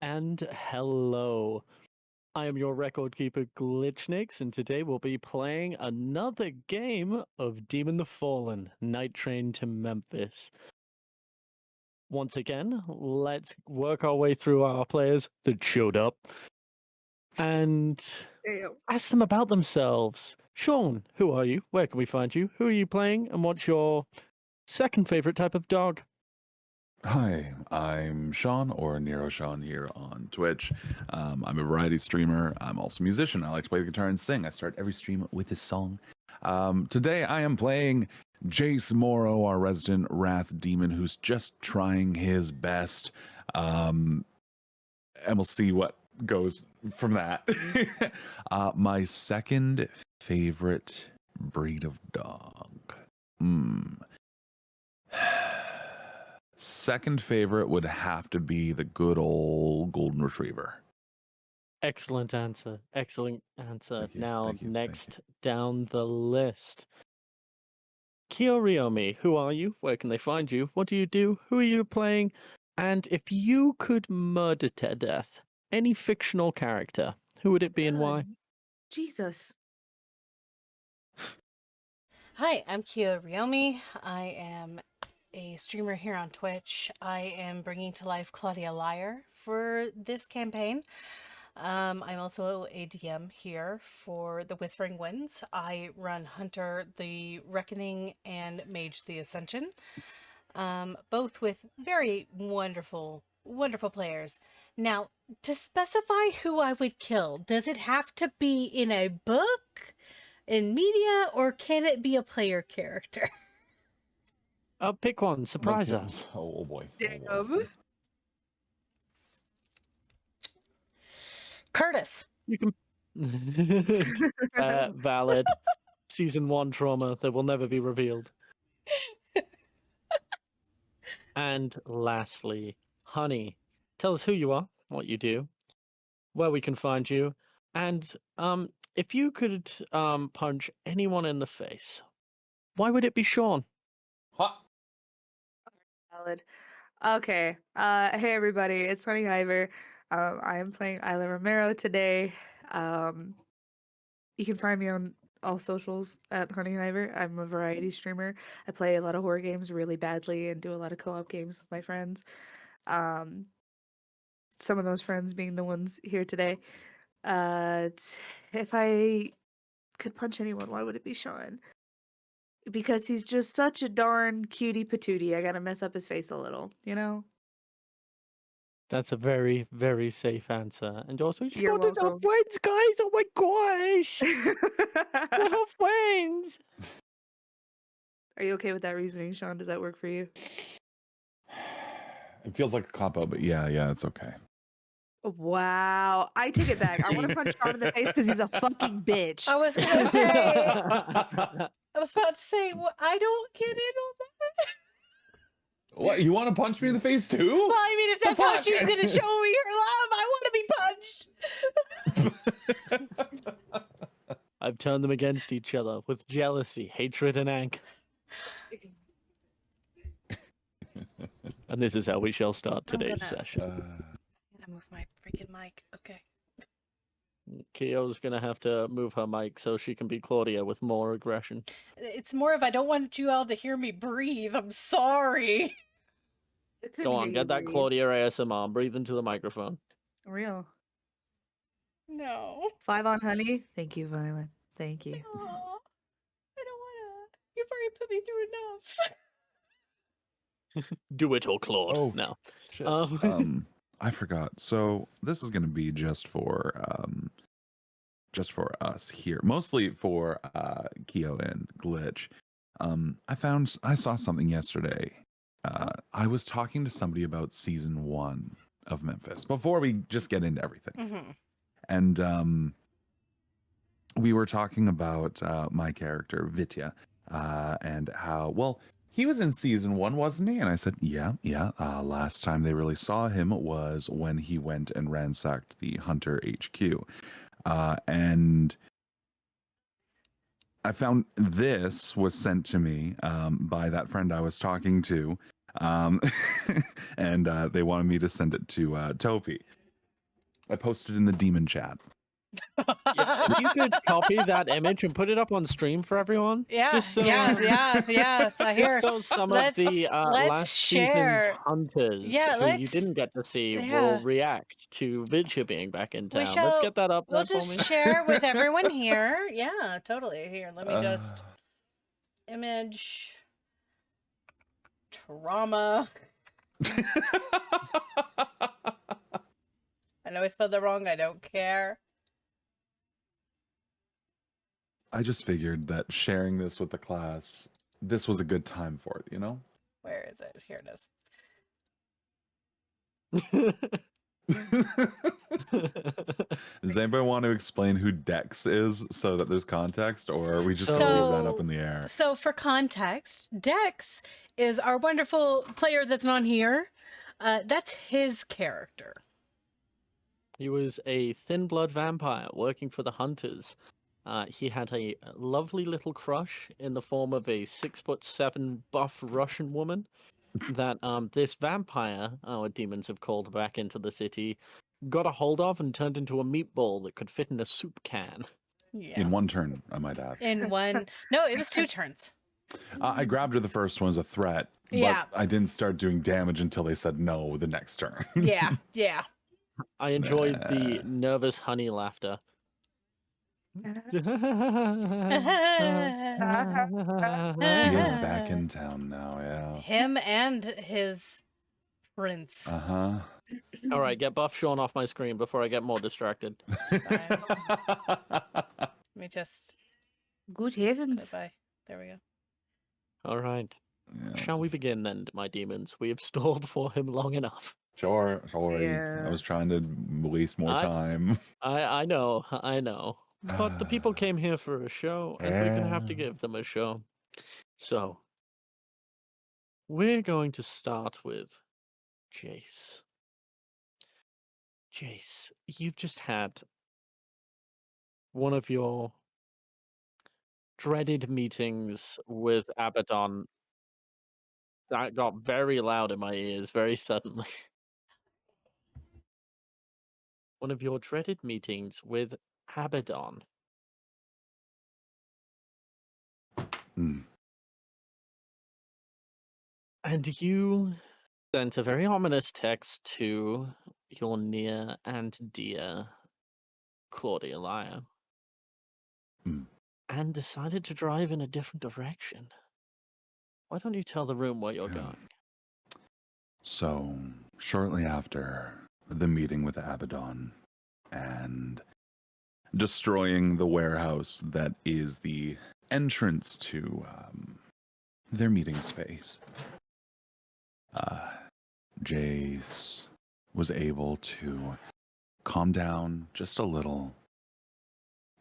And hello. I am your record keeper Glitchnix, and today we'll be playing another game of Demon the Fallen, Night Train to Memphis. Once again, let's work our way through our players that showed up and Damn. ask them about themselves. Sean, who are you? Where can we find you? Who are you playing? And what's your second favorite type of dog? Hi, I'm Sean, or Nero Sean here on Twitch. I'm a variety streamer. I'm also a musician. I like to play the guitar and sing. I start every stream with a song. Today I am playing Jace Morrow, our resident wrath demon, who's just trying his best. And we'll see what goes from that. My second favorite breed of dog. Second favorite would have to be the good old golden retriever. Excellent answer. Excellent answer. Thank you, Now, thank you, thank next down the list. Kiyoriomi, who are you? Where can they find you? What do you do? Who are you playing? And if you could murder to death any fictional character, who would it be and why? Jesus. Hi, I'm Kia Ryomi. I am a streamer here on Twitch. I am bringing to life Claudia Liar for this campaign. I'm also a DM here for the Whispering Winds. I run Hunter the Reckoning and Mage the Ascension, both with very wonderful players. Now, to specify who I would kill, does it have to be in a book, in media, or can it be a player character? Pick one. Surprise Okay. us. Oh boy. Damn. Curtis. You can. Valid. Season 1 trauma that will never be revealed. And lastly, Honey, tell us who you are, what you do, where we can find you, and if you could punch anyone in the face, why would it be Sean? Ha! Valid. Okay. Hey everybody, it's Honey Hiver. I am playing Isla Romero today. You can find me on all socials at Honey Hiver. I'm a variety streamer. I play a lot of horror games really badly and do a lot of co-op games with my friends. Some of those friends being the ones here today. If I could punch anyone, why would it be Sean? Because he's just such a darn cutie patootie. I gotta mess up his face a little, you know? That's a very, very safe answer. And also, she You're got us our welcome. friends, guys! Oh my gosh! We're her friends! Are you okay with that reasoning, Sean? Does that work for you? It feels like a cop-out, but yeah, it's okay. Wow. I take it back. I want to punch Sean in the face because he's a fucking bitch. I was gonna say, I was about to say, well, I don't get in on that. What, you want to punch me in the face too? Well, I mean, if that's how fuck? she's gonna show me her love, I want to be punched. I've turned them against each other with jealousy, hatred, and anger. And this is how we shall start today's session. I'm gonna move my freaking mic. Okay. Kio's gonna have to move her mic so she can be Claudia with more aggression. It's more of I don't want you all to hear me breathe. I'm sorry. Go on, get that Claudia ASMR. Breathe into the microphone. Real. No. 5 on Honey. Thank you, Violet. Thank you. Aw, I don't wanna. You've already put me through enough. Do it or Claude. Oh, no. Shit. I forgot. So this is going to be just for us here, mostly for Keo and Glitch. I saw something yesterday. I was talking to somebody about season 1 of Memphis before we just get into everything. Mm-hmm. And we were talking about my character Vitya and how, well, he was in season 1, wasn't he? And I said, yeah. Last time they really saw him was when he went and ransacked the Hunter HQ. And I found this was sent to me by that friend I was talking to. And they wanted me to send it to Topi. I posted in the demon chat. Yeah, if you could copy that image and put it up on stream for everyone. Yeah, Just so, yeah. I hear. just so some of the Let's last season's share. hunters Yeah, who you let's. didn't get to see will Yeah, react to Vidya being back in we town. Let's shall. get that up We'll there for just me. share with everyone here. Yeah, totally. Here, let me just Uh, image trauma. I know I spelled that wrong. I don't care. I just figured that sharing this with the class, this was a good time for it, you know? Where is it? Here it is. Does anybody want to explain who Dex is so that there's context, or are we just gonna leave that up in the air? So for context, Dex is our wonderful player that's not here. That's his character. He was a thin blood vampire working for the hunters. He had a lovely little crush in the form of a 6'7" buff Russian woman that this vampire, our demons have called back into the city, got a hold of and turned into a meatball that could fit in a soup can. Yeah. In one turn, I might add. In one. No, it was 2 turns. I grabbed her the first one as a threat, but Yeah. I didn't start doing damage until they said no the next turn. Yeah. I enjoyed the nervous honey laughter. He is back in town now, yeah. Him and his prince. Uh-huh. All right, get Buff Sean off my screen before I get more distracted. Let me just Good put it heavens. by. There we go. All right. Yeah. Shall we begin then, my demons? We have stalled for him long enough. Sure, sorry. Yeah. I was trying to waste more time. I know. But the people came here for a show, and we're gonna have to give them a show. So, we're going to start with Jace. Jace, you've just had one of your dreaded meetings with Abaddon that got very loud in my ears very suddenly. One of your dreaded meetings with Abaddon. Hmm. And you sent a very ominous text to your near and dear Claudia Lyle Hmm. and decided to drive in a different direction. Why don't you tell the room where you're Yeah. going? So, shortly after the meeting with Abaddon and destroying the warehouse that is the entrance to their meeting space, Jace was able to calm down just a little,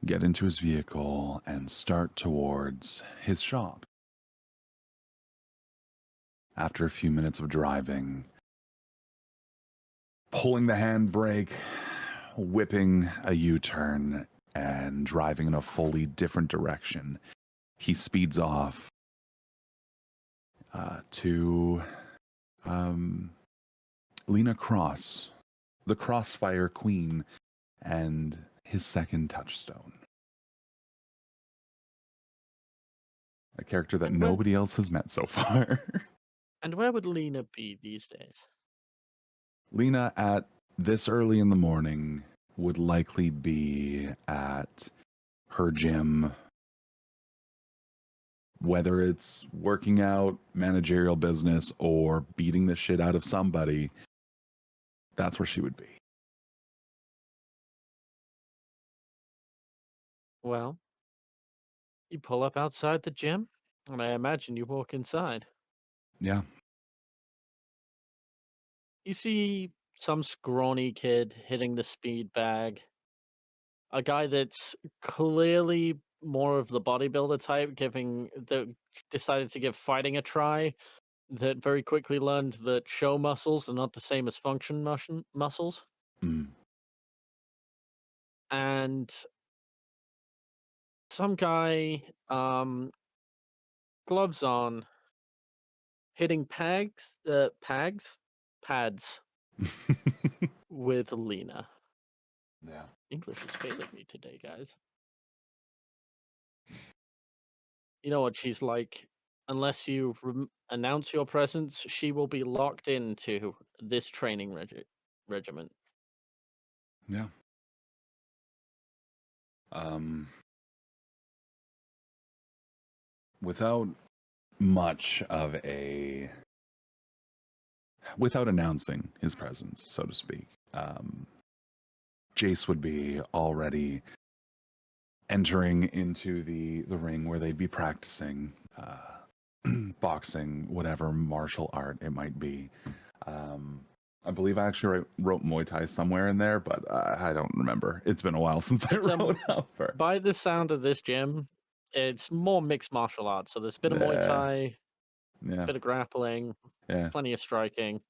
get into his vehicle, and start towards his shop. After a few minutes of driving, pulling the handbrake, whipping a U-turn, and driving in a fully different direction, he speeds off to Lena Cross, the Crossfire Queen, and his second touchstone. A character that And where- nobody else has met so far. And where would Lena be these days? Lena, at this early in the morning, would likely be at her gym, whether it's working out, managerial business, or beating the shit out of somebody. That's where she would be. Well, you pull up outside the gym, and I imagine you walk inside. Yeah. You see some scrawny kid hitting the speed bag. A guy that's clearly more of the bodybuilder type, decided to give fighting a try. That very quickly learned that show muscles are not the same as function muscles. Mm. And some guy, gloves on, hitting pads with Lena. Yeah. English is failing me today, guys. You know what she's like. Unless you announce your presence, she will be locked into this training regiment. Yeah. Without much of a, without announcing his presence, so to speak, Jace would be already entering into the ring where they'd be practicing boxing, whatever martial art it might be. I believe I actually wrote Muay Thai somewhere in there, but I don't remember. It's been a while since I wrote over. By the sound of this, Jim, it's more mixed martial arts. So there's a bit of Muay Thai, Yeah. bit of grappling, Yeah. plenty of striking.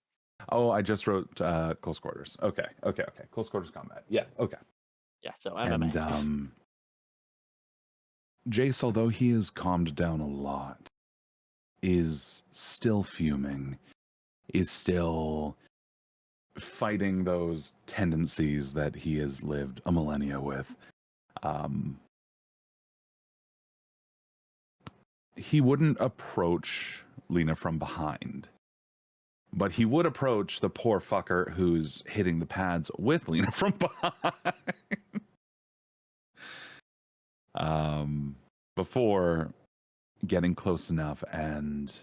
Oh, I just wrote close quarters. Okay. Close quarters combat. Yeah. Okay. Yeah. So MMA. And Jace, although he has calmed down a lot, is still fuming, is still fighting those tendencies that he has lived a millennia with. He wouldn't approach Lena from behind, but he would approach the poor fucker who's hitting the pads with Lena from behind. Before getting close enough and,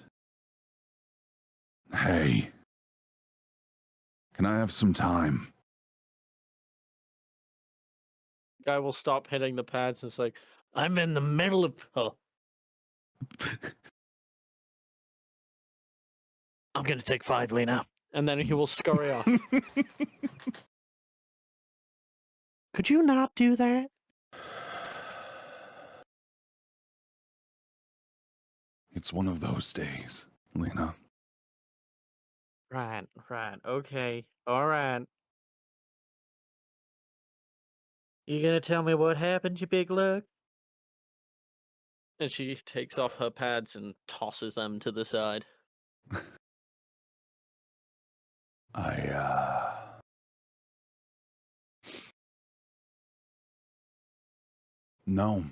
hey, can I have some time? Guy will stop hitting the pads and it's like, I'm in the middle of. Oh. I'm going to take 5, Lena. And then he will scurry off. Could you not do that? It's one of those days, Lena. Right. Okay. All right. You gonna tell me what happened, you big lug? And she takes off her pads and tosses them to the side. No.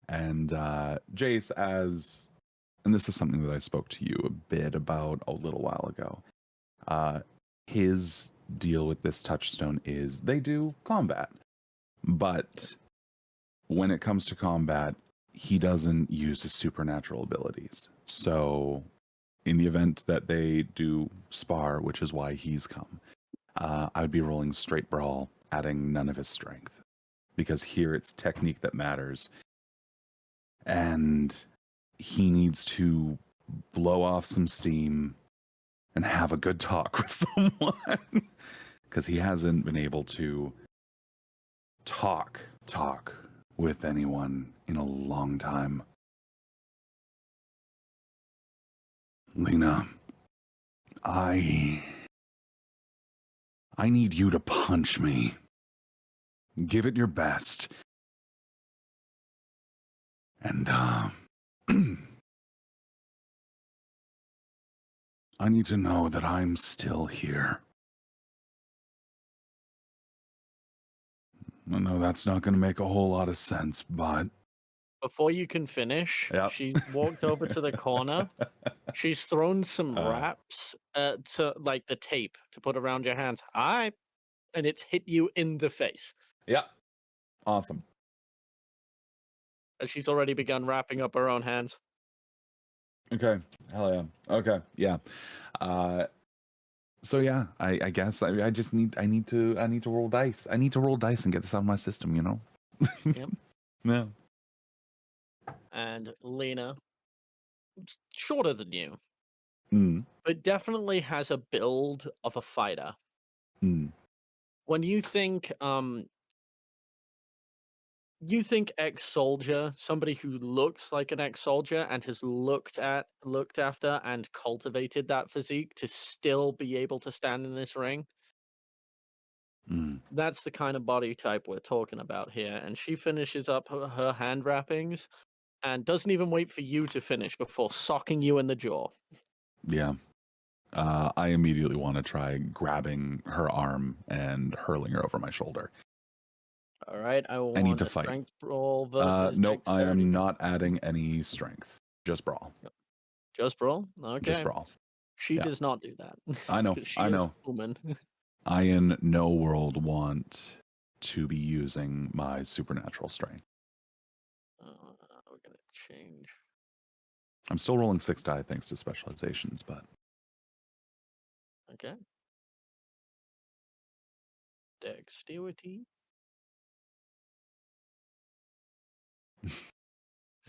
And Jace, and this is something that I spoke to you a bit about a little while ago. His deal with this touchstone is they do combat, but when it comes to combat, he doesn't use his supernatural abilities. So in the event that they do spar, which is why he's come, I would be rolling straight brawl, adding none of his strength, because here it's technique that matters. And he needs to blow off some steam and have a good talk with someone, because he hasn't been able to talk with anyone in a long time. Lena, I need you to punch me. Give it your best. And I need to know that I'm still here. I know that's not going to make a whole lot of sense, but... Before you can finish, Yep. she walked over to the corner. She's thrown some wraps to like the tape to put around your hands. And it's hit you in the face. Yeah. Awesome. And she's already begun wrapping up her own hands. Okay. Hell yeah. Okay. Yeah. So yeah, I guess I need to roll dice. I need to roll dice and get this out of my system, you know? Yep. Yeah. And Lena, shorter than you, Mm. but definitely has a build of a fighter. Mm. When you think ex-soldier, somebody who looks like an ex-soldier and has looked after and cultivated that physique to still be able to stand in this ring. Mm. That's the kind of body type we're talking about here. And she finishes up her hand wrappings and doesn't even wait for you to finish before socking you in the jaw. Yeah. I immediately want to try grabbing her arm and hurling her over my shoulder. All right, I I need want to a fight. strength roll versus Nope, I dexterity. am not adding any strength. Just brawl. Just brawl? Okay. Just brawl. She Yeah. does not do that. I know. 'Cause she I is know. human. I in no world want to be using my supernatural strength. We're gonna change. I'm still rolling 6 die thanks to specializations, but Okay. Dexterity.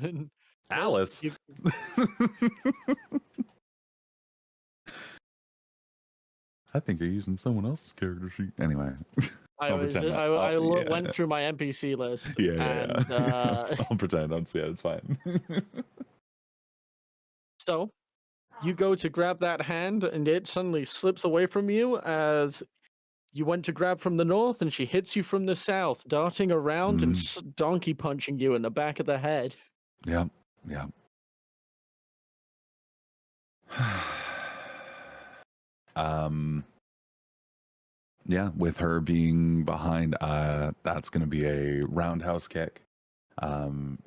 Well, Alice. you- I think you're using someone else's character sheet. Anyway, I I'll was pretend that. I Yeah. went through my NPC list. Yeah. And I'll pretend I don't see it. It's fine. so you go to grab that hand, and it suddenly slips away from you as you went to grab from the north, and she hits you from the south, darting around and donkey punching you in the back of the head. Yep. Yep. Yeah, with her being behind, that's going to be a roundhouse kick.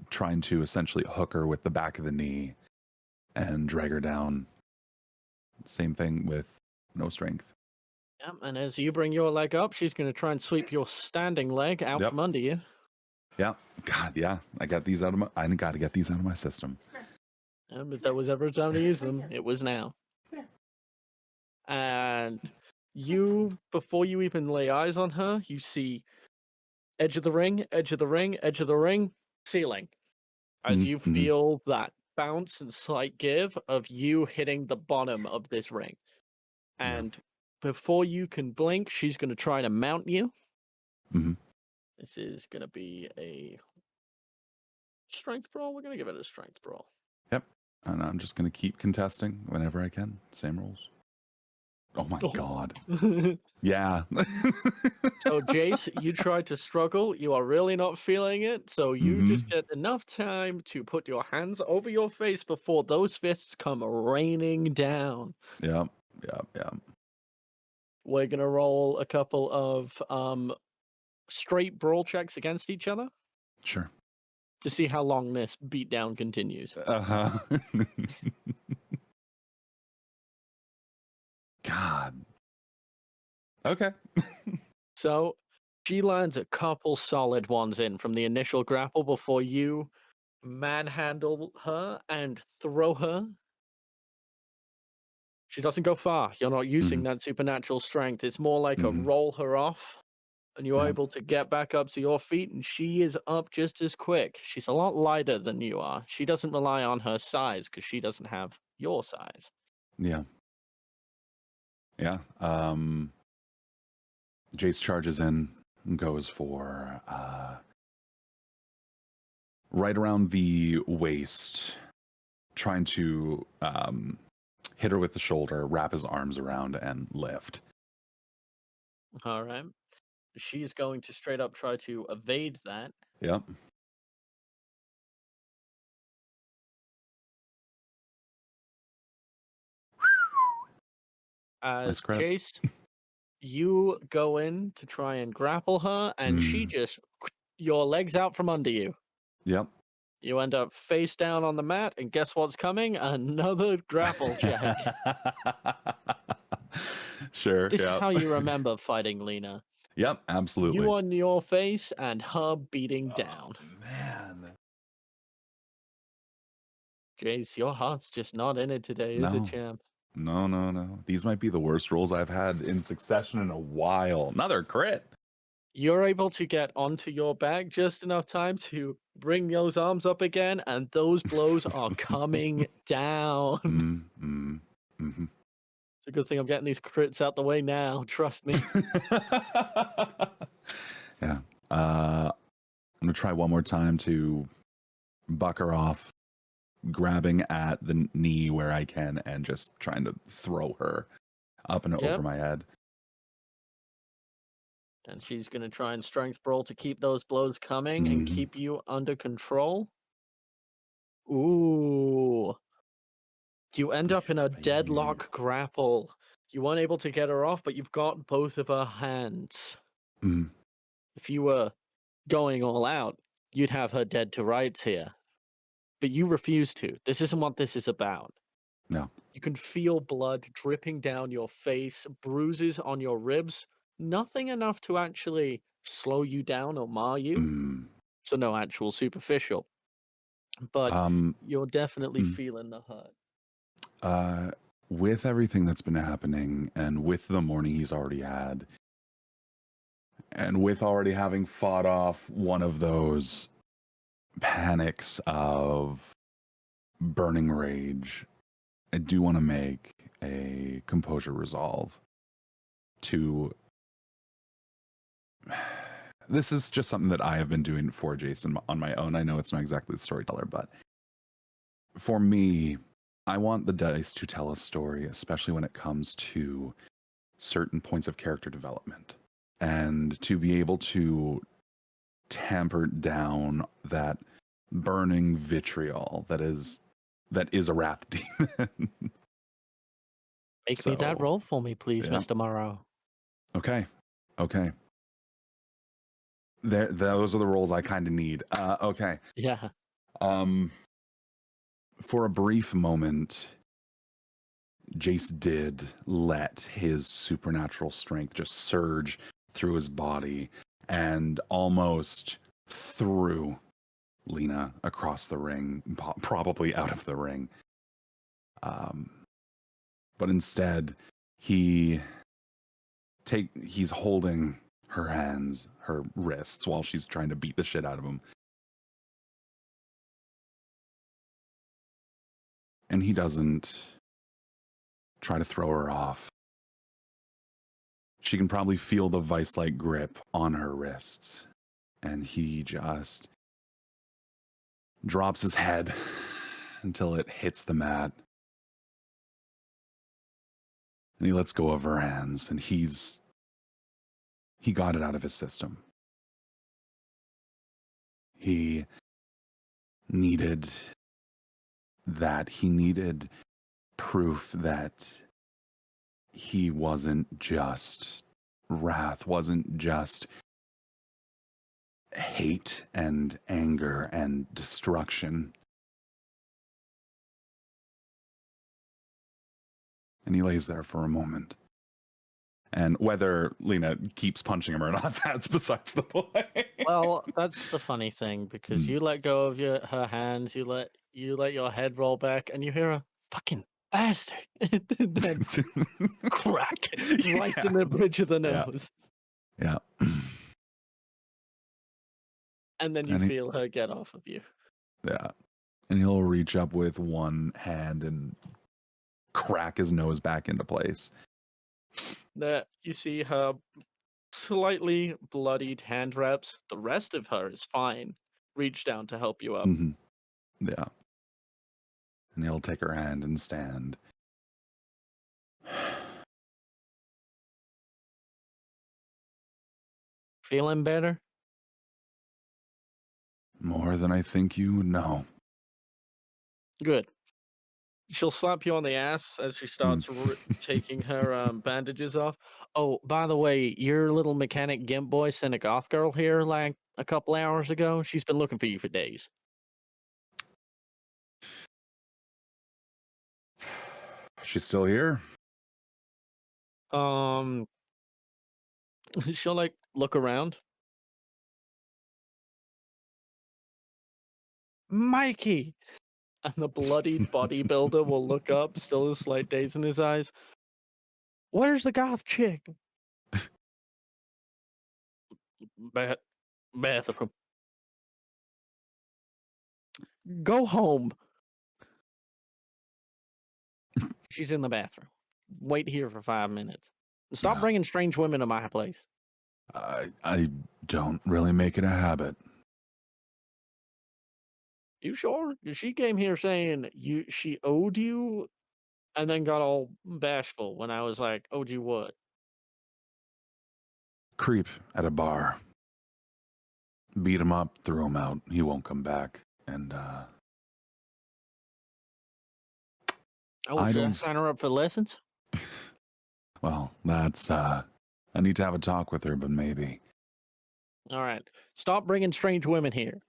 Trying to essentially hook her with the back of the knee and drag her down. Same thing with no strength. Yep, and as you bring your leg up, she's going to try and sweep your standing leg out Yep. from under you. Yeah. God, yeah. I got these out of my. I got to get these out of my system. If there was ever a time to use them, it was now. And you, before you even lay eyes on her, you see edge of the ring, edge of the ring, edge of the ring, ceiling. As you feel that bounce and slight give of you hitting the bottom of this ring. And before you can blink, she's going to try to mount you. This is going to be a strength brawl. We're going to give it a strength brawl. Yep. And I'm just going to keep contesting whenever I can. Same rules. Oh my God. Yeah. So, Jace, you try to struggle. You are really not feeling it. So, you just get enough time to put your hands over your face before those fists come raining down. Yep. Yep. Yep. We're going to roll a couple of straight brawl checks against each other. Sure. To see how long this beatdown continues. God. Okay. So she lands a couple solid ones in from the initial grapple before you manhandle her and throw her. She doesn't go far. You're not using that supernatural strength. It's more like a roll her off, and you're able to get back up to your feet, and she is up just as quick. She's a lot lighter than you are. She doesn't rely on her size because she doesn't have your size. Yeah. Yeah. Jace charges in and goes for right around the waist, trying to hit her with the shoulder, wrap his arms around, and lift. All right. She's going to straight up try to evade that. Yep. As crit. Chase, you go in to try and grapple her, and she just your legs out from under you. Yep. You end up face down on the mat, and guess what's coming? Another grapple check. Sure. This is how you remember fighting Lena. Yep, absolutely. You on your face and her beating down. Man. Jace, your heart's just not in it today, is it, champ? No. These might be the worst rolls I've had in succession in a while. Another crit. You're able to get onto your back just enough time to bring those arms up again, and those blows are coming down. It's a good thing I'm getting these crits out the way now. Trust me. Yeah. I'm going to try one more time to buck her off, grabbing at the knee where I can and just trying to throw her up and over my head. And she's going to try and strength brawl to keep those blows coming and keep you under control. Ooh. You end up in a deadlock grapple. You weren't able to get her off, but you've got both of her hands. Mm, If you were going all out, you'd have her dead to rights here. But you refuse to. This isn't what this is about. no. You can feel blood dripping down your face, bruises on your ribs. Nothing enough to actually slow you down or mar you. Mm, So no actual superficial. But you're definitely mm. feeling the hurt. With everything that's been happening and with the morning he's already had, and with already having fought off one of those panics of burning rage, I do want to make a composure resolve to. This is just something that I have been doing for Jason on my own. I know it's not exactly the storyteller, but for me, I want the dice to tell a story, especially when it comes to certain points of character development, and to be able to tamper down that burning vitriol that is a wrath demon. Make me that roll for me, please, yeah. Mr. Morrow. Okay. Those are the roles I kind of need. Okay. Yeah. For a brief moment, Jace did let his supernatural strength just surge through his body and almost threw Lena across the ring, probably out of the ring. But instead, he's holding her hands, her wrists, while she's trying to beat the shit out of him. And he doesn't try to throw her off. She can probably feel the vice-like grip on her wrists. And he just drops his head until it hits the mat. And he lets go of her hands, and he got it out of his system. He needed that. He needed proof that he wasn't just wrath, wasn't just hate and anger and destruction. And he lays there for a moment. And whether Lena keeps punching him or not, that's besides the point. Well, that's the funny thing, because you let go of her hands, you let your head roll back, and you hear a fucking bastard. And then crack right in the bridge of the nose. Yeah. And then you feel her get off of you. Yeah. And he'll reach up with one hand and crack his nose back into place. There, you see her slightly bloodied hand wraps. The rest of her is fine. Reach down to help you up. Mm-hmm. Yeah. And he'll take her hand and stand. Feeling better? More than I think you know. Good. She'll slap you on the ass as she starts taking her bandages off. Oh, by the way, your little mechanic gimp boy sent a goth girl here like a couple hours ago. She's been looking for you for days. She's still here? She'll like look around. Mikey! And the bloodied bodybuilder will look up, still a slight daze in his eyes. Where's the goth chick? Bathroom. Go home. She's in the bathroom. Wait here for 5 minutes. Stop bringing strange women to my place. I don't really make it a habit. You sure? She came here saying she owed you, and then got all bashful when I was like, owed you what? Creep at a bar. Beat him up, threw him out. He won't come back. And Oh, I should I don't. sign her up for lessons? Well, that's. I need to have a talk with her, but maybe. All right. Stop bringing strange women here.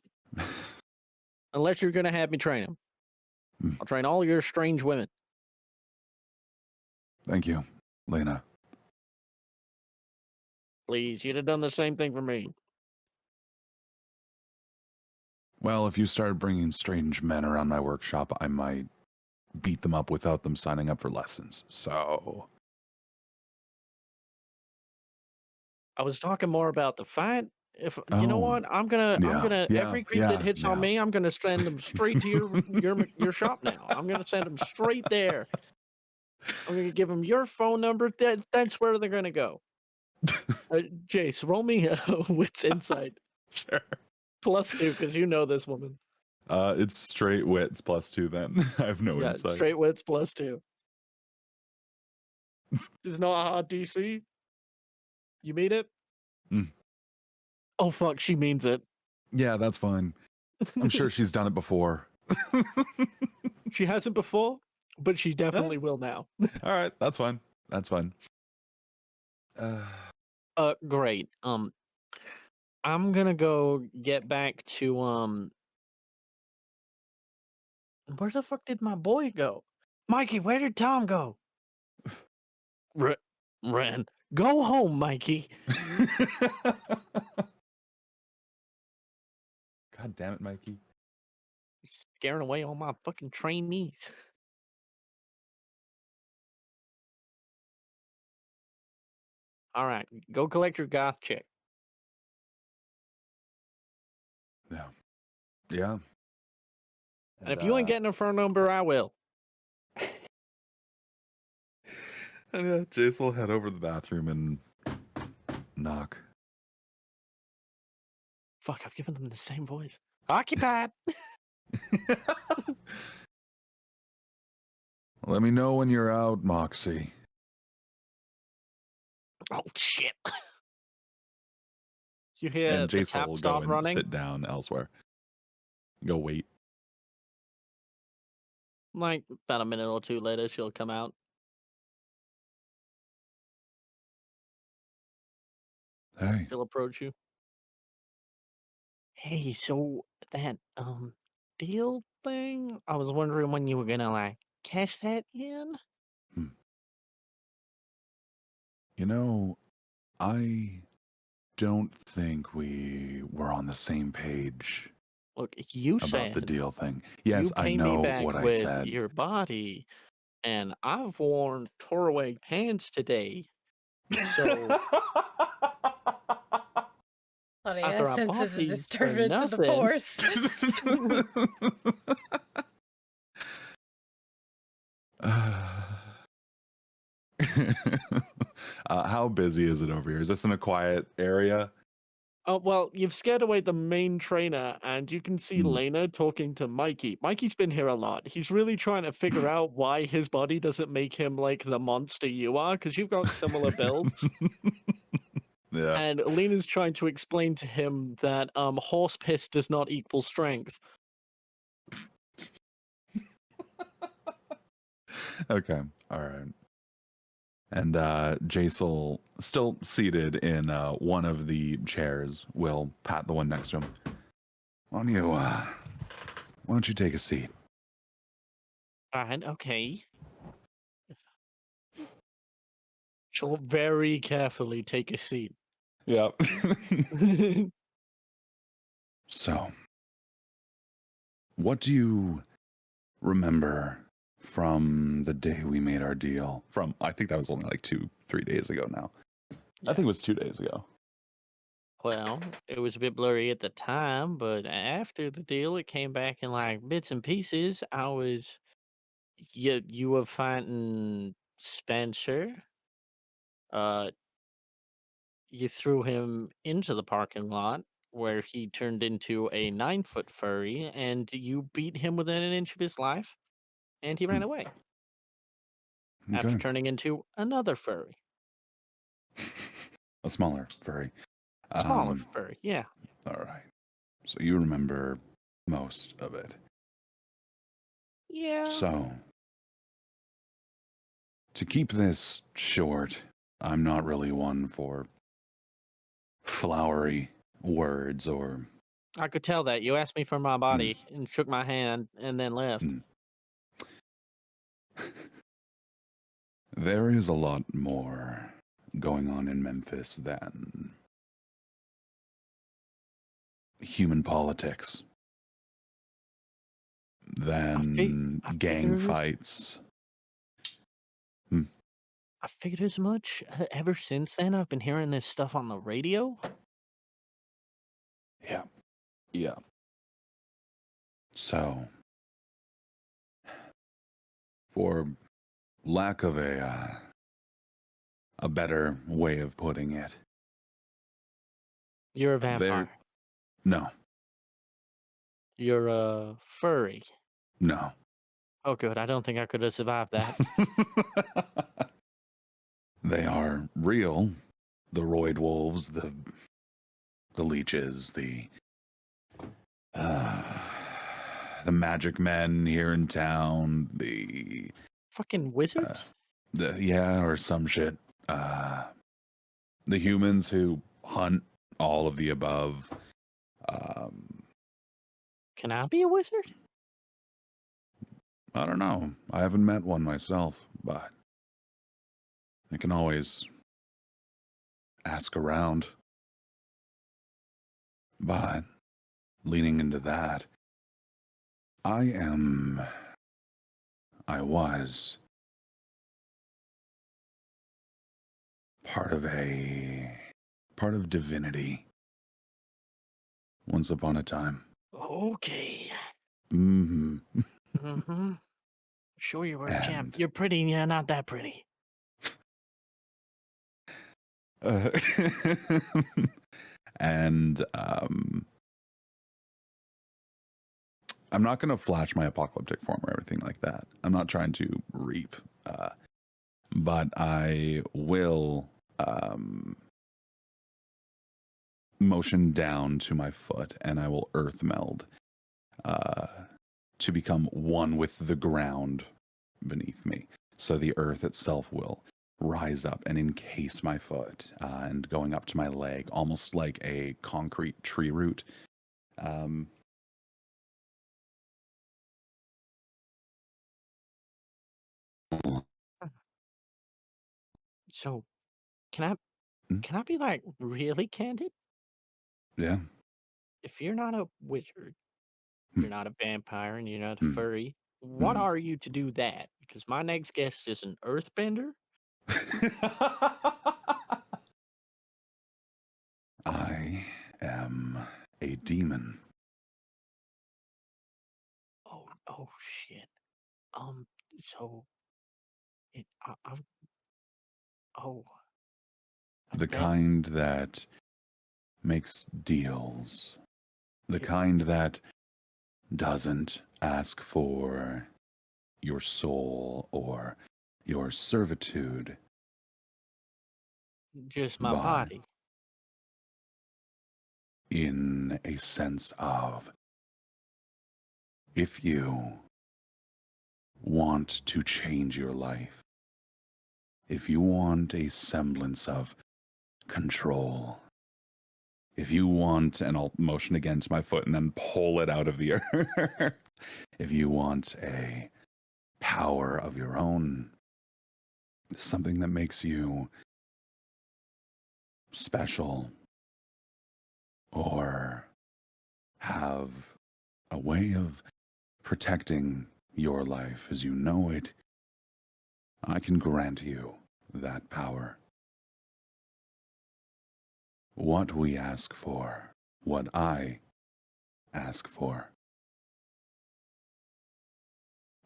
Unless you're going to have me train them. Mm. I'll train all your strange women. Thank you, Lena. Please, you'd have done the same thing for me. Well, if you start bringing strange men around my workshop, I might beat them up without them signing up for lessons. So. I was talking more about the fight. If you know Oh, what, I'm gonna every creep that hits on yeah. me, I'm gonna send them straight to your shop now. I'm gonna send them straight there. I'm gonna give them your phone number. That's where they're gonna go. Jace, roll me wits insight Sure. +2 because you know this woman. It's straight wits +2 then. I have no Yeah, insight. straight wits +2. She's not a hot DC. You mean it? Mm. Oh fuck, she means it. Yeah, that's fine. I'm sure she's done it before. She hasn't before, but she definitely will now. All right, that's fine. That's fine. Great. I'm gonna go get back to where the fuck did my boy go? Mikey, where did Tom go? Ren, go home, Mikey. God damn it, Mikey. You're scaring away all my fucking trainees. All right, go collect your goth chick. Yeah. Yeah. And if you ain't getting her phone number, I will. And Jace will head over to the bathroom and knock. Fuck, I've given them the same voice. Occupied. Let me know when you're out, Moxie. Oh shit. You hear And the Jace tap will go stop and running? sit down elsewhere. Go wait. Like about a minute or two later, she'll come out. Hey. She'll approach you. Hey, so that deal thing, I was wondering when you were gonna like cash that in. You know, I don't think we were on the same page Look, you about the said deal thing. Yes, you I pay me know back what I with said. your body, and I've worn tore-away pants today. So Claudia after I bought senses a these for disturbance in the nothing, force. How busy is it over here? Is this in a quiet area? oh well, you've scared away the main trainer, and you can see Lena talking to Mikey. Mikey's been here a lot. He's really trying to figure out why his body doesn't make him like the monster you are, because you've got similar builds. Yeah. And Lena's trying to explain to him that horse piss does not equal strength. Okay. All right. And Jace will, still seated in one of the chairs, will pat the one next to him. Why don't you take a seat? Fine, okay. She'll very carefully take a seat. Yep. So, what do you remember from the day we made our deal? I think that was only like 2-3 days ago now. I think it was 2 days ago. Well, it was a bit blurry at the time, but after the deal, it came back in like bits and pieces. You were fighting Spencer. You threw him into the parking lot where he turned into a 9-foot furry, and you beat him within an inch of his life, and he ran away after Okay. turning into another furry. A smaller furry. Smaller furry, yeah. All right. So you remember most of it. Yeah. So, To keep this short, I'm not really one for flowery words or. I could tell that. You asked me for my Mm, body and shook my hand and then left. mm. There is a lot more going on in Memphis than human politics, than I gang figured fights. Hmm. I figured as much. Ever since then, I've been hearing this stuff on the radio. Yeah. Yeah. So, for lack of a better way of putting it, You're a there. vampire. No. You're a furry. No. Oh, good. I don't think I could have survived that. They are real. The roid wolves, the leeches, uh, the magic men here in town, Fucking wizards? yeah, or some shit. The humans who hunt, all of the above. Can I be a wizard? I don't know. I haven't met one myself, but I can always ask around. But leaning into that, I was part of divinity once upon a time. Okay. Mm-hmm. Mm-hmm. Sure you were a champ. And You're pretty and you're not that pretty. uh, and I'm not going to flash my apocalyptic form or everything like that. I'm not trying to reap, but I will motion down to my foot, and I will earth meld to become one with the ground beneath me. So the earth itself will rise up and encase my foot, and going up to my leg, almost like a concrete tree root. So, can I Mm. can I be like really candid? Yeah. If you're not a wizard, Hmm. you're not a vampire, and you're not a Hmm. furry, what Hmm. are you to do that? Because my next guest is an earthbender. I am a demon. Oh shit. Um, so I'm oh The that kind that makes deals. The you, kind that doesn't ask for your soul or your servitude, just my but body. in a sense of, if you want to change your life, if you want a semblance of control, if you want, and I'll motion again to my foot and then pull it out of the earth, if you want a power of your own, something that makes you special, or have a way of protecting your life as you know it, I can grant you that power. What we ask for, what I ask for,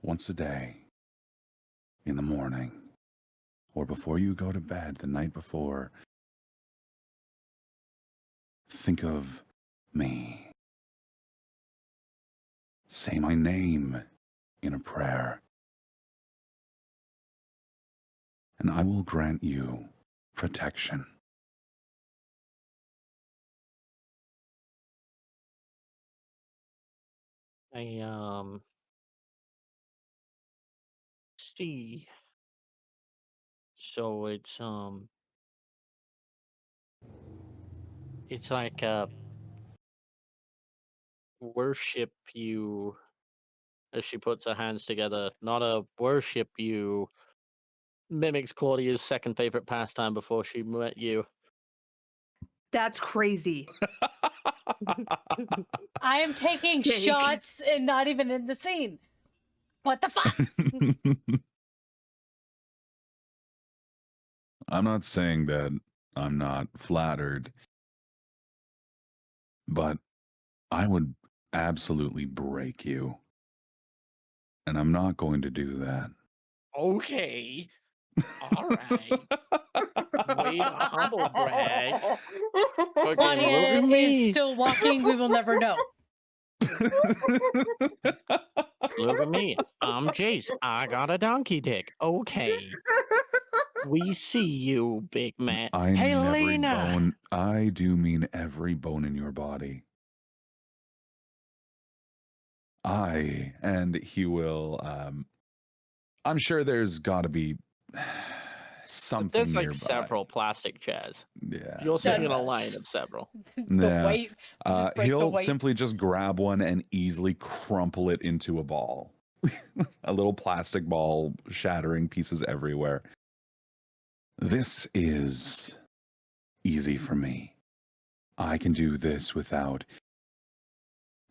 once a day, in the morning, or before you go to bed the night before, think of me. Say my name in a prayer, and I will grant you protection. I see. So it's like worship you as she puts her hands together. Not a worship you mimics Claudia's second favorite pastime before she met you. That's crazy. I am taking Jake. shots and not even in the scene. What the fuck? I'm not saying that I'm not flattered, but I would absolutely break you. And I'm not going to do that. Okay. All right. Way to humble brag. Fucking Claudia look at is me. still walking. We will never know. Look at me. I'm Jace. I got a donkey dick. Okay. We see you, Big Matt. I Hey, mean every Lena. bone. I do mean every bone in your body. And he will, I'm sure there's got to be something There's like nearby. several plastic chairs. Yeah. You're sitting in a Goodness. line of several. The Yeah. weights. Just break the He'll weight. simply just grab one and easily crumple it into a ball. A little plastic ball shattering pieces everywhere. This is easy for me. I can do this without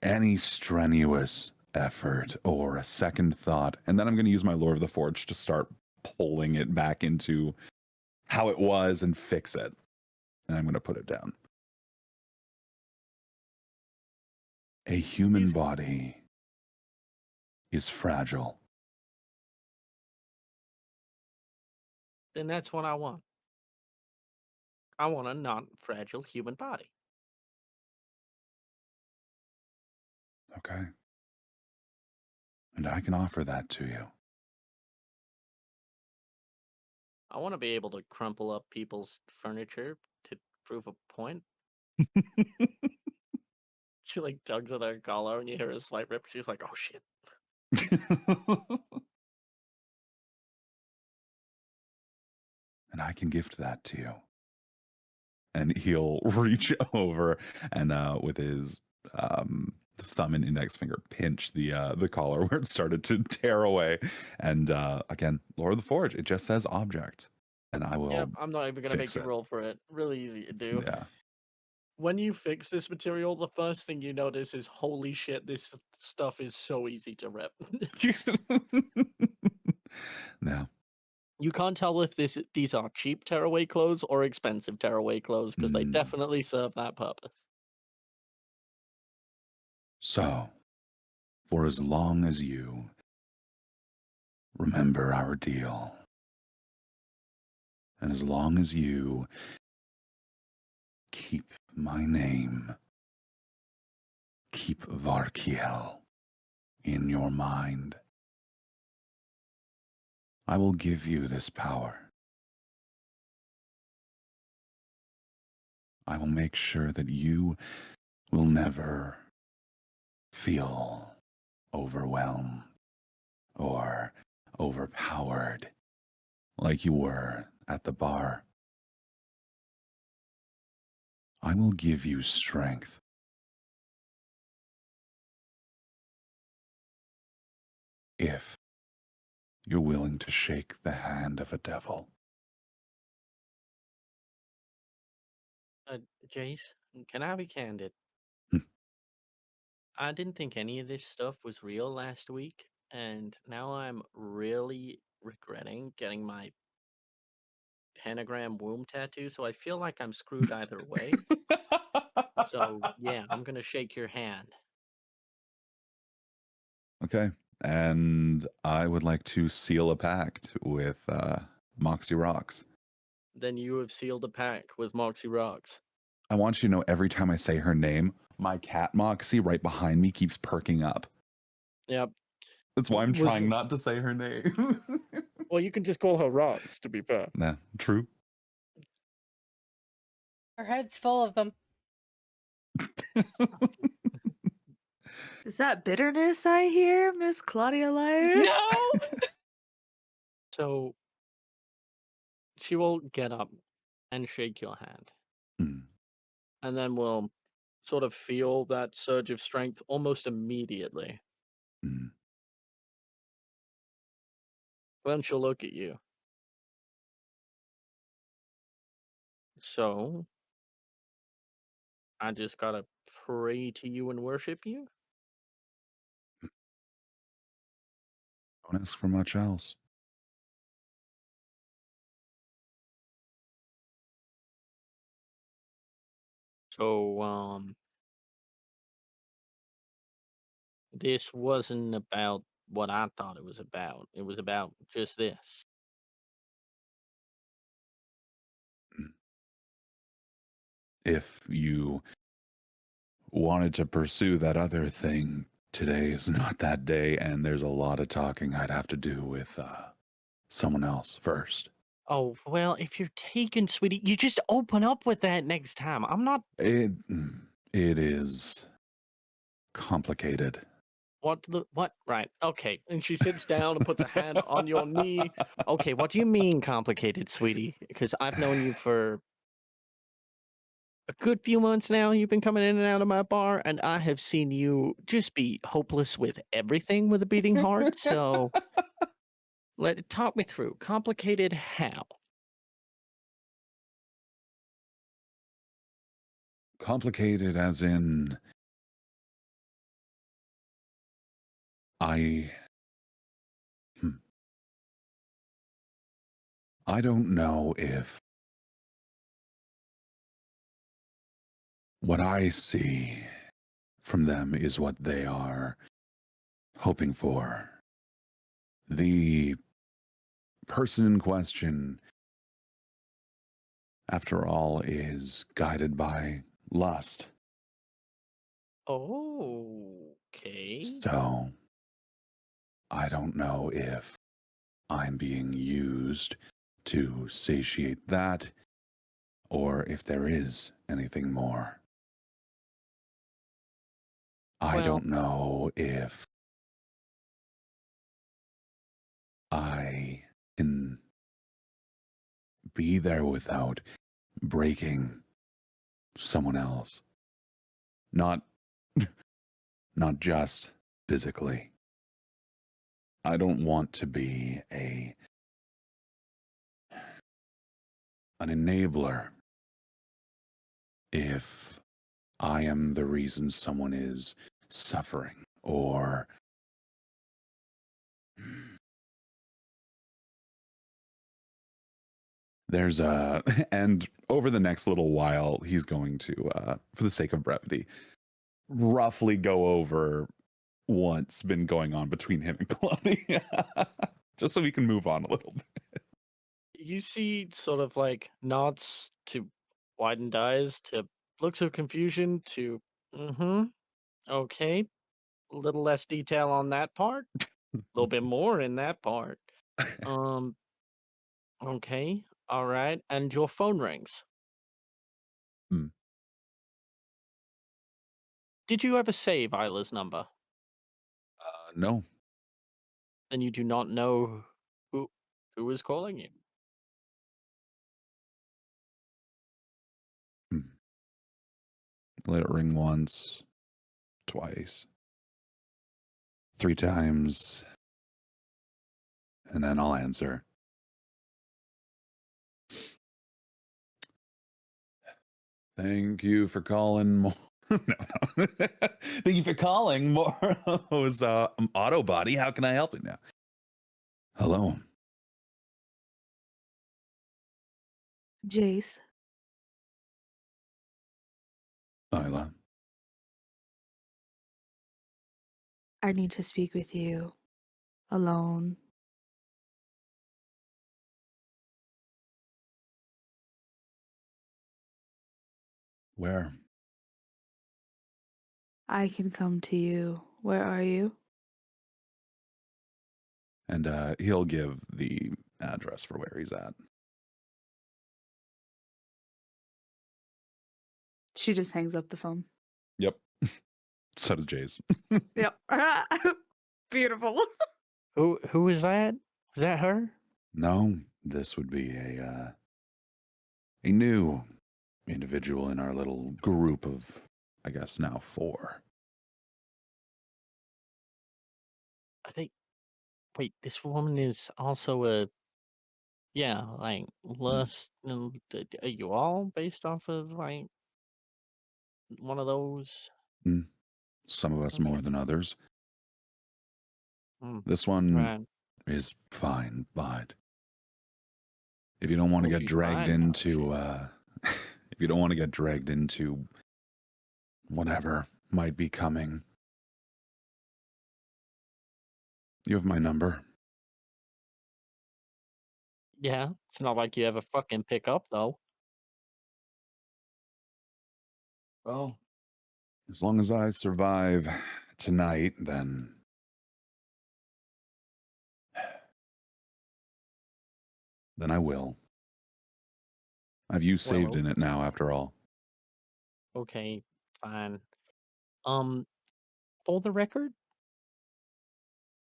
any strenuous effort or a second thought. And then I'm going to use my Lord of the Forge to start pulling it back into how it was and fix it. And I'm going to put it down. A human body is fragile. Then that's what I want. I want a non-fragile human body. Okay. And I can offer that to you. I want to be able to crumple up people's furniture to prove a point. She like tugs at her collar and you hear a slight rip. She's like, oh shit. And I can gift that to you. And he'll reach over and with his thumb and index finger pinch the collar where it started to tear away. And again, Lord of the Forge, it just says object. And I will. Yeah, I'm not even gonna make fix you it. roll for it. Really easy to do. Yeah. When you fix this material, the first thing you notice is, holy shit, this stuff is so easy to rip. Now, You can't tell if these are cheap tearaway clothes or expensive tearaway clothes because they definitely serve that purpose. so, for as long as you remember our deal, and as long as you keep my name, keep Varkiel in your mind, I will give you this power. I will make sure that you will never feel overwhelmed or overpowered like you were at the bar. I will give you strength. If you're willing to shake the hand of a devil. Jace, can I be candid? Hmm. I didn't think any of this stuff was real last week, and now I'm really regretting getting my pentagram womb tattoo, so I feel like I'm screwed either way. So, yeah, I'm gonna shake your hand. Okay. And I would like to seal a pact with Moxie Rocks. Then you have sealed a pact with Moxie Rocks. I want you to know every time I say her name, my cat Moxie right behind me keeps perking up. Yep. That's why I'm trying not to say her name. Well, you can just call her Rocks, to be fair. Nah, true. Her head's full of them. Is that bitterness I hear, Miss Claudia Liar? No! So, She will get up and shake your hand. Mm, And then will sort of feel that surge of strength almost immediately. mm. Then she'll look at you. So, I just gotta pray to you and worship you? Don't ask for much else. So, this wasn't about what I thought it was about. It was about just this. Mm. If you wanted to pursue that other thing, today is not that day, and there's a lot of talking I'd have to do with someone else first. Oh, well, if you're taken, sweetie, you just open up with that next time. I'm not. It is complicated. What? Right. Okay. And she sits down and puts a hand on your knee. Okay, what do you mean complicated, sweetie? Because I've known you for a good few months now. You've been coming in and out of my bar, and I have seen you just be hopeless with everything with a beating heart. So talk me through. Complicated how? Complicated as in I hmm, I don't know if what I see from them is what they are hoping for. The person in question, after all, is guided by lust. Okay. So I don't know if I'm being used to satiate that or if there is anything more. I Well, don't know if I can be there without breaking someone else. Not not just physically. I don't want to be an enabler if I am the reason someone is suffering or there's a and over the next little while he's going to for the sake of brevity roughly go over what's been going on between him and Claudia just so we can move on a little bit. you see sort of like nods to widened eyes to looks of confusion to, mm-hmm. Okay. A little less detail on that part. A little bit more in that part. Um, okay. All right. And your phone rings. Hmm. Did you ever save Isla's number? No. Then you do not know who is calling you. Hmm. Let it ring once, twice, 3 times, and then I'll answer. Thank you for calling more. No. Thank you for calling Morrow's Auto Body. How can I help you now? Hello. Jace, Isla. I need to speak with you alone. Where? I can come to you. Where are you? And he'll give the address for where he's at. She just hangs up the phone. Yep. So does Jay's. Yep. Beautiful. Who is that? Was that her? No, this would be a new individual in our little group of, I guess now 4. I think. Wait, this woman is also a. Yeah, like lust. Are you all based off of like one of those? Mm. Some of us more Okay. than others. Mm, This one right. is fine, but if you don't want to Well, get she's dragged fine now. into, if you don't want to get dragged into whatever might be coming, you have my number. Yeah, it's not like you ever fucking pick up though. Well, as long as I survive tonight, then I will. I've you saved Well, in it now, after all. okay, fine. Um, for the record,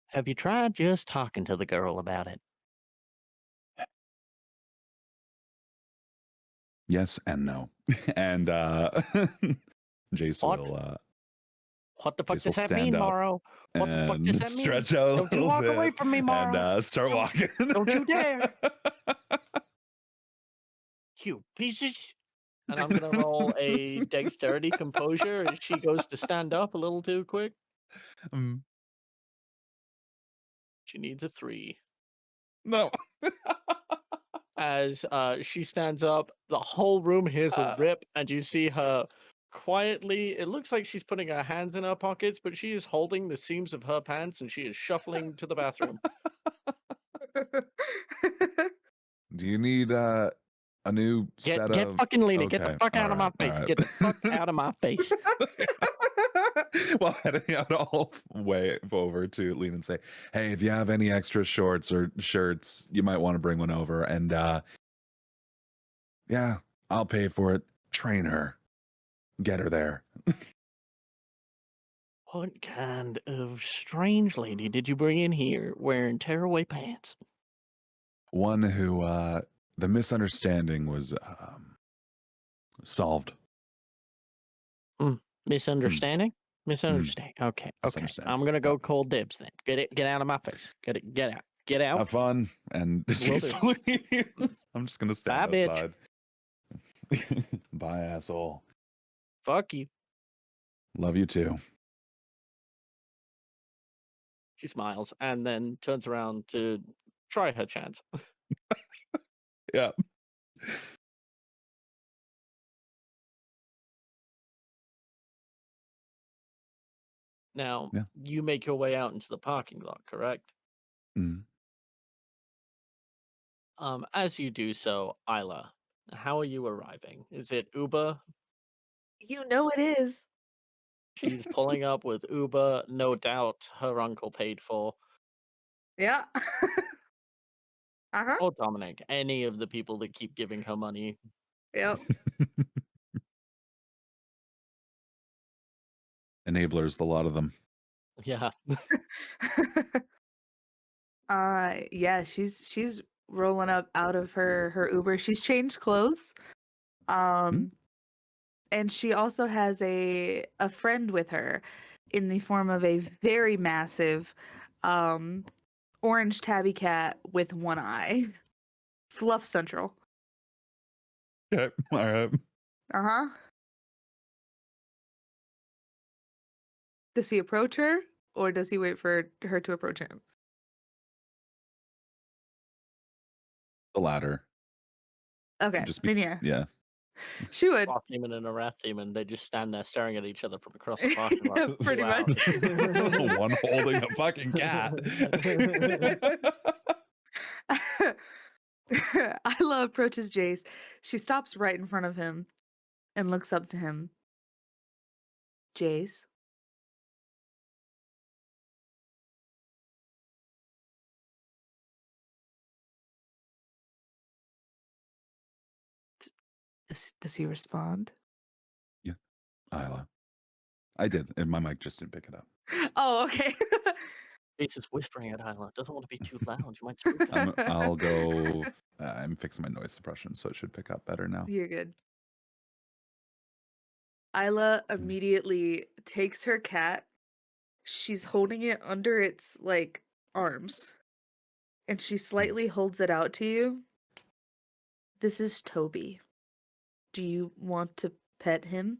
have you tried just talking to the girl about it? Yes and no. And Jace What? will What the fuck Jace will does that stand mean, up Morrow? What the fuck does and that mean? stretch out a Don't you little walk away bit from me, Morrow. and start Don't- walking. don't you dare. You piece of And I'm gonna roll a dexterity composure as she goes to stand up a little too quick. Mm, She needs a 3. no. As she stands up, the whole room hears a Uh, rip, and you see her quietly. It looks like she's putting her hands in her pockets, but she is holding the seams of her pants and she is shuffling to the bathroom. Do you need a new set Get of? fucking Lena, get the Okay, fuck all out of my right, all face. right. Get the fuck out of my face. Well, heading out all way over to lean and say, "Hey, if you have any extra shorts or shirts, you might want to bring one over." And yeah, I'll pay for it. Train her, get her there. What kind of strange lady did you bring in here wearing tearaway pants? One who the misunderstanding was solved. Misunderstanding? Misunderstanding. Okay, okay. Misunderstanding. I'm gonna go Yep. cold dibs then. Get out of my face. Get out. Get out. Have fun and Will Jace leaves. I'm just gonna stand Bye, bitch. outside. Bye, asshole. Fuck you. Love you too. She smiles and then turns around to try her chance. Yeah. Now, Yeah. you make your way out into the parking lot, correct? Mm. As you do so, Isla, how are you arriving? Is it Uber? You know it is. She's pulling up with Uber, no doubt her uncle paid for. Yeah. Uh-huh. Or Dominic, any of the people that keep giving her money. Yep. Enablers, a lot of them. Yeah. Yeah, she's rolling up out of her Uber. She's changed clothes. And she also has a friend with her in the form of a very massive orange tabby cat with one eye. Fluff Central. Okay. All right. Uh-huh. Does he approach her or does he wait for her to approach him? The latter. Okay. Just Then yeah. yeah. She would. Sloth demon and a wrath demon, they just stand there staring at each other from across the parking lot. Yeah, pretty Wow. much. One holding a fucking cat. Isla approaches Jace. She stops right in front of him and looks up to him. Jace. Does he respond? Yeah. Isla. I did, and my mic just didn't pick it up. Oh, okay. Jace is whispering at Isla. Doesn't want to be too loud. You might spook him. I'll go. I'm fixing my noise suppression, so it should pick up better now. You're good. Isla immediately takes her cat. She's holding it under its like arms, and she slightly holds it out to you. This is Toby. Do you want to pet him?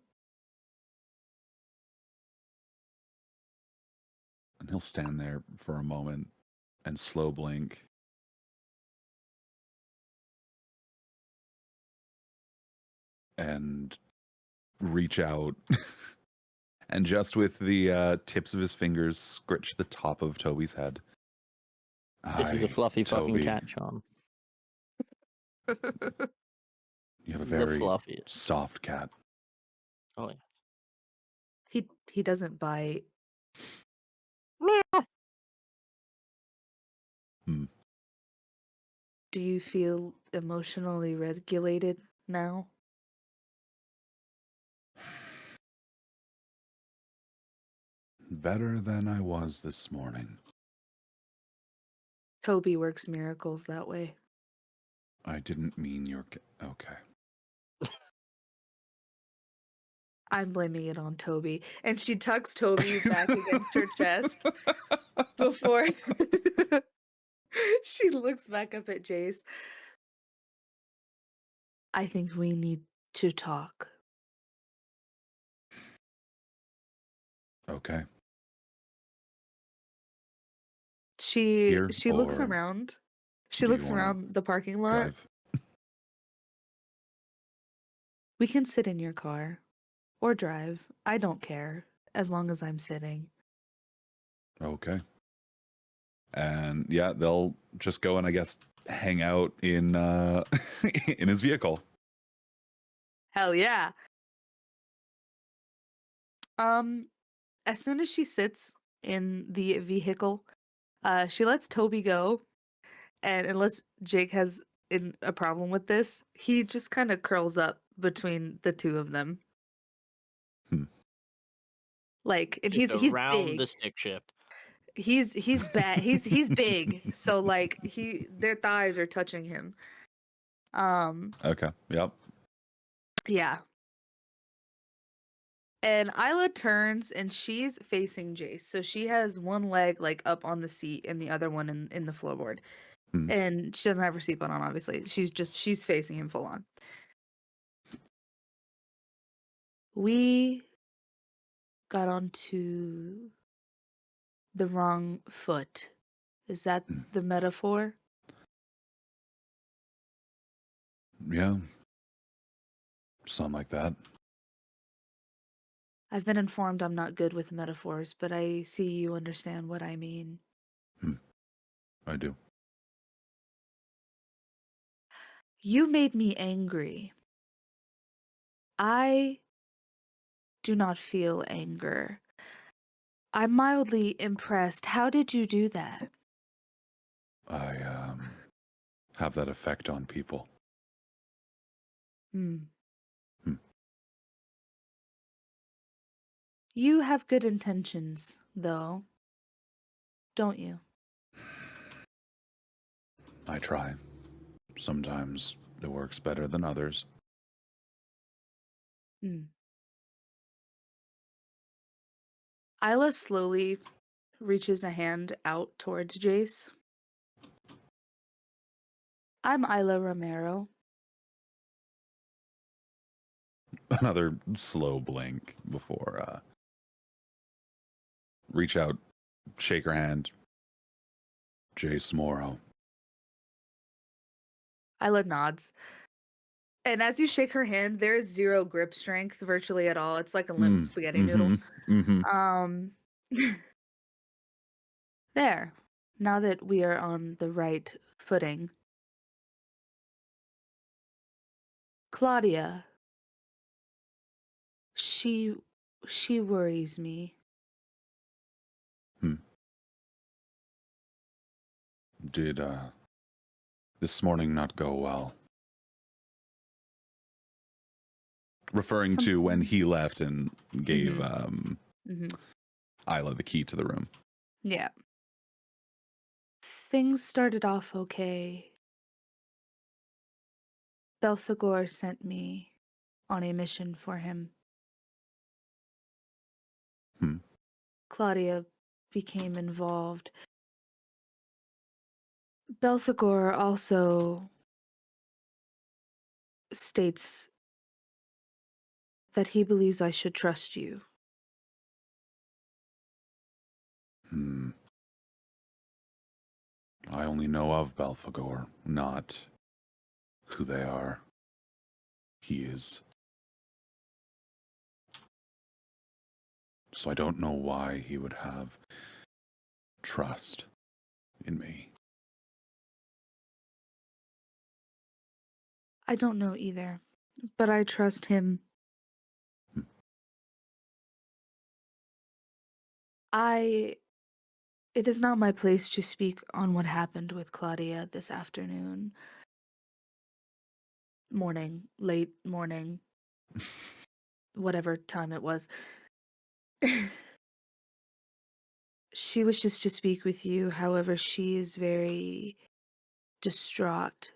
And he'll stand there for a moment and slow blink. And reach out and just with the tips of his fingers scritch the top of Toby's head. This is a Hi, fluffy fucking Toby. cat, Sean. You have a The very fluffiest. soft cat. Oh yeah. He doesn't bite. Hmm. Do you feel emotionally regulated now? Better than I was this morning. Toby works miracles that way. I didn't mean your okay. I'm blaming it on Toby. And she tucks Toby back against her chest before she looks back up at Jace. I think we need to talk. Okay. She Here, looks or around. She do you looks wanna around the parking lot. Drive. We can sit in your car or drive. I don't care as long as I'm sitting. Okay. And yeah, they'll just go and I guess hang out in in his vehicle. Hell yeah. As soon as she sits in the vehicle, she lets Toby go, and unless Jake has a problem with this, he just kind of curls up between the two of them. Hmm. Like, and Just he's around big. the stick shift. He's bad. He's big. So like their thighs are touching him. Okay. Yep. Yeah. And Isla turns and she's facing Jace. So she has one leg like up on the seat and the other one in the floorboard. Hmm. And she doesn't have her seatbelt on, obviously. She's facing him full on. We got onto the wrong foot. Is that the metaphor? Yeah. Something like that. I've been informed I'm not good with metaphors, but I see you understand what I mean. I do. You made me angry. I do not feel anger. I'm mildly impressed. How did you do that? I have that effect on people. Hmm. Hmm. You have good intentions, though, don't you? I try. Sometimes it works better than others. Hmm. Isla slowly reaches a hand out towards Jace. I'm Isla Romero. Another slow blink before reach out, shake her hand. Jace Morrow. Isla nods. And as you shake her hand, there is zero grip strength virtually at all. It's like a limp spaghetti noodle. Um, there. Now that we are on the right footing. Claudia. She worries me. Did this morning not go well? Referring to when he left and gave Mhm. Isla the key to the room. Yeah. things started off okay. Belphegor sent me on a mission for him. Claudia became involved. Belphegor also states that he believes I should trust you. I only know of Belphegor, not who they are. He is. So I don't know why he would have trust in me. I don't know either, but I trust him. It is not my place to speak on what happened with Claudia this afternoon. Late morning, whatever time it was. She wishes to speak with you, however, she is very distraught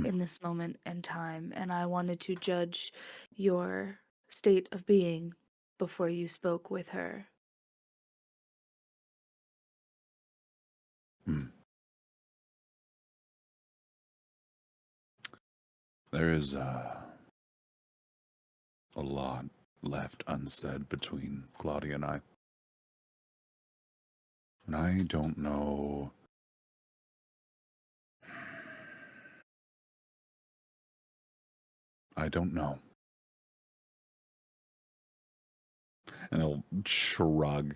in this moment and time, and I wanted to judge your state of being before you spoke with her. There is a lot left unsaid between Claudia and I. And I don't know. I don't know. And he'll shrug,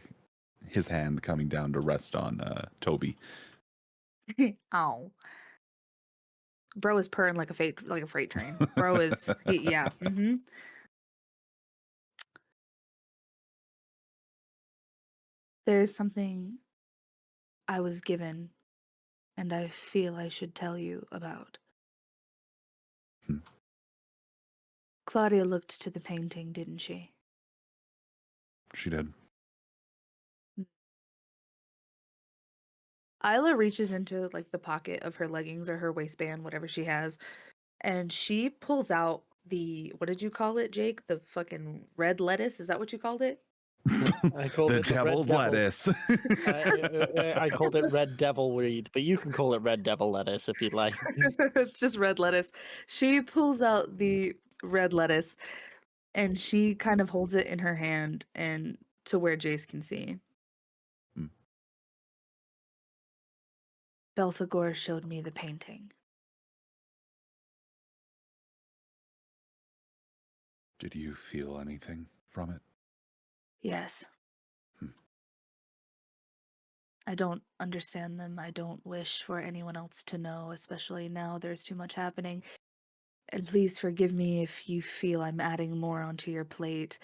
his hand coming down to rest on Toby. Oh. Bro is purring like a freight train. Bro is yeah. Mm-hmm. There is something I was given, and I feel I should tell you about. Claudia looked to the painting, didn't she? She did. Isla reaches into like the pocket of her leggings or her waistband, whatever she has, and she pulls out what did you call it, Jake? The fucking red lettuce? Is that what you called it? I called The it the Red devil's Devil. lettuce. I called it red devil weed, but you can call it red devil lettuce if you'd like. It's just red lettuce. She pulls out the red lettuce and she kind of holds it in her hand and to where Jace can see. Belphegor showed me the painting. Did you feel anything from it? Yes. I don't understand them. I don't wish for anyone else to know, especially now there's too much happening. And please forgive me if you feel I'm adding more onto your plate.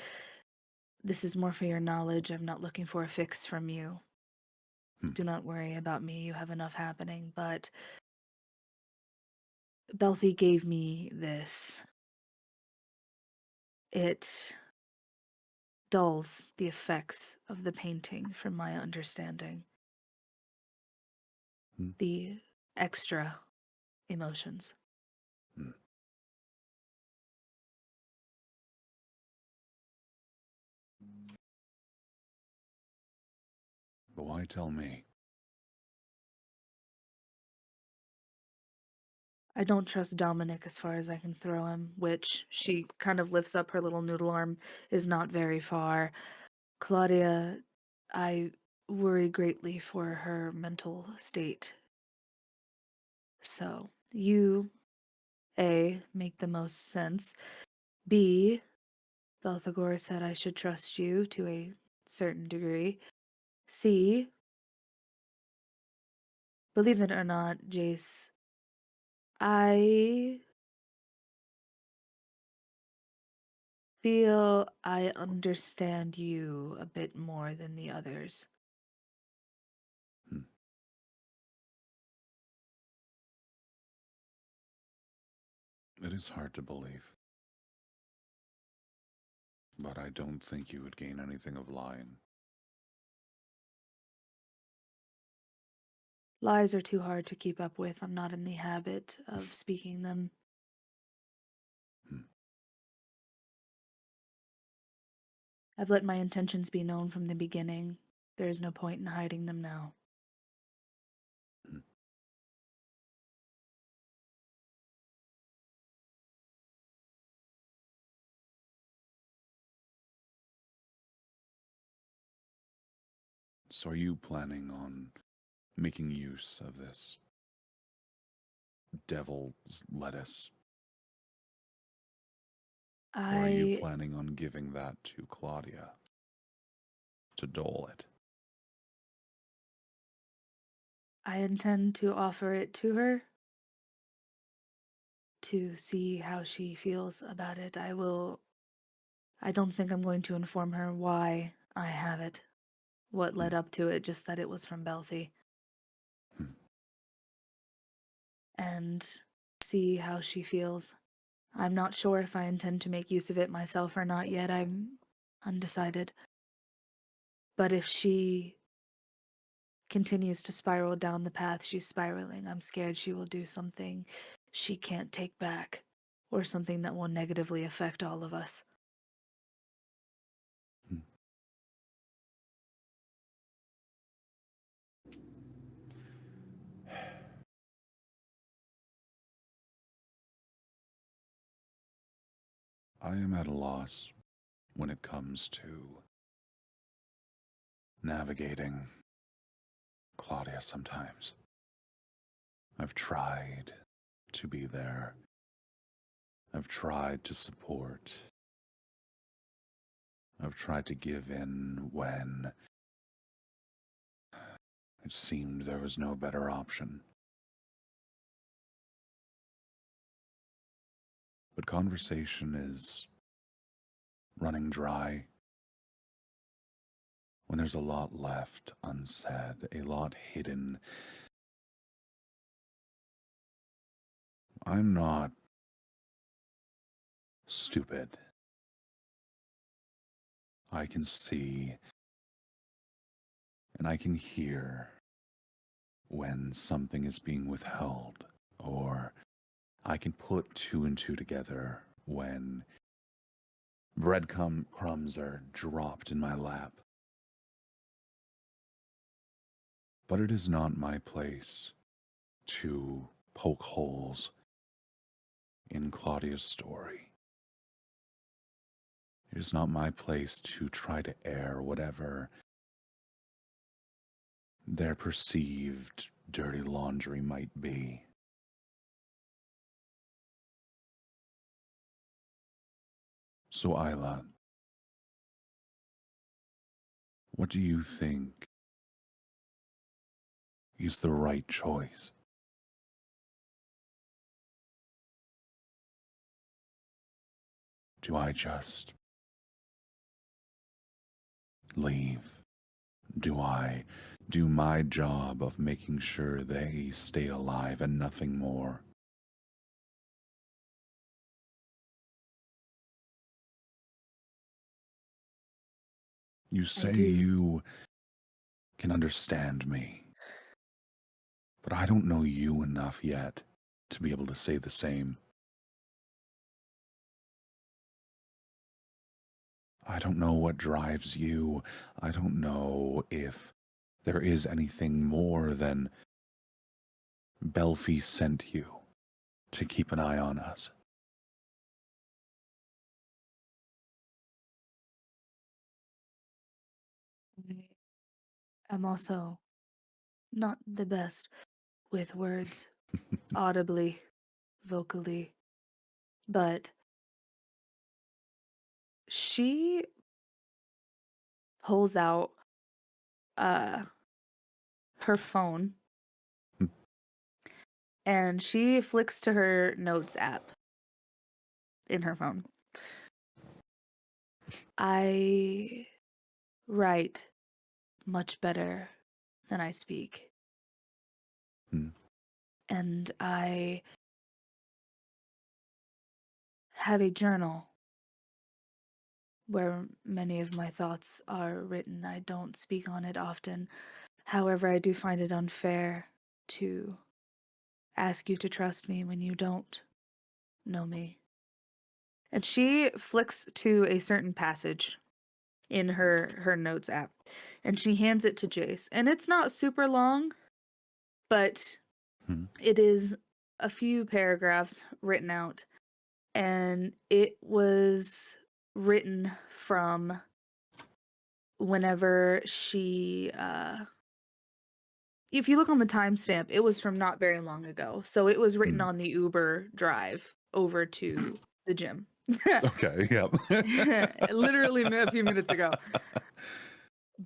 This is more for your knowledge. I'm not looking for a fix from you. Do not worry about me. You have enough happening. But Belthy gave me this. It dulls the effects of the painting from my understanding. The extra emotions. But why tell me? I don't trust Dominic as far as I can throw him, which she kind of lifts up her little noodle arm, is not very far. Claudia, I worry greatly for her mental state. So, you, A, make the most sense. B, Belphegor said I should trust you to a certain degree. C, believe it or not, Jace, I feel I understand you a bit more than the others. It is hard to believe. But I don't think you would gain anything of lying. Lies are too hard to keep up with. I'm not in the habit of speaking them. I've let my intentions be known from the beginning. There is no point in hiding them now. So are you planning on making use of this devil's lettuce? Or are you planning on giving that to Claudia to dole it? I intend to offer it to her to see how she feels about it. I don't think I'm going to inform her why I have it, what led up to it, just that it was from Belfi. And see how she feels. I'm not sure if I intend to make use of it myself or not yet. I'm undecided. But if she continues to spiral down the path she's spiraling, I'm scared she will do something she can't take back, or something that will negatively affect all of us. I am at a loss when it comes to navigating Claudia sometimes. I've tried to be there. I've tried to support. I've tried to give in when it seemed there was no better option. But conversation is running dry when there's a lot left unsaid, a lot hidden. I'm not stupid. I can see and I can hear when something is being withheld, or I can put two and two together when breadcrumbs are dropped in my lap. But it is not my place to poke holes in Claudia's story. It is not my place to try to air whatever their perceived dirty laundry might be. So, Isla, what do you think is the right choice? Do I just leave? Do I do my job of making sure they stay alive and nothing more? You say you can understand me, but I don't know you enough yet to be able to say the same. I don't know what drives you. I don't know if there is anything more than Belfi sent you to keep an eye on us. I'm also not the best with words, audibly, vocally, but she pulls out her phone and she flicks to her notes app in her phone. I write much better than I speak. And I have a journal where many of my thoughts are written. I don't speak on it often. However, I do find it unfair to ask you to trust me when you don't know me. And she flicks to a certain passage in her notes app, and she hands it to Jace. And it's not super long, but it is a few paragraphs written out, and it was written from whenever she if you look on the timestamp, it was from not very long ago. So it was written on the Uber drive over to the gym. Okay, yep. Literally a few minutes ago.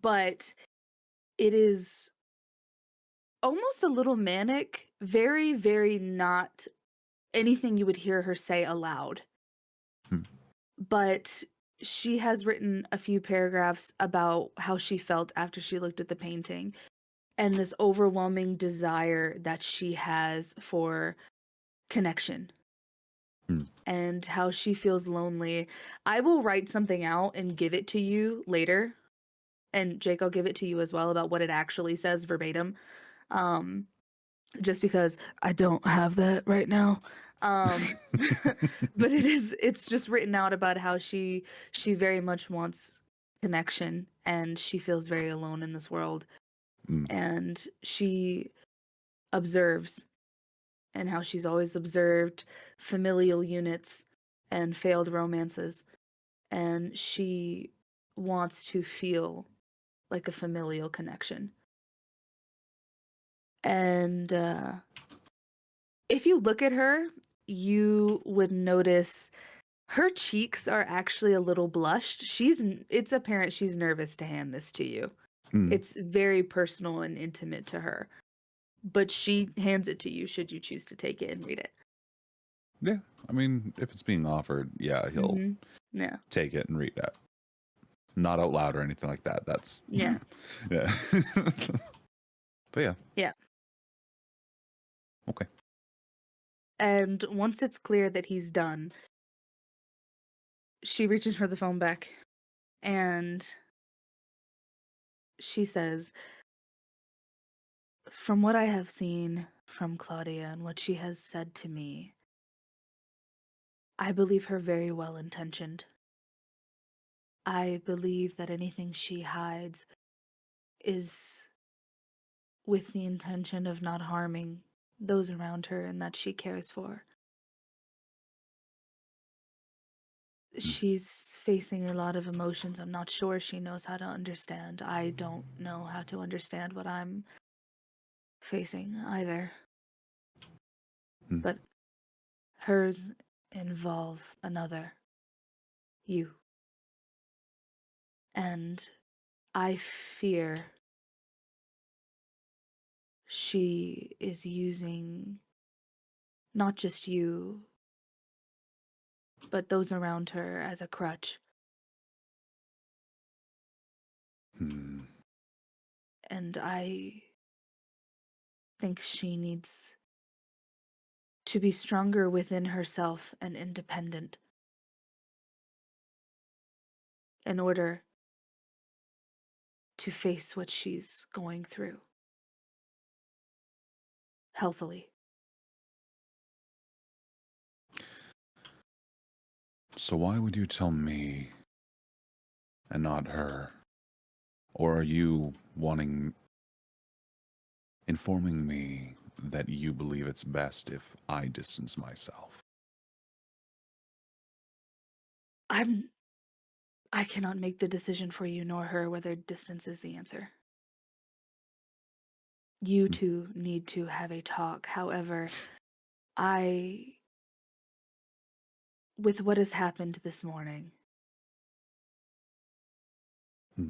But it is almost a little manic, very, very not anything you would hear her say aloud. But she has written a few paragraphs about how she felt after she looked at the painting and this overwhelming desire that she has for connection and how she feels lonely. I will write something out and give it to you later. And Jake, I'll give it to you as well about what it actually says verbatim. Just because I don't have that right now. But it's just written out about how she very much wants connection and she feels very alone in this world. And she observes, and how she's always observed familial units and failed romances, and she wants to feel like a familial connection. And if you look at her, you would notice her cheeks are actually a little blushed. It's apparent she's nervous to hand this to you. It's very personal and intimate to her. But she hands it to you should you choose to take it and read it. Yeah, I mean, if it's being offered, yeah, he'll take it and read it. Not out loud or anything like that. That's yeah. But yeah. Yeah. Okay. And once it's clear that he's done, she reaches for the phone back and she says, "From what I have seen from Claudia and what she has said to me, I believe her very well intentioned. I believe that anything she hides is with the intention of not harming those around her and that she cares for. She's facing a lot of emotions. I'm not sure she knows how to understand. I don't know how to understand what I'm facing either. But hers involve another. You. And I fear she is using not just you, but those around her as a crutch. And I think she needs to be stronger within herself and independent in order to face what she's going through healthily." So why would you tell me and not her? Or are you informing me that you believe it's best if I distance myself? I cannot make the decision for you nor her whether distance is the answer. You two need to have a talk. However, with what has happened this morning,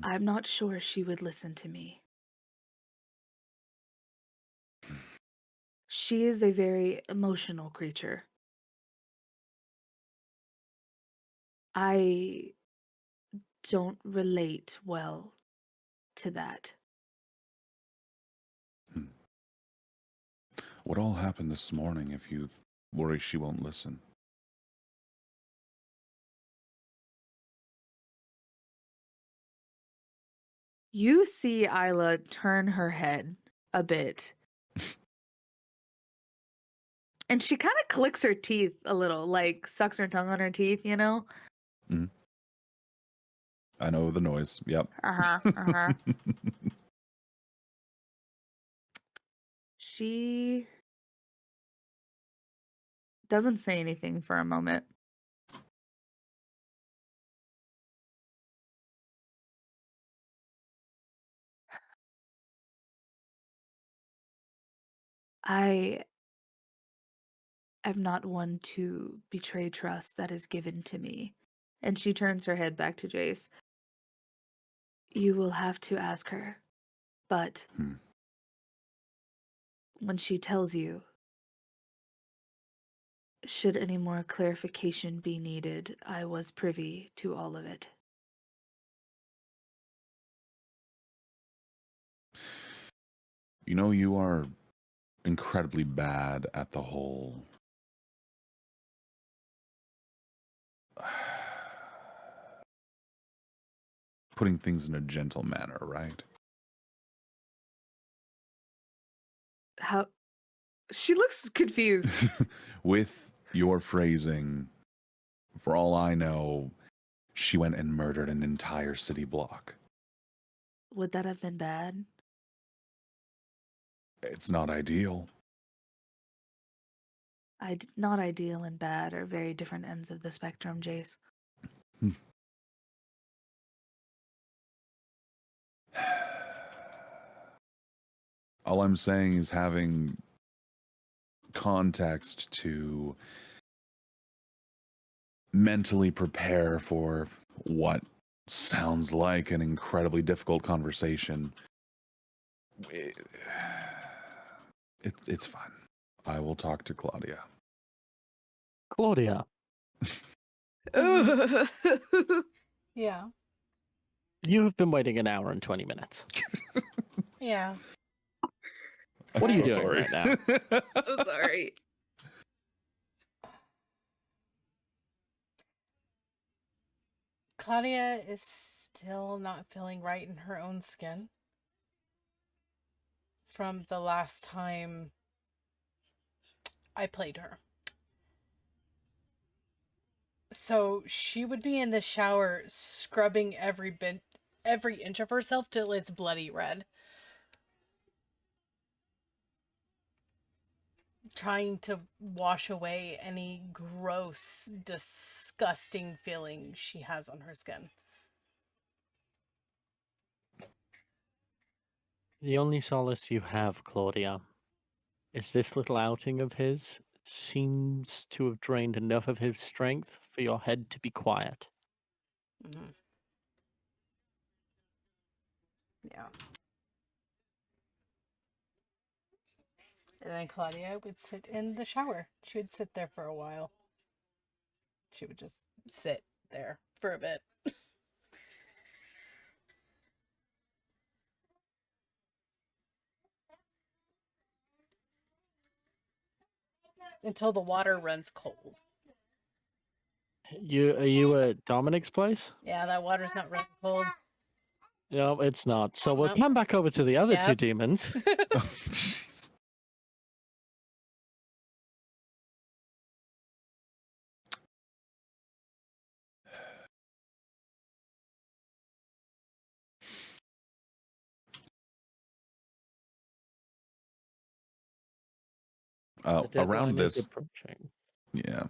I'm not sure she would listen to me. She is a very emotional creature. I don't relate well to that. What all happened this morning if you worry she won't listen? You see Isla turn her head a bit And she kind of clicks her teeth a little, like sucks her tongue on her teeth, you know? I know the noise. Yep. She doesn't say anything for a moment. I am not one to betray trust that is given to me. And she turns her head back to Jace. You will have to ask her, but when she tells you, should any more clarification be needed, I was privy to all of it. You know, you are incredibly bad at the whole putting things in a gentle manner, right? How? She looks confused. With your phrasing, for all I know, she went and murdered an entire city block. Would that have been bad? It's not ideal. Not ideal and bad are very different ends of the spectrum, Jace. All I'm saying is having context to mentally prepare for what sounds like an incredibly difficult conversation. It's fine. I will talk to Claudia. Claudia, Yeah. you have been waiting an hour and 20 minutes. Yeah. What are you I'm so doing sorry. right now? I'm sorry. Claudia is still not feeling right in her own skin from the last time I played her. So she would be in the shower scrubbing every inch of herself till it's bloody red. Trying to wash away any gross, disgusting feeling she has on her skin. The only solace you have, Claudia, is this little outing of his seems to have drained enough of his strength for your head to be quiet. Mm-hmm. Yeah. And then Claudia would sit in the shower. She would sit there for a while. She would just sit there for a bit. Until the water runs cold. Are you at Dominic's place? Yeah, that water's not running cold. No, it's not. So we'll Nope. come back over to the other two Yep. demons. Oh, jeez. The deadline Around is this, approaching. yeah,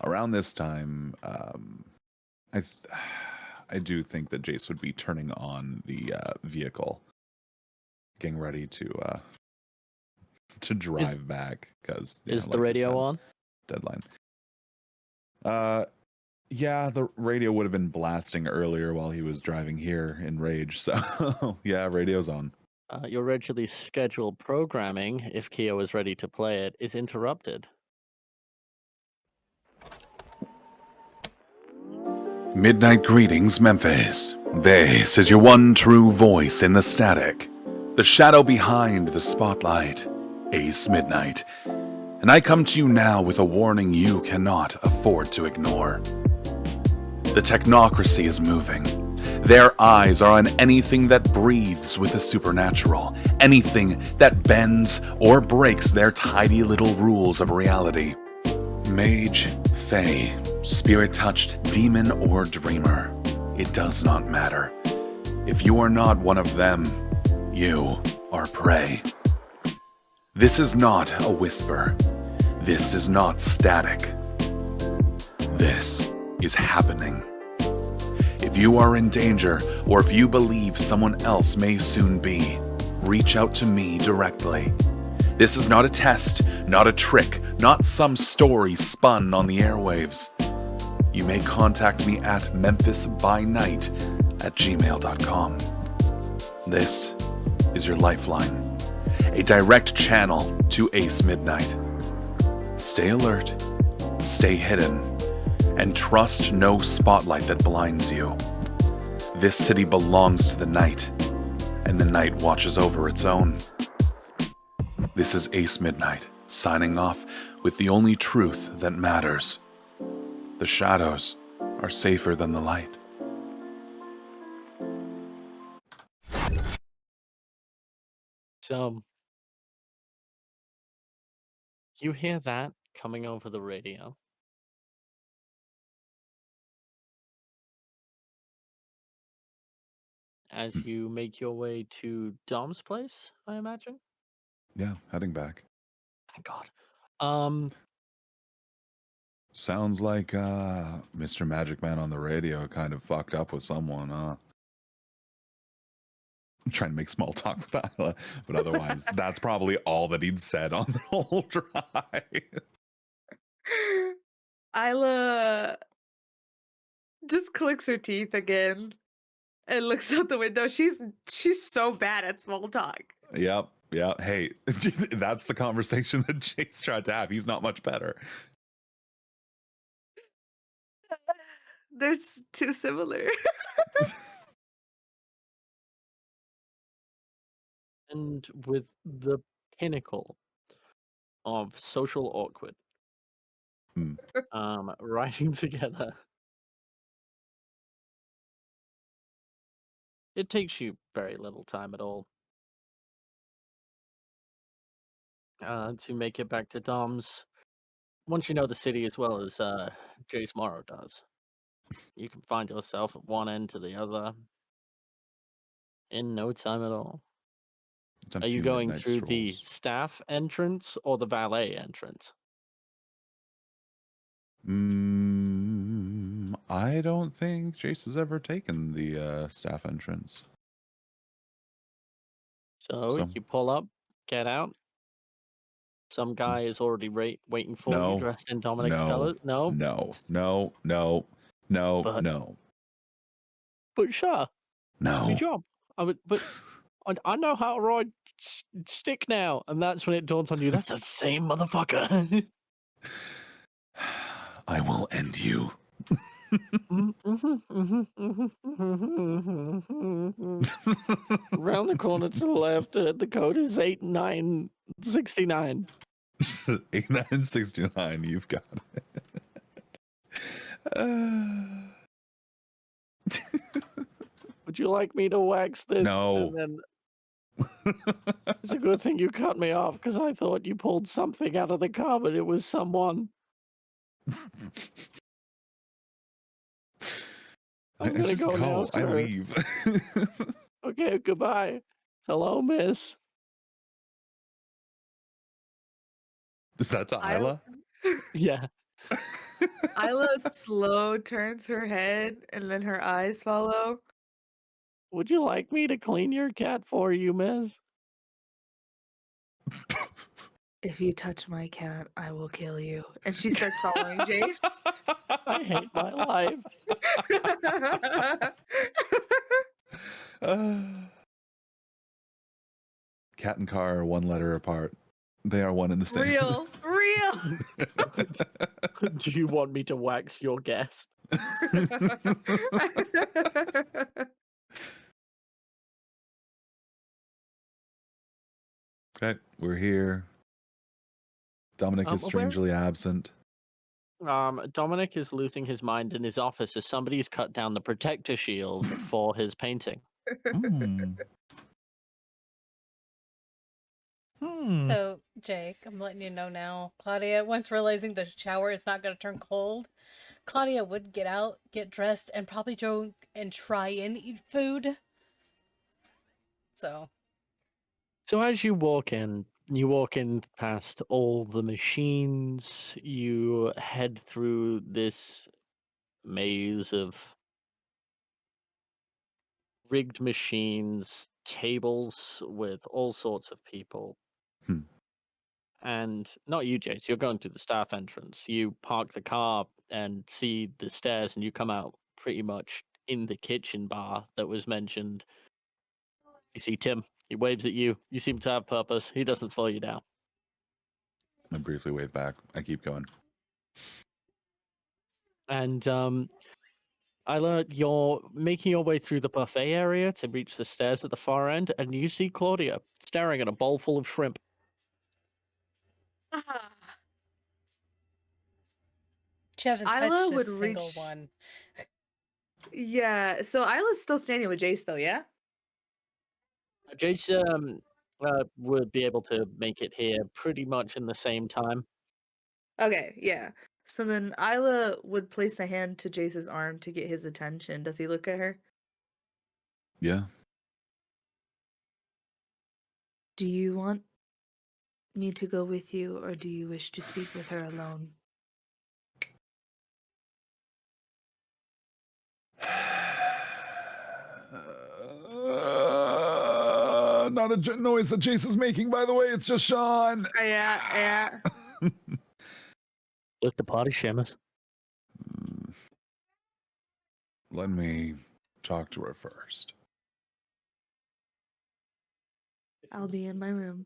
around this time, I I do think that Jace would be turning on the vehicle, getting ready to drive back because Is the radio on? deadline. Yeah, the radio would have been blasting earlier while he was driving here in Rage. So yeah, radio's on. Your regularly scheduled programming, if Keo is ready to play it, is interrupted. Midnight greetings, Memphis. This is your one true voice in the static. The shadow behind the spotlight, Ace Midnight. And I come to you now with a warning you cannot afford to ignore. The technocracy is moving. Their eyes are on anything that breathes with the supernatural, anything that bends or breaks their tidy little rules of reality. Mage, fae, spirit-touched demon, or dreamer, it does not matter. If you are not one of them, you are prey. This is not a whisper. This is not static. This is happening. If you are in danger, or if you believe someone else may soon be, reach out to me directly. This is not a test, not a trick, not some story spun on the airwaves. You may contact me at memphisbynight@gmail.com. This is your lifeline, a direct channel to Ace Midnight. Stay alert, stay hidden, and trust no spotlight that blinds you. This city belongs to the night, and the night watches over its own. This is Ace Midnight, signing off with the only truth that matters. The shadows are safer than the light. So you hear that coming over the radio. As you make your way to Dom's place, I imagine. Yeah, heading back. Thank God. Um, Sounds like Mr. Magic Man on the radio kind of fucked up with someone, huh? I'm trying to make small talk with Isla, but otherwise, that's probably all that he'd said on the whole drive. Isla just clicks her teeth again and looks out the window. She's so bad at small talk. Yep. Yeah. Hey, that's the conversation that Chase tried to have. He's not much better. They're too similar. and with the pinnacle of social awkward, Hmm. writing together. It takes you very little time at all to make it back to Dom's. Once you know the city as well as Jace Morrow does, you can find yourself at one end to the other in no time at all. It's a Are you few going midnight through the strolls. staff entrance or the valet entrance? I don't think Chase has ever taken the staff entrance. So So you pull up, get out. Some guy is already waiting for you, no, dressed in Dominic's no, colors. No, no, no, no, no, but no, sure, it's my no. job. But I know how to ride stick now, and that's when it dawns on you. That's the same motherfucker. I will end you. Round the corner to the left, the code is 8969. 8969, you've got it. Would you like me to wax this? No. And then it's a good thing you cut me off because I thought you pulled something out of the car, but it was someone. I'm I gonna just go now, I sir. leave. Okay, goodbye. Hello, miss. Is that to Isla? Yeah. Isla slow turns her head and then her eyes follow. Would you like me to clean your cat for you, miss? If you touch my cat, I will kill you. And she starts following Jace. I hate my life. Cat and car are one letter apart. They are one and the same. Real. Do you want me to wax your guest? Okay, we're here. Dominic is Where- strangely absent. Dominic is losing his mind in his office as somebody's cut down the protector shield for his painting. Hmm. So, Jake, I'm letting you know now. Claudia, once realizing the shower is not going to turn cold, Claudia would get out, get dressed, and probably go and try and eat food. So as you walk in past all the machines, you head through this maze of rigged machines, tables with all sorts of people. Hmm. And not you, Jace, you're going through the staff entrance. You park the car and see the stairs, and you come out pretty much in the kitchen bar that was mentioned. You see Tim. He waves at you. You seem to have purpose. He doesn't slow you down. I briefly wave back. I keep going. And Isla, you're making your way through the buffet area to reach the stairs at the far end, and you see Claudia staring at a bowl full of shrimp. she hasn't Isla touched a would single reach- one. Yeah, so Isla's still standing with Jace though, yeah? Jace would be able to make it here pretty much in the same time. Okay, yeah. So then Isla would place a hand to Jace's arm to get his attention. Does he look at her? Yeah. Do you want me to go with you, or do you wish to speak with her alone? Not a noise that Jace is making, by the way. It's just Sean. Yeah. Look, the party shimmers. Let me talk to her first. I'll be in my room.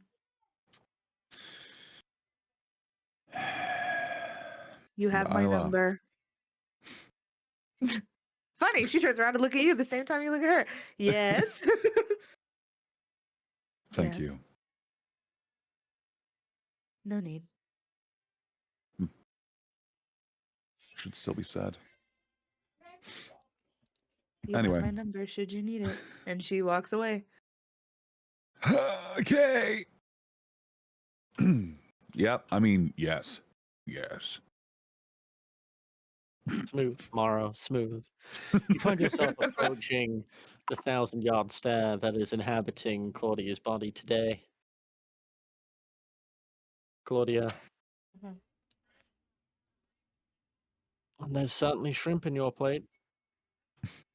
You have my Isla. number. Funny, she turns around to look at you at the same time you look at her. Yes. Thank Yes. you. No need. Should still be said. You Anyway. have my number should you need it. And she walks away. Okay. Yep. I mean, yes. Yes. Smooth, Morrow, smooth. You find yourself approaching the 1,000-yard stair that is inhabiting Claudia's body today. Claudia. Mhm. And there's certainly shrimp in your plate.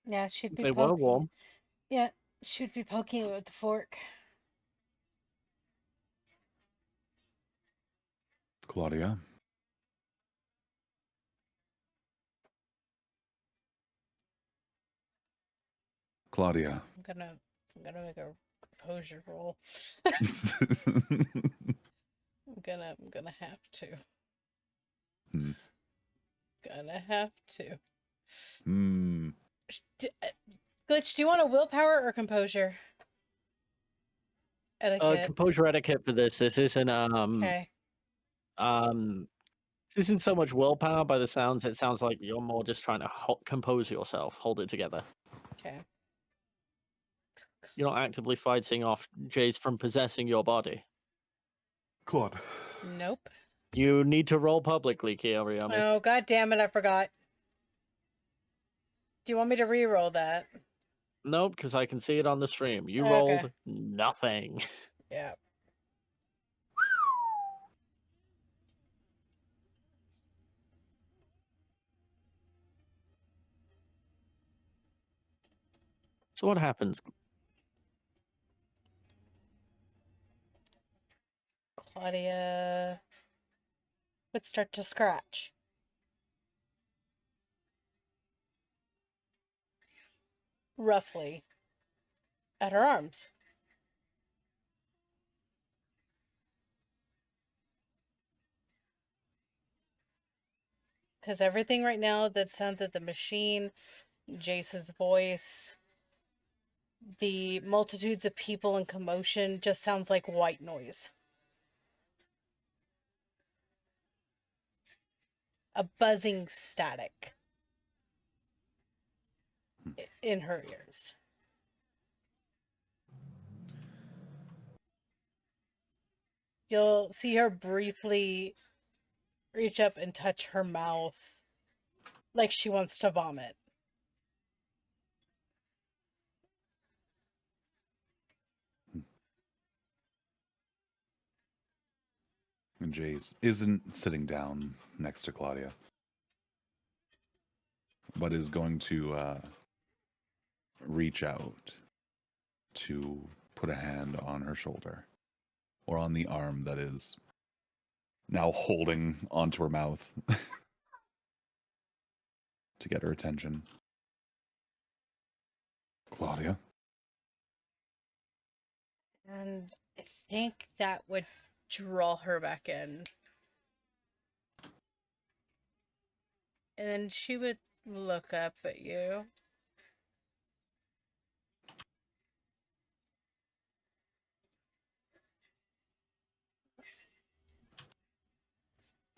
Yeah, she'd be They were poking. warm. Yeah, she'd be poking it with the fork. Claudia. Claudia. I'm gonna make a composure roll. I'm gonna have to. Hmm. Gonna have to. Hmm. Glitch, do you want a willpower or composure? Etiquette. Composure etiquette for this. This isn't Okay. this isn't so much willpower by the sounds. It sounds like you're more just trying to compose yourself, hold it together. Okay. You're not actively fighting off Jace from possessing your body. Claude. Nope. You need to roll publicly, Kiyomi. Oh, god damn it, I forgot. Do you want me to re-roll that? Nope, because I can see it on the stream. You Okay. rolled nothing. Yeah. So what happens? Claudia would start to scratch. Roughly. At her arms. Because everything right now that sounds at the machine, Jace's voice, the multitudes of people and commotion just sounds like white noise. a buzzing static in her ears. You'll see her briefly reach up and touch her mouth like she wants to vomit. And Jace isn't sitting down next to Claudia, but is going to reach out to put a hand on her shoulder or on the arm that is now holding onto her mouth to get her attention. Claudia? And I think that would draw her back in. And then she would look up at you.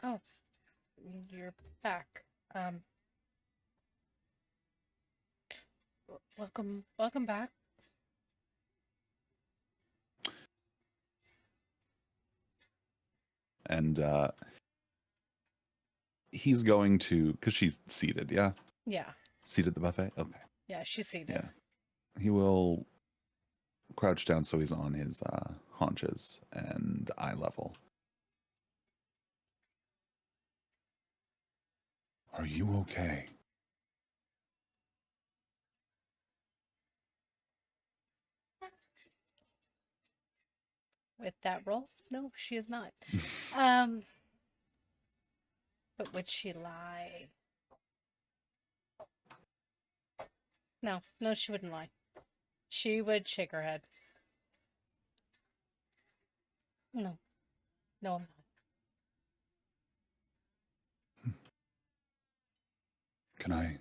Oh, you're back. Welcome back. And he's going to, because she's seated, yeah? Yeah, Seated at the buffet? Okay. yeah, she's seated. Yeah. He will crouch down so he's on his haunches and eye level. Are you okay? With that roll? No, she is not. But would she lie? No, she wouldn't lie. She would shake her head. No, I'm not. Can I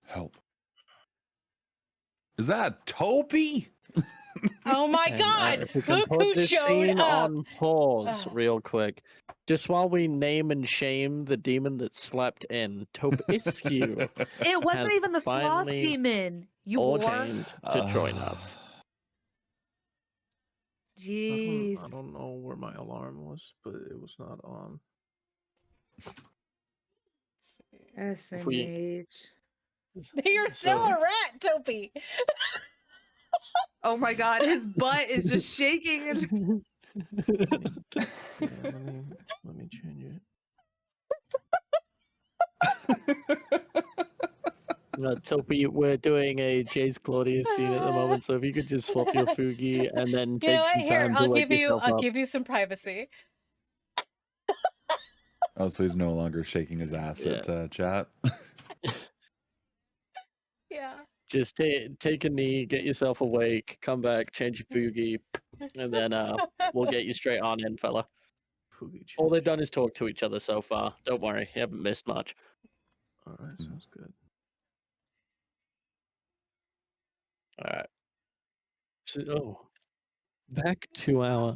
help? Is that Topi? Oh my And, God! if we can Look put who this showed scene up! on pause Oh. real quick. Just while we name and shame the demon that slept in, Tobiscu It wasn't has even the sloth finally demon. You whore. ordained to join us. Jeez. I don't know where my alarm was, but it was not on. If we- SMH. You're still So- a rat, Topi! Oh my god, his butt is just shaking. And... Yeah, let me change it. Topi, we're doing a Jay's Claudia scene at the moment, so if you could just swap your Fugi and then take some Here, time to wake yourself I'll up. give you some privacy. Oh, so he's no longer shaking his ass at chat? Yeah. Just take a knee, get yourself awake, come back, change your Fugi, and then we'll get you straight on in, fella. All they've done is talk to each other so far. Don't worry, you haven't missed much. All right, sounds good. Alright. So, back to our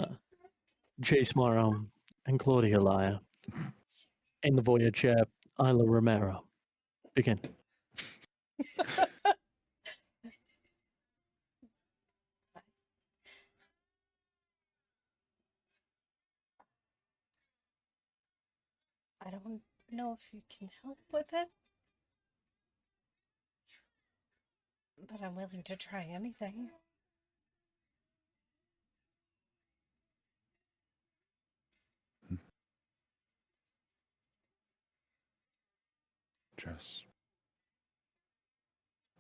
Jace Morrow and Claudia Laya. In the voyage chair, Isla Romero. Begin. I don't know if you can help with it, but I'm willing to try anything. Just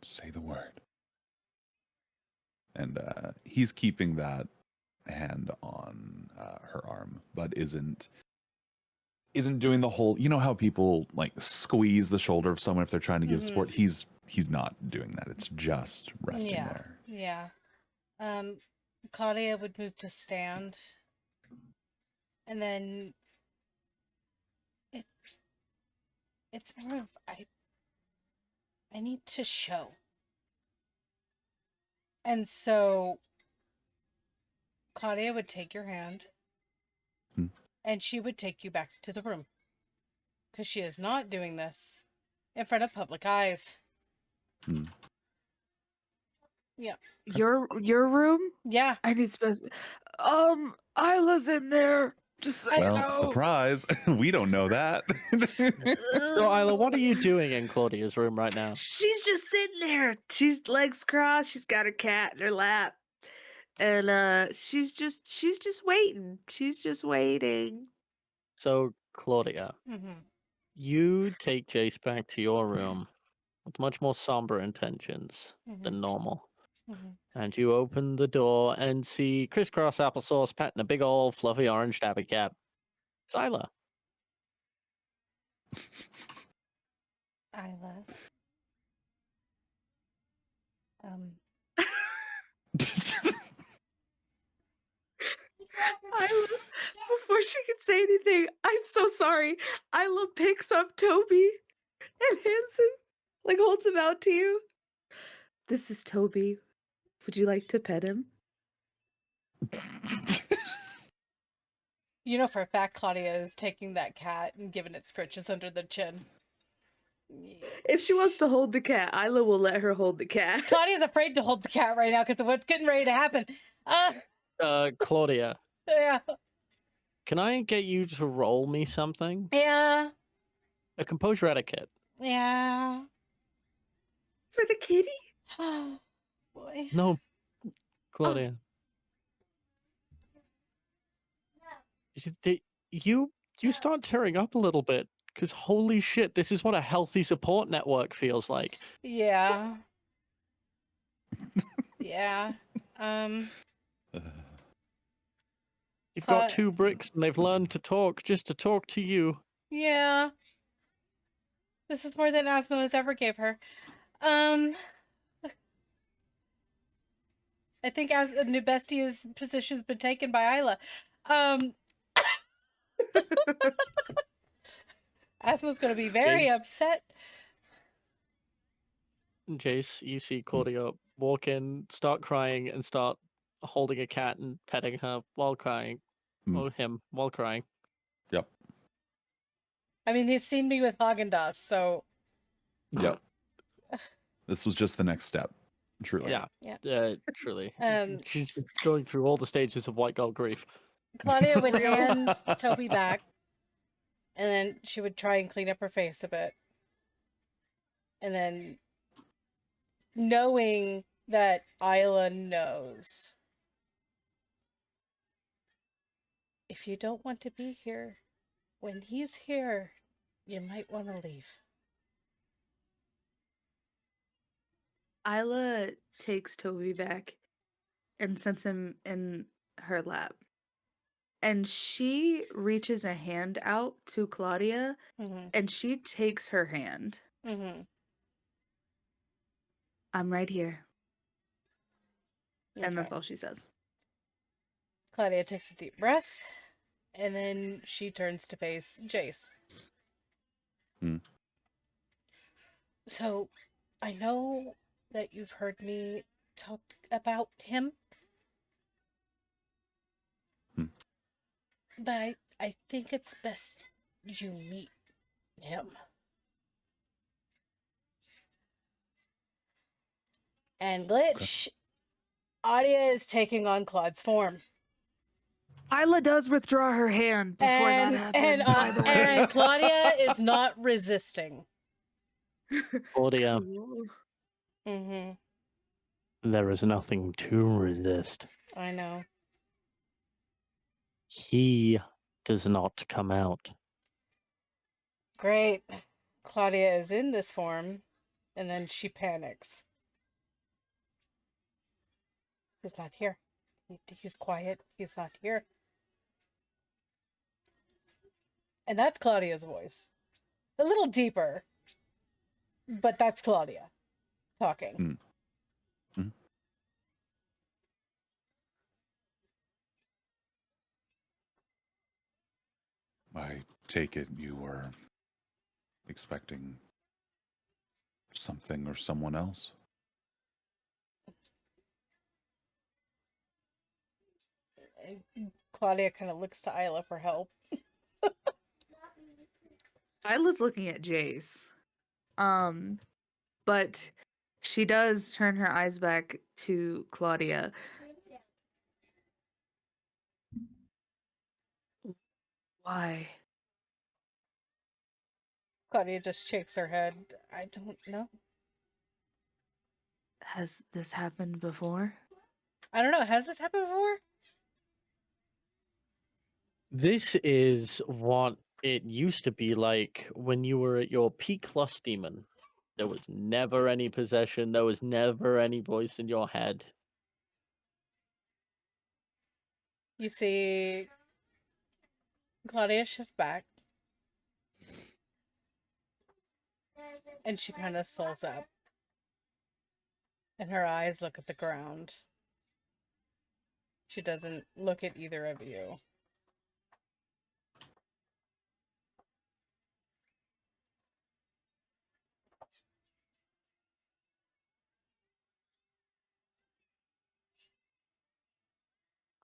say the word. And he's keeping that hand on her arm, but isn't doing the whole, you know how people like squeeze the shoulder of someone if they're trying to give support? He's not doing that. It's just resting there. Yeah. Claudia would move to stand. And then it's more of I need to show. And so Claudia would take your hand and she would take you back to the room. because she is not doing this in front of public eyes. Hmm. Yeah. Your room? Yeah. I need space. Isla's in there. Just so you Well, know. surprise. We don't know that. So, Isla, what are you doing in Claudia's room right now? She's just sitting there. She's legs crossed. She's got her cat in her lap. And she's just waiting. She's just waiting. So, Claudia, Mm-hmm. you take Jace back to your room with much more somber intentions Mm-hmm. than normal. Mm-hmm. And you open the door and see Crisscross Applesauce patting a big old fluffy orange tabby cat. It's Isla. Isla. Isla, before she could say anything, I'm so sorry. Isla picks up Toby and hands him, like holds him out to you. This is Toby. Would you like to pet him? You know for a fact Claudia is taking that cat and giving it scritches under the chin. If she wants to hold the cat, Isla will let her hold the cat. Claudia's afraid to hold the cat right now because of what's getting ready to happen. Claudia, Yeah. can I get you to roll me something? Yeah. A composure etiquette. Yeah. For the kitty? Oh, boy. No, Claudia. You start tearing up a little bit because holy shit, this is what a healthy support network feels like. Yeah. Yeah. You've got 2 bricks and they've learned to talk just to talk to you. Yeah. This is more than Asmodeus ever gave her. I think as Nubestia's position's been taken by Isla. Asmo's gonna be very Jace. upset. Jace, you see Claudia walk in, start crying, and start holding a cat and petting her while crying. Or him while crying. Yep. I mean, he's seen me with Haagen-Dazs, so... Yep. This was just the next step. Truly. Yeah. Truly. Um, She's going through all the stages of white girl grief. Claudia would hand Toby back, and then she would try and clean up her face a bit. And then, knowing that Isla knows, if you don't want to be here, when he's here, you might want to leave. Isla takes Toby back and sets him in her lap. And she reaches a hand out to Claudia, and she takes her hand. I'm right here. And that's all she says. Claudia takes a deep breath, and then she turns to face Jace. So, I know that you've heard me talk about him. But I think it's best you meet him. And Glitch, Audia is taking on Claude's form. Isla does withdraw her hand before that happens, by the way. And Claudia is not resisting. Claudia, Mm-hmm. there is nothing to resist. I know. He does not come out. Great. Claudia is in this form, and then she panics. He's not here. He's quiet. He's not here. And that's Claudia's voice. A little deeper, but that's Claudia talking. I take it you were expecting something or someone else? Claudia kind of looks to Isla for help. Isla's looking at Jace. But she does turn her eyes back to Claudia. Why? Claudia just shakes her head. I don't know. Has this happened before? I don't know. Has this happened before? This is what it used to be like when you were at your peak lust demon. There was never any possession. There was never any voice in your head. You see Claudia shift back. And she kind of sulls up. And her eyes look at the ground. She doesn't look at either of you.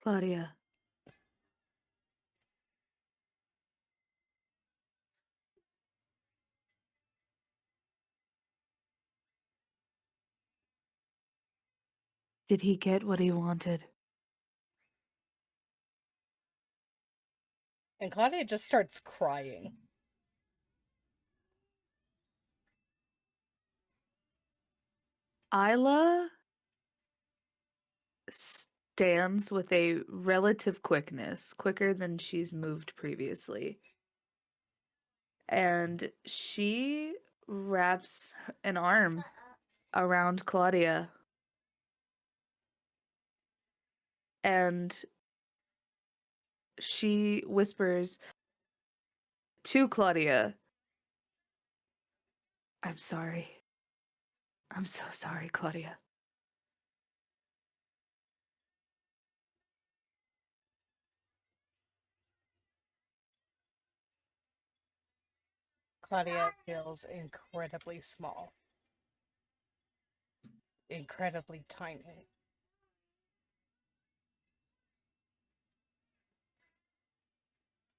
Claudia. Did he get what he wanted? And Claudia just starts crying. Isla stands with a relative quickness, quicker than she's moved previously. And she wraps an arm around Claudia. And she whispers to Claudia, I'm sorry. I'm so sorry, Claudia. Claudia feels incredibly small. Incredibly tiny.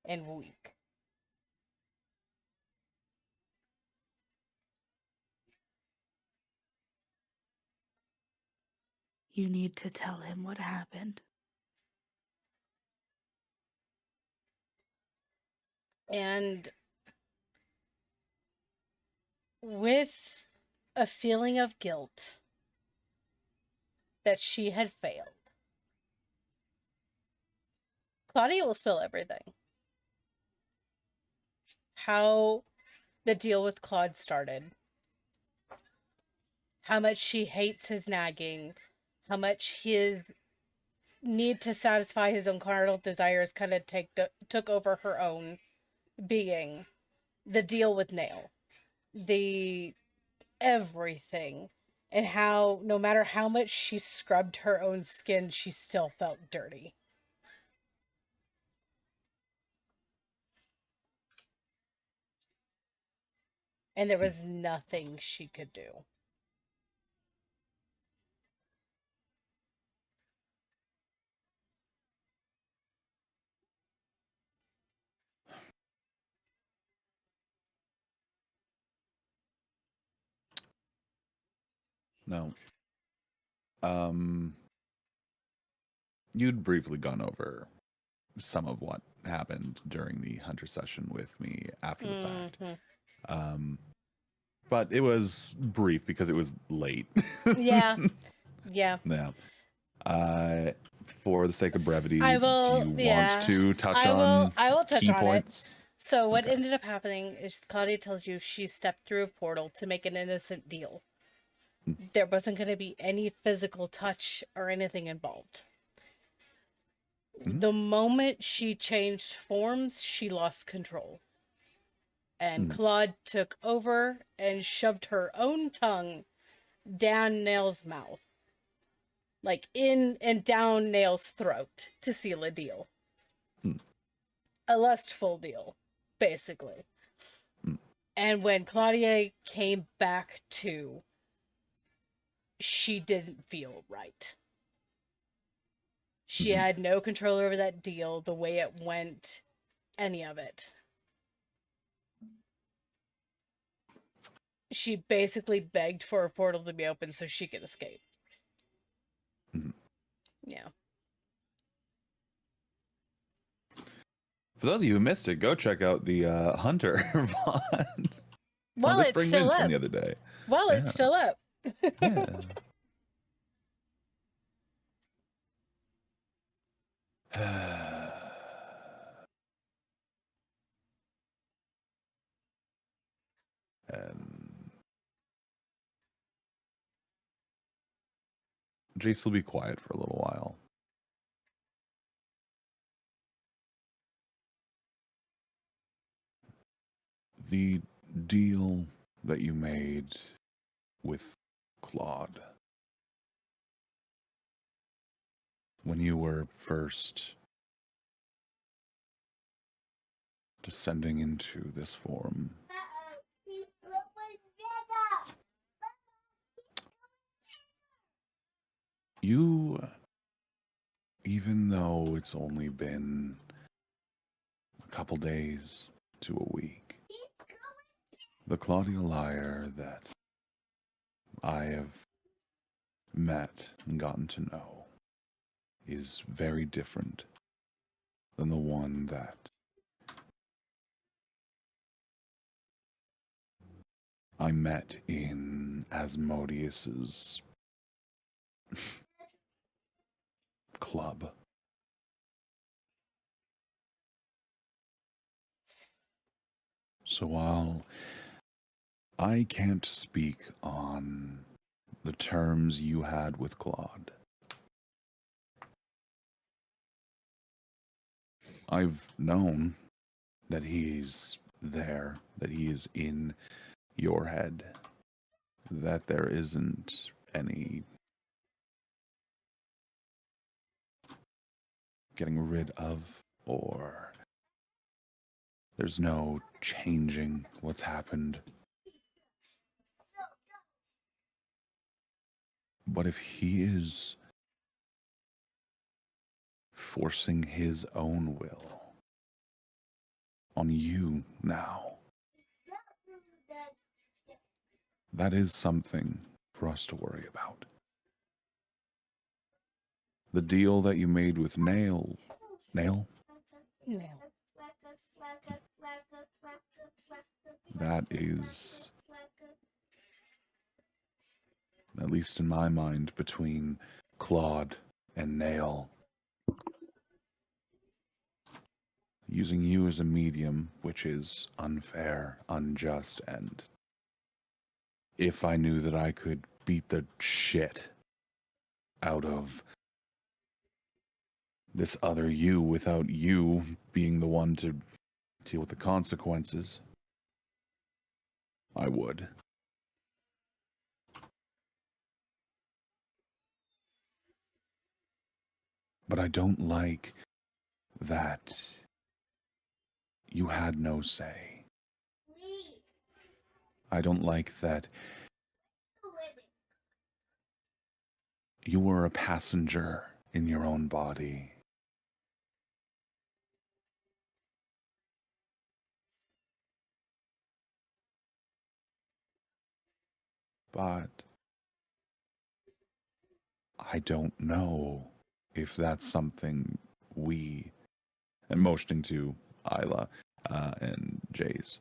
And weak. You need to tell him what happened. And with a feeling of guilt that she had failed, Claudia will spill everything. How the deal with Claude started. How much she hates his nagging. How much his need to satisfy his own carnal desires kind of took over her own being. The deal with Nail. The everything. And how no matter how much she scrubbed her own skin, she still felt dirty. And there was nothing she could do. No. You'd briefly gone over some of what happened during the hunter session with me after the fact. But it was brief because it was late. Yeah. Yeah. Yeah. For the sake of brevity, I will, do you yeah. want to touch I on will touch key on points? So what Okay. ended up happening is Claudia tells you she stepped through a portal to make an innocent deal. There wasn't going to be any physical touch or anything involved. The moment she changed forms, she lost control. And Claude took over and shoved her own tongue down Nail's mouth. Like in and down Nail's throat to seal a deal. A lustful deal, basically. And when Claudia came back to, she didn't feel right. She had no control over that deal, the way it went, any of it. she basically begged for a portal to be open so she could escape. Mhm. Yeah. For those of you who missed it, go check out the Hunter VOD Well, the it's Spring still News from up. the other day. Well, Yeah. it's still up. Yeah. And Jace will be quiet for a little while. The deal that you made with Claude when you were first descending into this form, you, even though it's only been a couple days to a week, the Claudia Liar that I have met and gotten to know is very different than the one that I met in Asmodeus's club. So while I can't speak on the terms you had with Claude, I've known that he's there, that he is in your head, that there isn't any getting rid of, or there's no changing what's happened. But if he is forcing his own will on you now, that is something for us to worry about. The deal that you made with Nail? No. That is, at least in my mind, between Claude and Nail. Using you as a medium, which is unfair, unjust, and if I knew that I could beat the shit out of this other you without you being the one to deal with the consequences, I would. But I don't like that you had no say. I don't like that you were a passenger in your own body. But I don't know if that's something we, and motioning to Isla and Jace,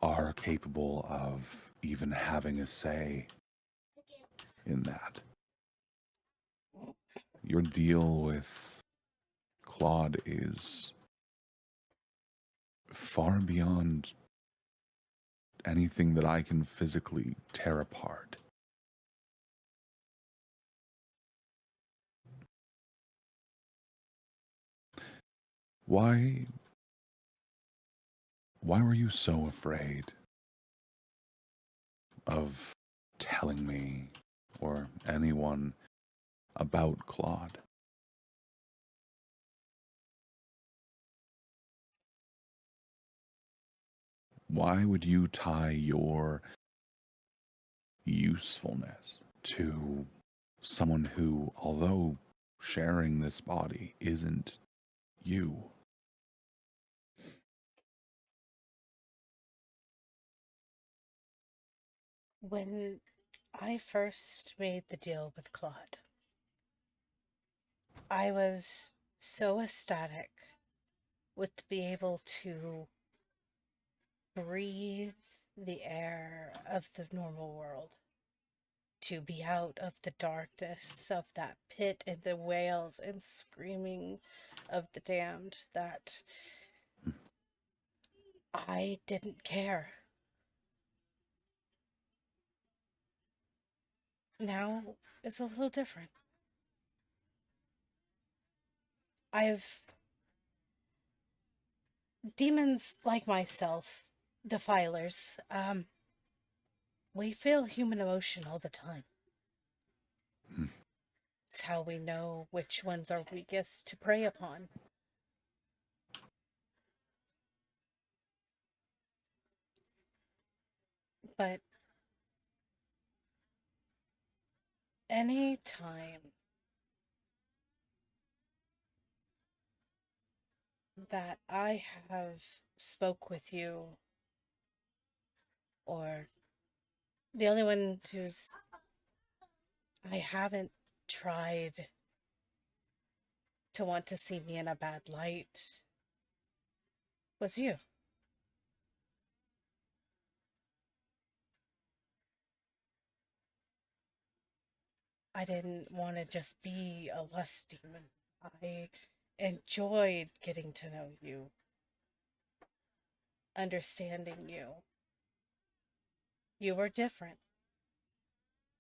are capable of even having a say in that. Your deal with Claude is far beyond anything that I can physically tear apart. Why were you so afraid of telling me or anyone about Claude? Why would you tie your usefulness to someone who, although sharing this body, isn't you? When I first made the deal with Claude, I was so ecstatic with to be able to breathe the air of the normal world, to be out of the darkness of that pit and the wails and screaming of the damned, that I didn't care. Now it's a little different. Demons like myself, defilers, we feel human emotion all the time. Hmm. It's how we know which ones are weakest to prey upon. But any time that I have spoke with you, or the only one who's I haven't tried to want to see me in a bad light was you. I didn't want to just be a lust demon. I enjoyed getting to know you, understanding you. You were different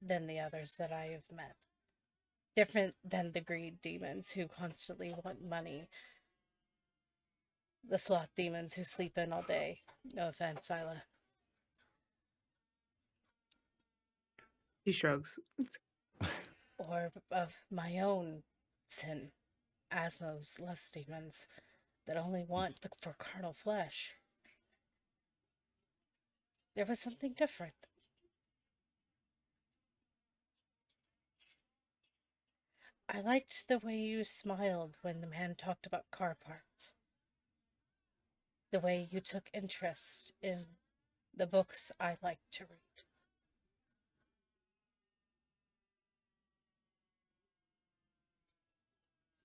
than the others that I have met. Different than the greed demons who constantly want money. The sloth demons who sleep in all day. No offense, Isla. He shrugs. Or of my own sin. Asmo's lust demons that only want for carnal flesh. There was something different. I liked the way you smiled when the man talked about car parts. The way you took interest in the books I liked to read.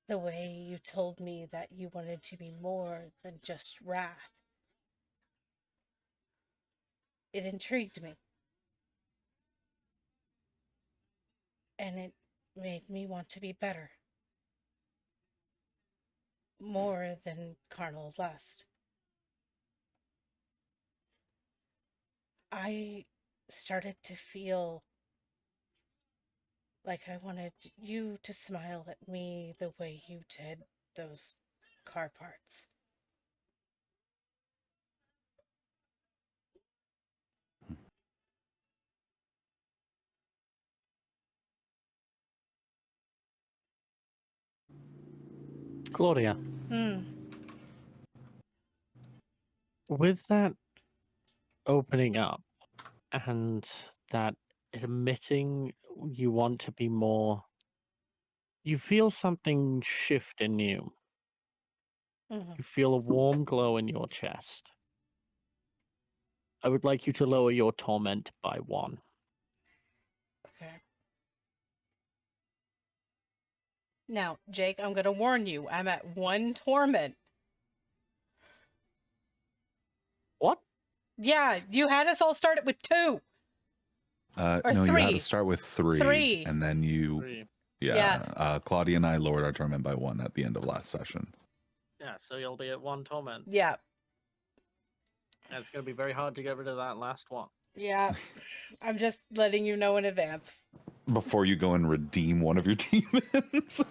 The way you told me that you wanted to be more than just wrath. It intrigued me. And it made me want to be better. More than carnal lust. I started to feel like I wanted you to smile at me the way you did those car parts. Claudia, with that opening up and that admitting you want to be more, you feel something shift in you. Mm-hmm. You feel a warm glow in your chest. I would like you to lower your torment by 1. Okay. Now, Jake, I'm going to warn you. I'm at 1 torment. What? Yeah, you had us all start it with 2. Or No, you had 3. to start with 3. 3. And then you, 3. yeah. Claudia and I lowered our torment by 1 at the end of last session. Yeah, so you'll be at 1 torment. Yeah. And it's going to be very hard to get rid of that last one. Yeah. I'm just letting you know in advance. Before you go and redeem one of your demons.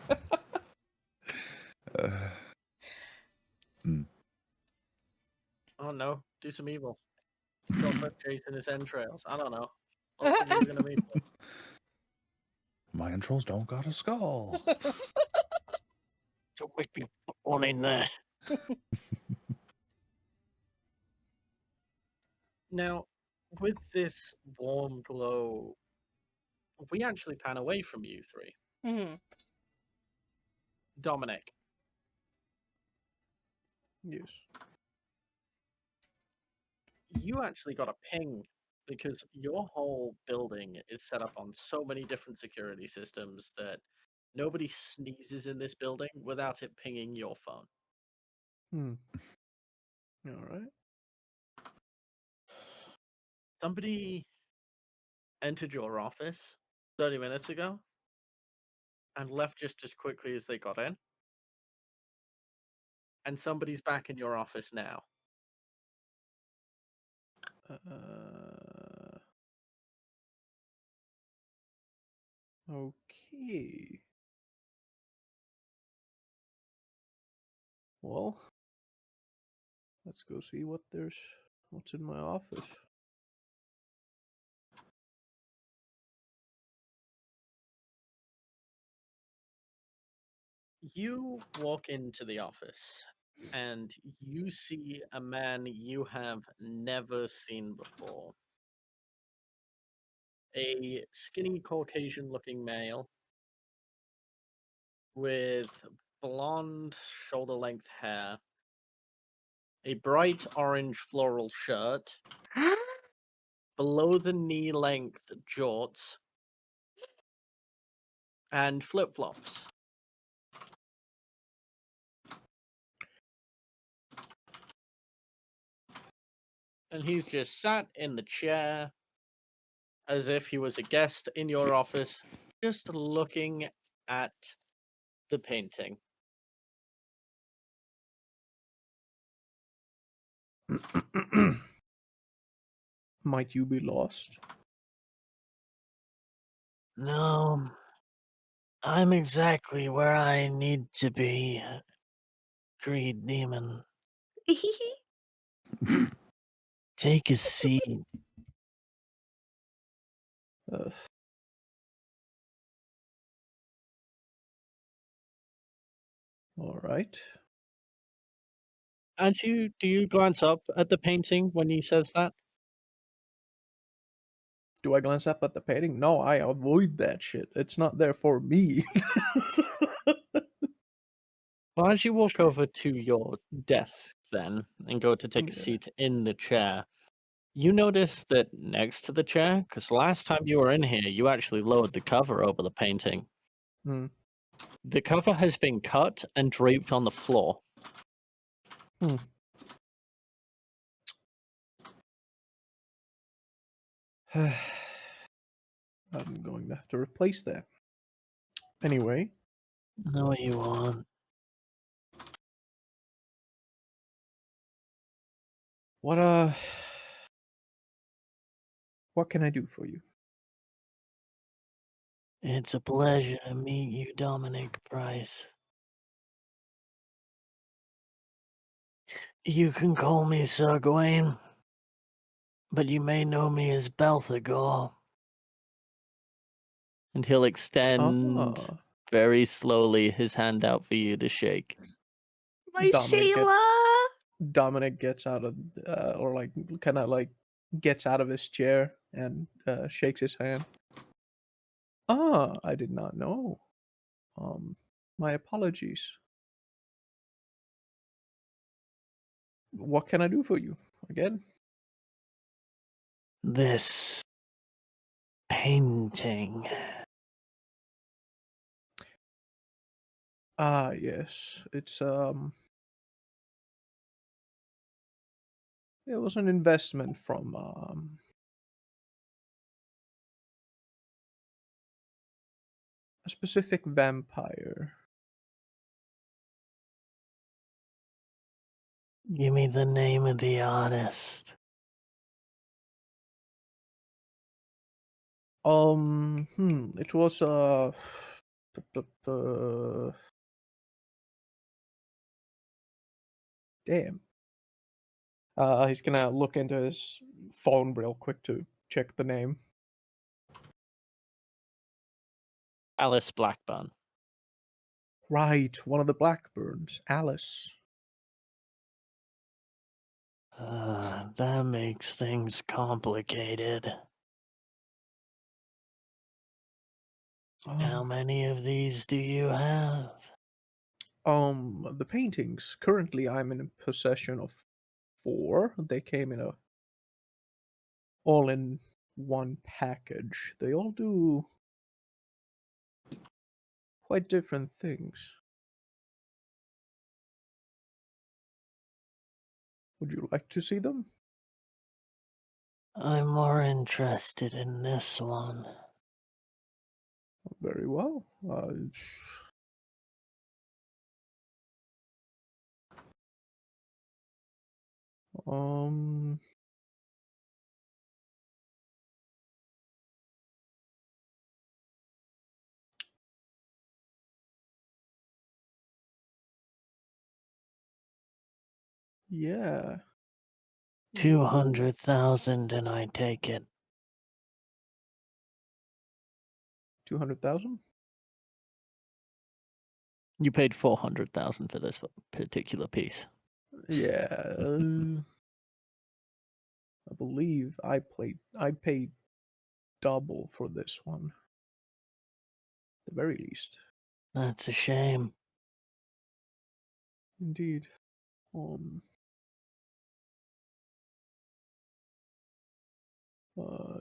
Oh no, do some evil. Go for chasing his entrails. I don't know. Hopefully you're going to meet them. My entrails don't got a skull. So quick, put one in there. Now, with this warm glow, we actually pan away from you 3. Mm-hmm. Dominic, Yes. you actually got a ping because your whole building is set up on so many different security systems that nobody sneezes in this building without it pinging your phone. Hmm. All right. Somebody entered your office 30 minutes ago and left just as quickly as they got in. And somebody's back in your office now. Okay. Well, let's go see what's in my office. You walk into the office and you see a man you have never seen before. A skinny Caucasian looking male with blonde shoulder length hair, a bright orange floral shirt, below the knee length jorts, and flip flops. And he's just sat in the chair as if he was a guest in your office, just looking at the painting. Might you be lost? No, I'm exactly where I need to be, Greed Demon. Take a seat. Uh, all right. And do you glance up at the painting when he says that? Do I glance up at the painting? No, I avoid that shit. It's not there for me. Well, as you walk over to your desk then and go to take a Yeah. seat in the chair, you notice that next to the chair, because last time you were in here, you actually lowered the cover over the painting. Hmm. The cover has been cut and draped on the floor. I'm going to have to replace that. Anyway, No, you aren't. what can I do for you? It's a pleasure to meet you, Dominic Price. You can call me Sir Gawain, but you may know me as Belthagor. And he'll extend Ah, very slowly his hand out for you to shake. My Dominic get- Shayla! Dominic gets out of or like kind of like gets out of his chair and shakes his hand. Ah, I did not know. My apologies. What can I do for you again? This painting. Ah, yes. It was an investment from a specific vampire. Give me the name of the artist. It was damn. He's gonna look into his phone real quick to check the name. Alice Blackburn. Right, one of the Blackburns, Alice. That makes things complicated. How many of these do you have? The paintings. Currently, I'm in possession of 4. They came in a all in one package. They all do quite different things. Would you like to see them? I'm more interested in this one. Very well. Um, yeah. 200,000 and I take it. 200,000? You paid 400,000 for this particular piece. Yeah. I believe I paid double for this one. At the very least. That's a shame. Indeed.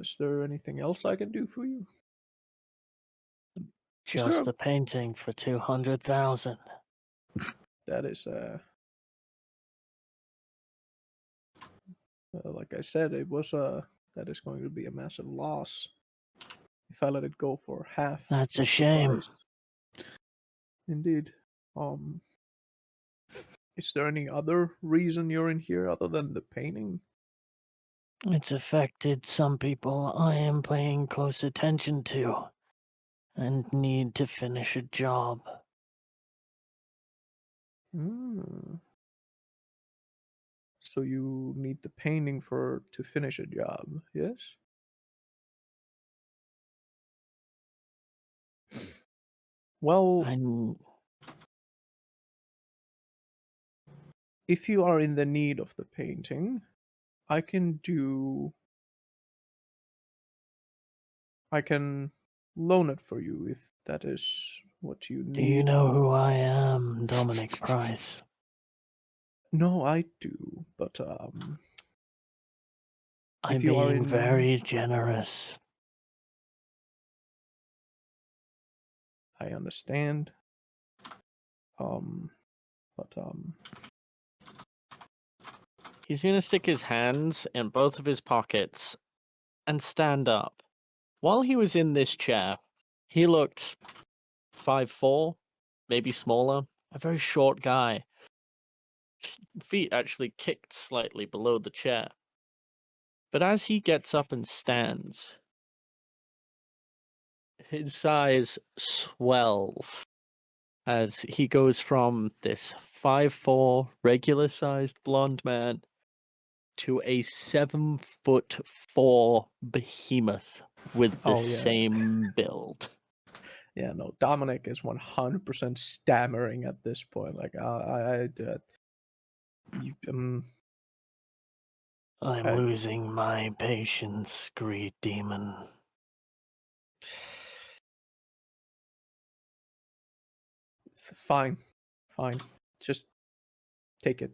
Is there anything else I can do for you? Is there Just a painting for 200,000. that is like I said, it was that is going to be a massive loss if I let it go for half. That's a of the shame. price. Indeed. Is there any other reason you're in here other than the painting? It's affected some people I am paying close attention to and need to finish a job. So you need the painting to finish a job, yes? Well, if you are in the need of the painting, I can loan it for you if that is what you need. Do you know who I am, Dominic Price? No, I do, but I'm if you are being in very generous. I understand. But He's gonna stick his hands in both of his pockets and stand up. While he was in this chair, he looked 5'4", maybe smaller, a very short guy. Feet actually kicked slightly below the chair. But as he gets up and stands, his size swells as he goes from this 5'4" regular sized blonde man to a 7'4" behemoth with the same build. Yeah, no, Dominic is 100% stammering at this point. Like, I'm losing my patience, greed demon. Fine. Just take it.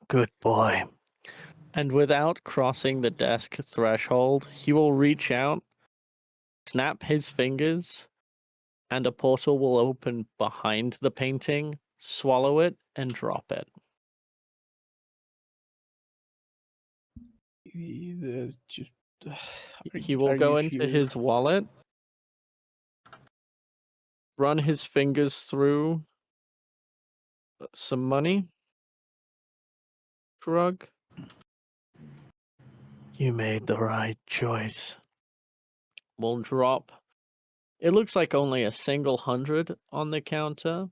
Good boy. And without crossing the desk threshold, he will reach out, snap his fingers, and a portal will open behind the painting, swallow it, and drop it. He will go into his wallet, run his fingers through some money, shrug. You made the right choice. We'll drop. It looks like only a single 100 on the counter.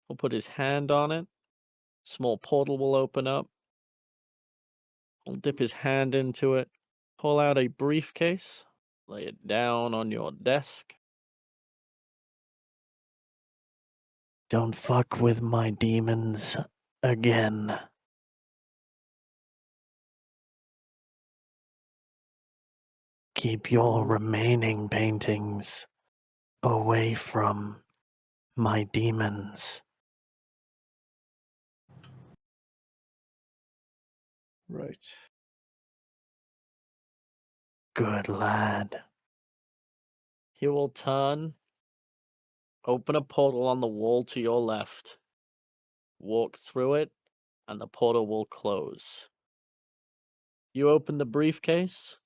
He'll put his hand on it. Small portal will open up. He'll dip his hand into it. Pull out a briefcase. Lay it down on your desk. Don't fuck with my demons again. Keep your remaining paintings away from my demons. Right. Good lad. He will turn, open a portal on the wall to your left, walk through it, and the portal will close. You open the briefcase,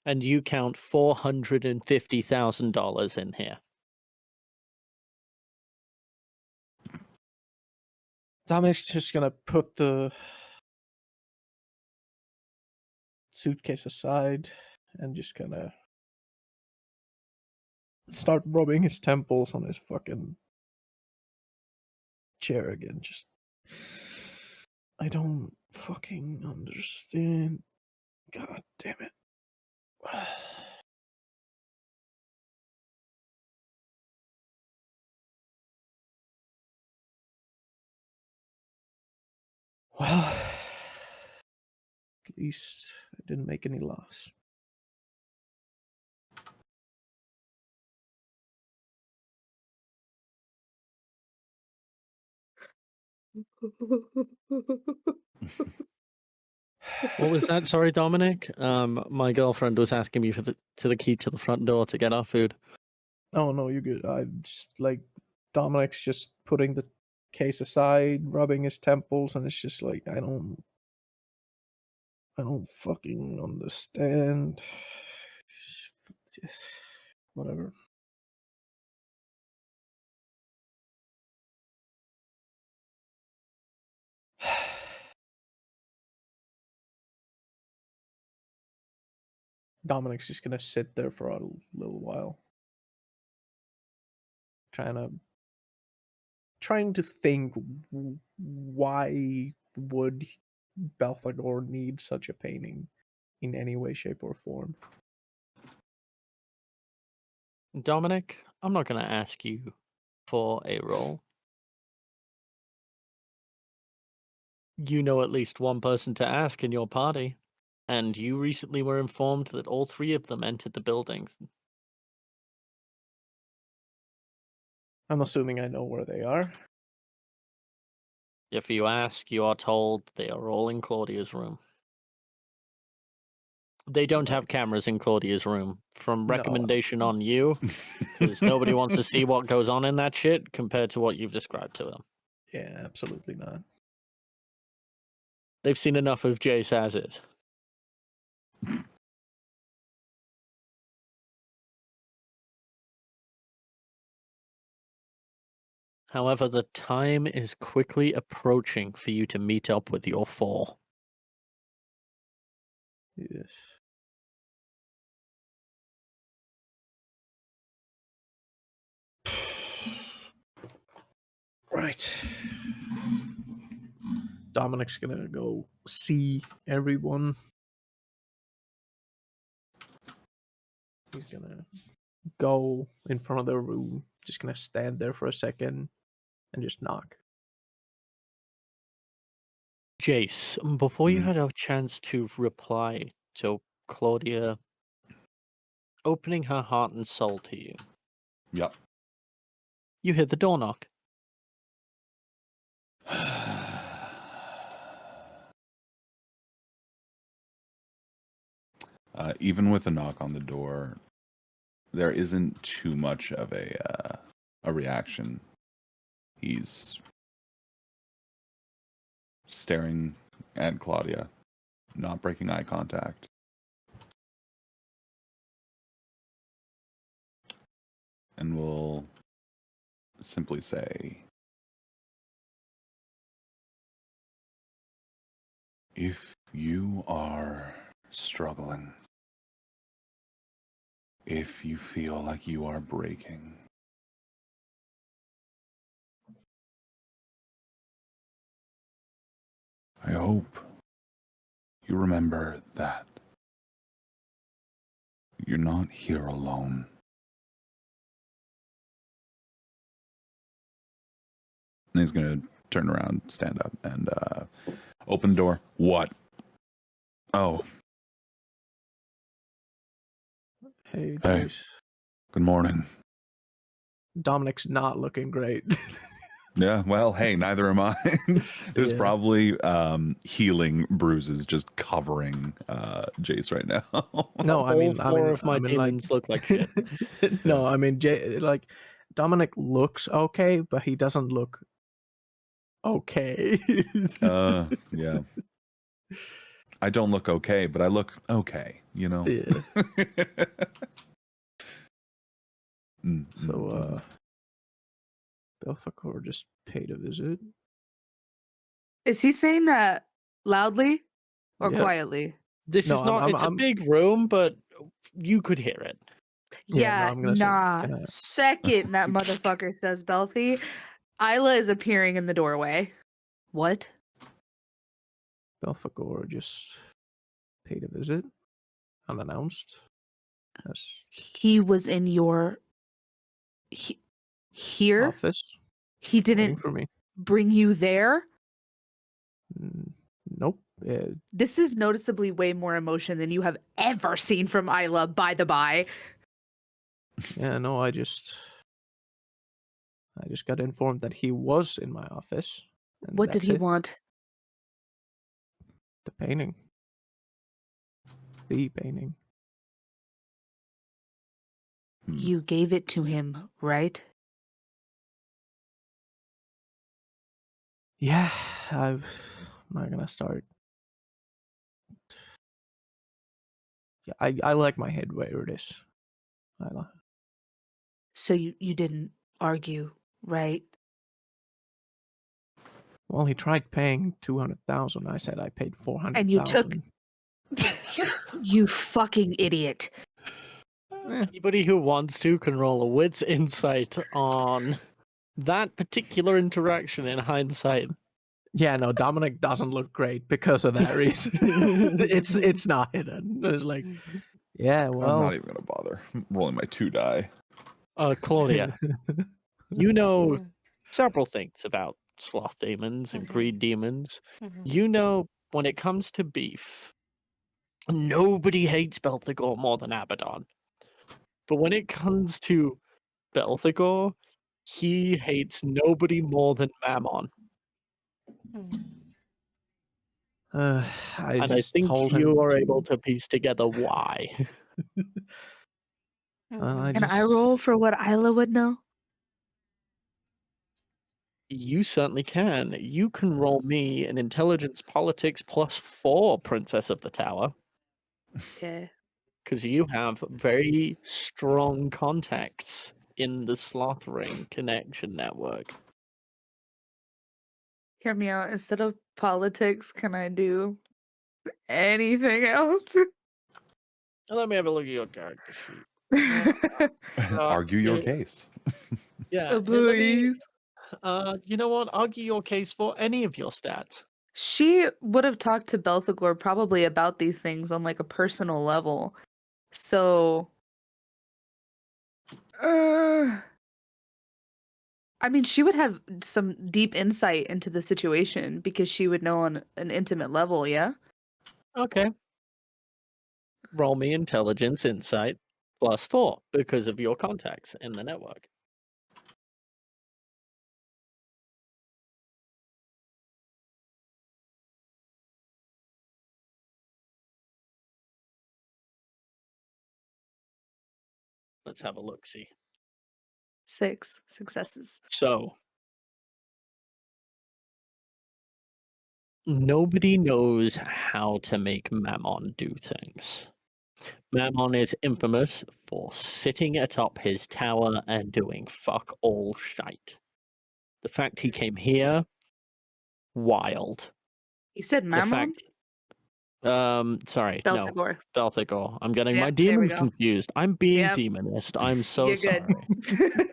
and you count $450,000 in here. Dominic's just gonna put the suitcase aside and just gonna start rubbing his temples on his fucking chair again. Just, I don't fucking understand. God damn it. Well, at least I didn't make any loss. What was that? Sorry, Dominic. My girlfriend was asking me for the key to the front door to get our food. Oh no, you're good. I'm just like Dominic's just putting the case aside, rubbing his temples, and it's just like I don't fucking understand. Whatever. Dominic's just gonna sit there for a little while, trying to think why would Belphegor need such a painting in any way, shape, or form. Dominic, I'm not going to ask you for a roll. You know at least one person to ask in your party, and you recently were informed that all three of them entered the building. I'm assuming I know where they are. If you ask, you are told they are all in Claudia's room. They don't have Right. cameras in Claudia's room. From No. recommendation on you, because nobody wants to see what goes on in that shit compared to what you've described to them. Yeah, absolutely not. They've seen enough of Jace as is. However, the time is quickly approaching for you to meet up with your four. Yes. Right. Dominic's gonna go see everyone. He's gonna go in front of their room, just gonna stand there for a second and just knock. Jace, before you Mhm. had a chance to reply to Claudia opening her heart and soul to you, Yep. you hear the door knock. Even with a knock on the door, there isn't too much of a reaction. He's staring at Claudia, not breaking eye contact. And will simply say, if you are struggling, if you feel like you are breaking, I hope you remember that you're not here alone. And he's going to turn around, stand up, and open the door. What? Oh, Hey, Hey. Jace. good morning. Dominic's not looking great. Yeah, well, hey, neither am I. There's Yeah. probably healing bruises just covering Jace right now. No, I All mean, four of my like, demons look like shit. no, I mean, like Dominic looks okay, but he doesn't look okay. Yeah. I don't look okay, but I look okay, you know? Yeah. Mm, So, Belfacor just paid a visit. Is he saying that loudly or Yeah. quietly? This No, is not. It's a big room, but you could hear it. Yeah, no, Yeah, I'm gonna say, nah. can I- Second, that motherfucker says Belthy. Isla is appearing in the doorway. What? Belfacor just paid a visit unannounced. That's He was in your here? office He waiting didn't for me. bring you there? Nope. This is noticeably way more emotion than you have ever seen from Isla, by the by. Yeah, no, I just got informed that he was in my office. And What did that's he it. want? The painting. The painting. You gave it to him, right? Yeah, I'm not gonna start. Yeah, I like my head where it is. So you didn't argue, right? Well, he tried paying 200,000. I said I paid 400,000. And you took you fucking idiot. Anybody who wants to can roll a wits insight on that particular interaction in hindsight. Yeah, no, Dominic doesn't look great because of that reason. it's not hidden. It's like, yeah, well, I'm not even gonna bother. I'm rolling my 2 die. Claudia, you know Mm. several things about sloth demons and Mhm. greed demons. Mhm. You know, when it comes to beef, nobody hates Belthagor more than Abaddon. But when it comes to Belthagor, he hates nobody more than Mammon. Mm. I And I just think told him you are to. able to piece together why. I Can I just roll for what Isla would know? You certainly can. You can roll me an intelligence politics +4, Princess of the Tower, Yeah. because you have very strong contacts in the Sloth Ring connection network. Hear me out. Instead of politics, can I do anything else? Let me have a look at your character sheet. Argue your yeah, case. Yeah, let me. Please. You know what? Argue your case for any of your stats. She would have talked to Belthagor probably about these things on like a personal level. So I mean, she would have some deep insight into the situation because she would know on an intimate level, yeah? Okay. Roll me intelligence insight +4 because of your contacts in the network. Let's have a look. See. 6 successes. So, nobody knows how to make Mammon do things. Mammon is infamous for sitting atop his tower and doing fuck all shite. The fact he came here, wild. You said The Mammon? fact, sorry, no, Belthagor. Belthagor. I'm getting my Yep, there we demons go. confused. I'm being Yep. demonist. I'm so You're good. sorry.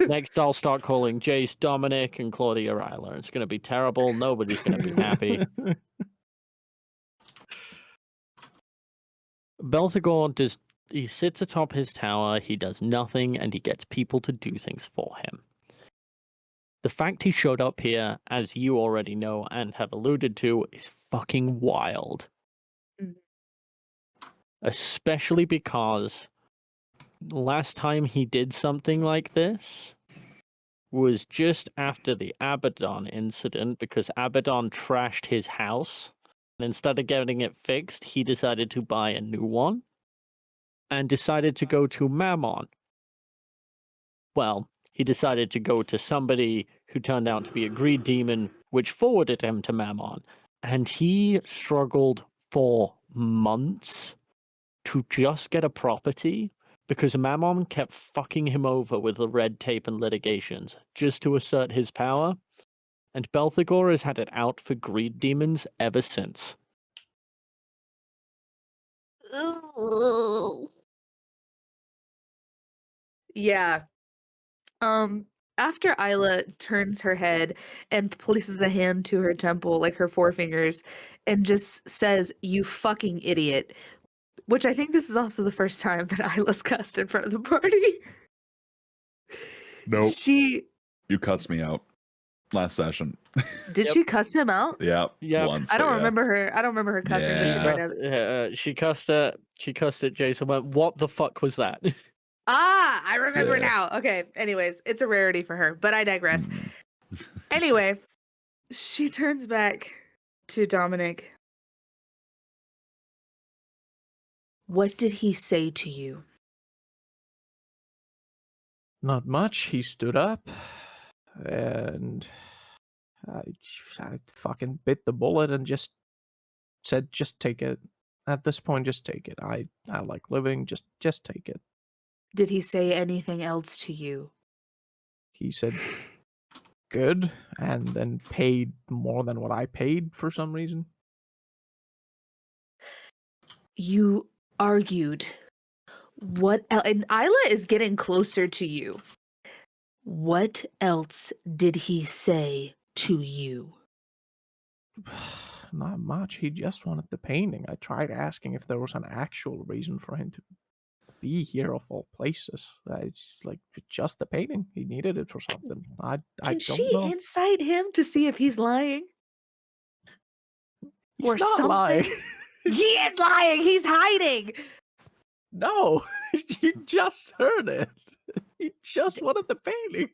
Next, I'll start calling Jace, Dominic, and Claudia Ryler. It's going to be terrible. Nobody's going to be happy. Belthagor he sits atop his tower, he does nothing, and he gets people to do things for him. The fact he showed up here, as you already know and have alluded to, is fucking wild. Mhm. Especially because last time he did something like this, was just after the Abaddon incident because Abaddon trashed his house. And instead of getting it fixed, he decided to buy a new one and decided to go to Mammon. Well, he decided to go to somebody who turned out to be a greed demon, which forwarded him to Mammon. And he struggled for months to just get a property because Mammon kept fucking him over with the red tape and litigations just to assert his power. And Belphegor has had it out for greed demons ever since. Yeah. After Isla turns her head and places a hand to her temple, like her forefingers, and just says, "You fucking idiot," which I think this is also the first time that Isla's cussed in front of the party. Nope. She You cussed me out last session. did Yep. she cuss him out? Yeah. Yep. Once. I don't but yeah. remember her. I don't remember her cussing, but she Yeah. might have. She cussed it. She cussed it. Jason went, "What the fuck was that?" Ah, I remember Yeah. now. Okay. Anyways, it's a rarity for her, but I digress. Mm. Anyway, she turns back to Dominic. What did he say to you? Not much. He stood up, and I fucking bit the bullet and just said, "Just take it. At this point, just take it. I like living. Just take it." Did he say anything else to you? He said, "Good," and then paid more than what I paid for some reason. You argued. What else? And Isla is getting closer to you. What else did he say to you? Not much. He just wanted the painting. I tried asking if there was an actual reason for him to be here of all places. It's like just the painting. He needed it for something. I Can don't she know. inside him to see if he's lying? He's or not something? lying. He is lying. He's hiding. No, you just heard it. He just wanted the painting.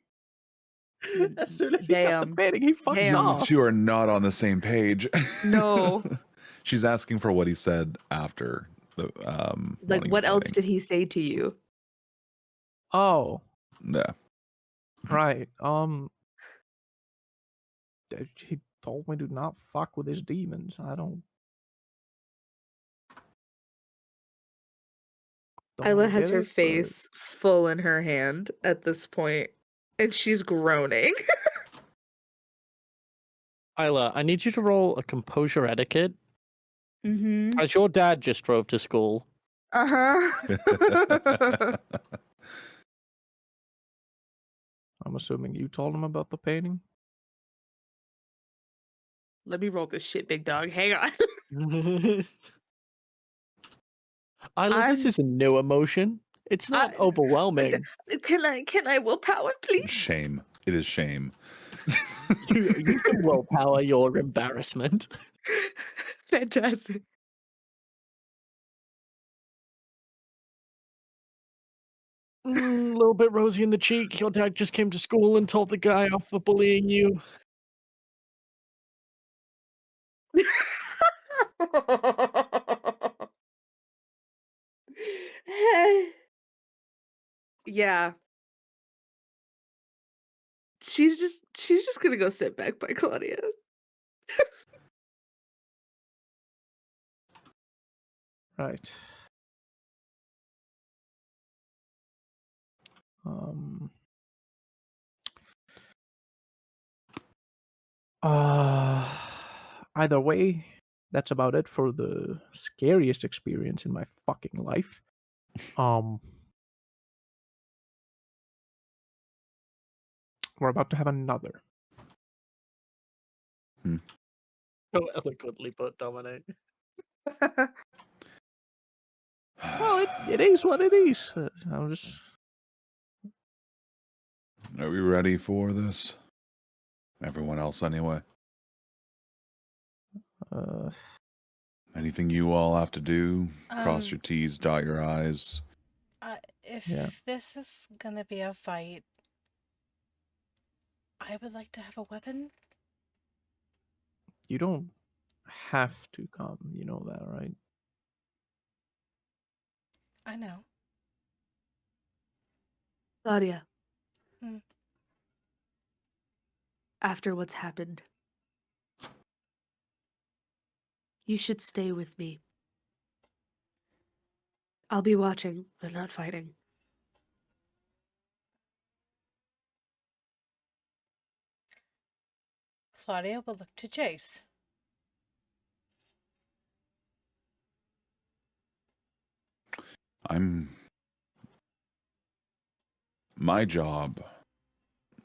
As soon as he got the Damn. painting, he fucked Damn. You off. two are not on the same page. No. She's asking for what he said after the Like, wanting what the else painting. did he say to you? Oh, Yeah. right. He told me to not fuck with his demons. I don't Isla has get her it, but- face full in her hand at this point, and she's groaning. Isla, I need you to roll a composure etiquette. Mm-hmm. As your dad just drove to school. Uh-huh. I'm assuming you told him about the painting. Let me roll this shit, big dog. Hang on. Isla, this I'm- is a new emotion. It's not overwhelming. Can I willpower, please? Shame. It is shame. You can willpower your embarrassment. Fantastic. A little bit rosy in the cheek. Your dad just came to school and told the guy off for bullying you. Yeah. She's just gonna go sit back by Claudia. Right. Um. Either way, that's about it for the scariest experience in my fucking life. We're about to have another. So eloquently put, Dominic. Well, it is what it is. I'm just. Are we ready for this? Everyone else, anyway. Anything you all have to do? Cross your T's, dot your I's. If Yeah. this is gonna be a fight, I would like to have a weapon. You don't have to come. You know that, right? I know. Claudia, Hmm. after what's happened, you should stay with me. I'll be watching, but not fighting. Claudia will look to Jace. My job,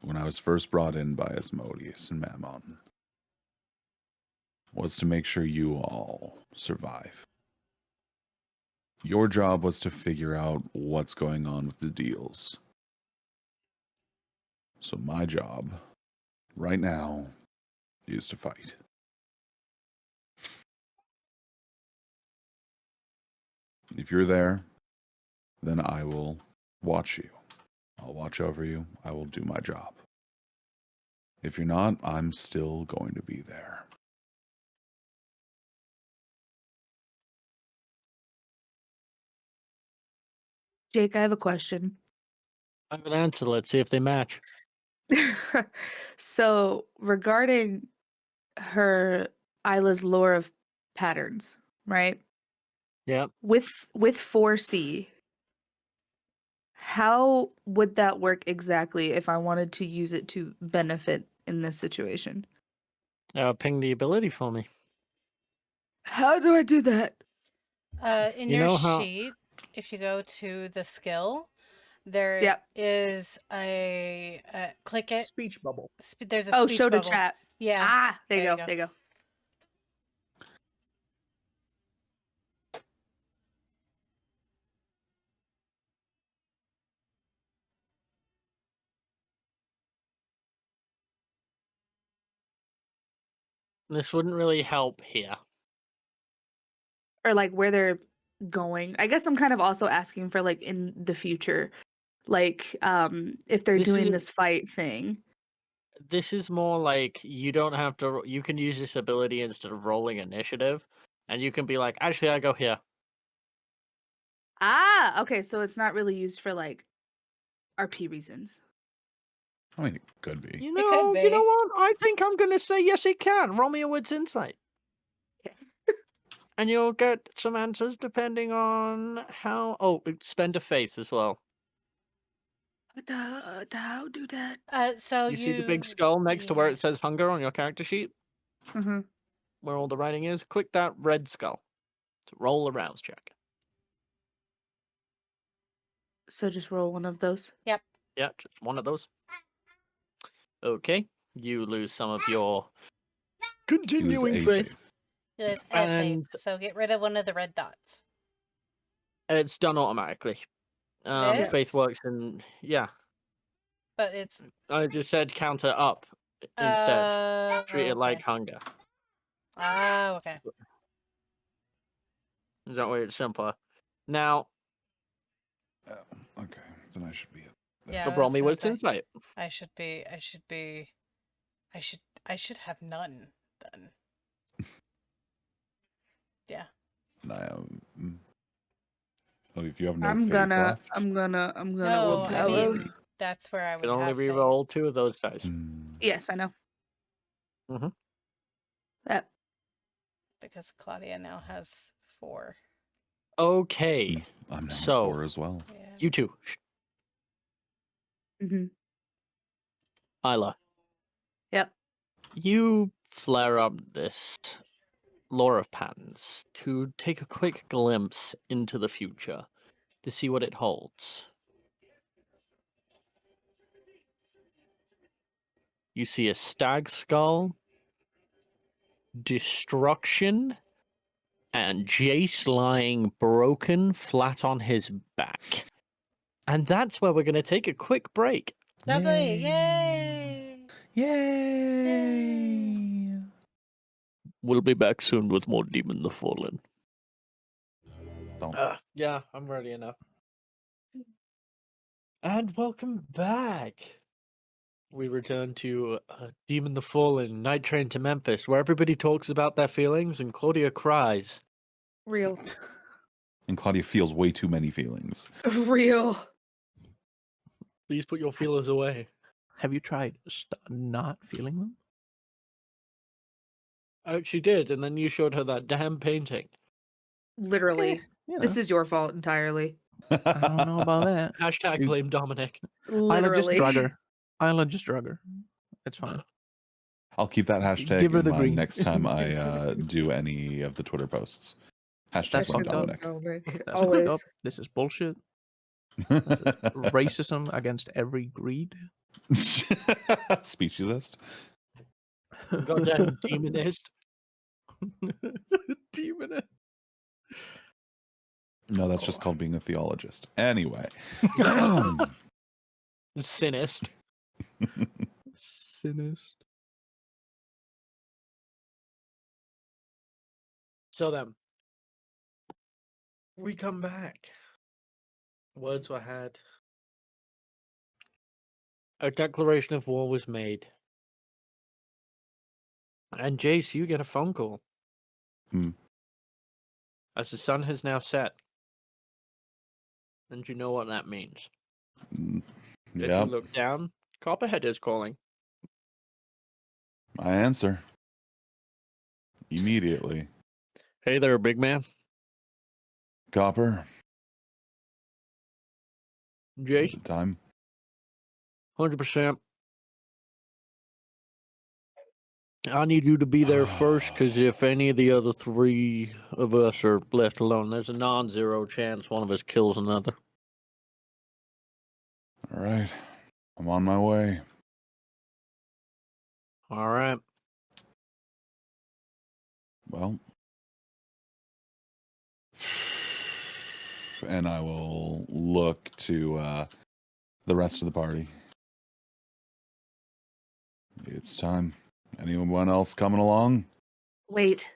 when I was first brought in by Asmodeus and Mammon, was to make sure you all survive. Your job was to figure out what's going on with the deals. So my job, right now, is to fight. If you're there, then I will watch you. I'll watch over you. I will do my job. If you're not, I'm still going to be there. Jake, I have a question. I have an answer. Let's see if they match. So, regarding her Isla's lore of patterns, right? Yep. With 4C, how would that work exactly if I wanted to use it to benefit in this situation? Ping the ability for me. How do I do that? In You your know how- sheet, if you go to the skill, there Yep. is a click it. Speech bubble. There's a Oh, speech show to bubble. chat. Yeah. Ah, there you there go. you go. There you go. This wouldn't really help here. Or like where they're going. I guess I'm kind of also asking for like in the future, like if they're This doing isn't- this fight thing. This is more like you don't have to. You can use this ability instead of rolling initiative, and you can be like, actually, I go here. Ah, okay, so it's not really used for like RP reasons. I mean, it could be. You It know, could you know be. what? I think I'm gonna say yes, it can. Roll me a wits insight, Okay. and you'll get some answers depending on how. Oh, spend a faith as well. How do that? So You see the big skull next to where yeah. it says hunger on your character sheet, Mm-hmm. where all the writing is. Click that red skull to roll a rouse check. So just roll one of those. Yeah, just one of those. Okay, you lose some of your You lose continuing a faith. There's a And- faith, so get rid of one of the red dots. It's done automatically. It Faith is? works in But it's I just said counter up instead. Treat it like okay. hunger. Ah, okay. That way it's simpler. Now, Okay, then I should be it. Yeah, I roll was me gonna wits say, insight. I should have none then. Yeah. And I oh, if you have no I'm faith gonna left, No, willpower. I mean that's where I You would can only have faith. re-roll 2 of those dice. Yes, I know. Mhm. That Because Claudia now has 4. Okay, I'm now at So- 4 as well. Yeah. you two. mm-hmm. Isla, Yep. you flare up this lore of patterns to take a quick glimpse into the future to see what it holds. You see a stag skull, destruction, and Jace lying broken flat on his back. And that's where we're going to take a quick break. Lovely. Yay! Yay! We'll be back soon with more Demon the Fallen. Don't. Yeah, I'm ready enough. And welcome back. we return to Demon the Fallen, Night Train to Memphis, where everybody talks about their feelings and Claudia cries. Real. And Claudia feels way too many feelings. Real. Please put your feelers away. Have you tried not feeling them? She did, and then you showed her that damn painting. Literally. You know, This is your fault entirely. I don't know about that. Hashtag You- blame Dominic. Isla just Literally. drug her. Isla just drug her. It's fine. I'll keep that hashtag Give her in the mind green. next time I do any of the Twitter posts. Hashtag That's blame fucked up. Dominic. That's fucked Always. up. This is bullshit. This is racism against every breed. Speciesist. Goddamn demonist. Demon. No, that's just called being a theologist. Anyway. Sinist. Sinist. So then, we come back. Words were had. A declaration of war was made. And Jace, you get a phone call. Hmm. As the sun has now set. And you know what that means. If you Yep. look down, Copperhead is calling. I answer. Immediately. Hey there, big man. Copper. Is Jace, it time? 100%. I need you to be there first, because if any of the other three of us are left alone, there's a non-zero chance one of us kills another. All right. I'm on my way. All right. Well. And I will look to the rest of the party. It's time. Anyone else coming along? Wait.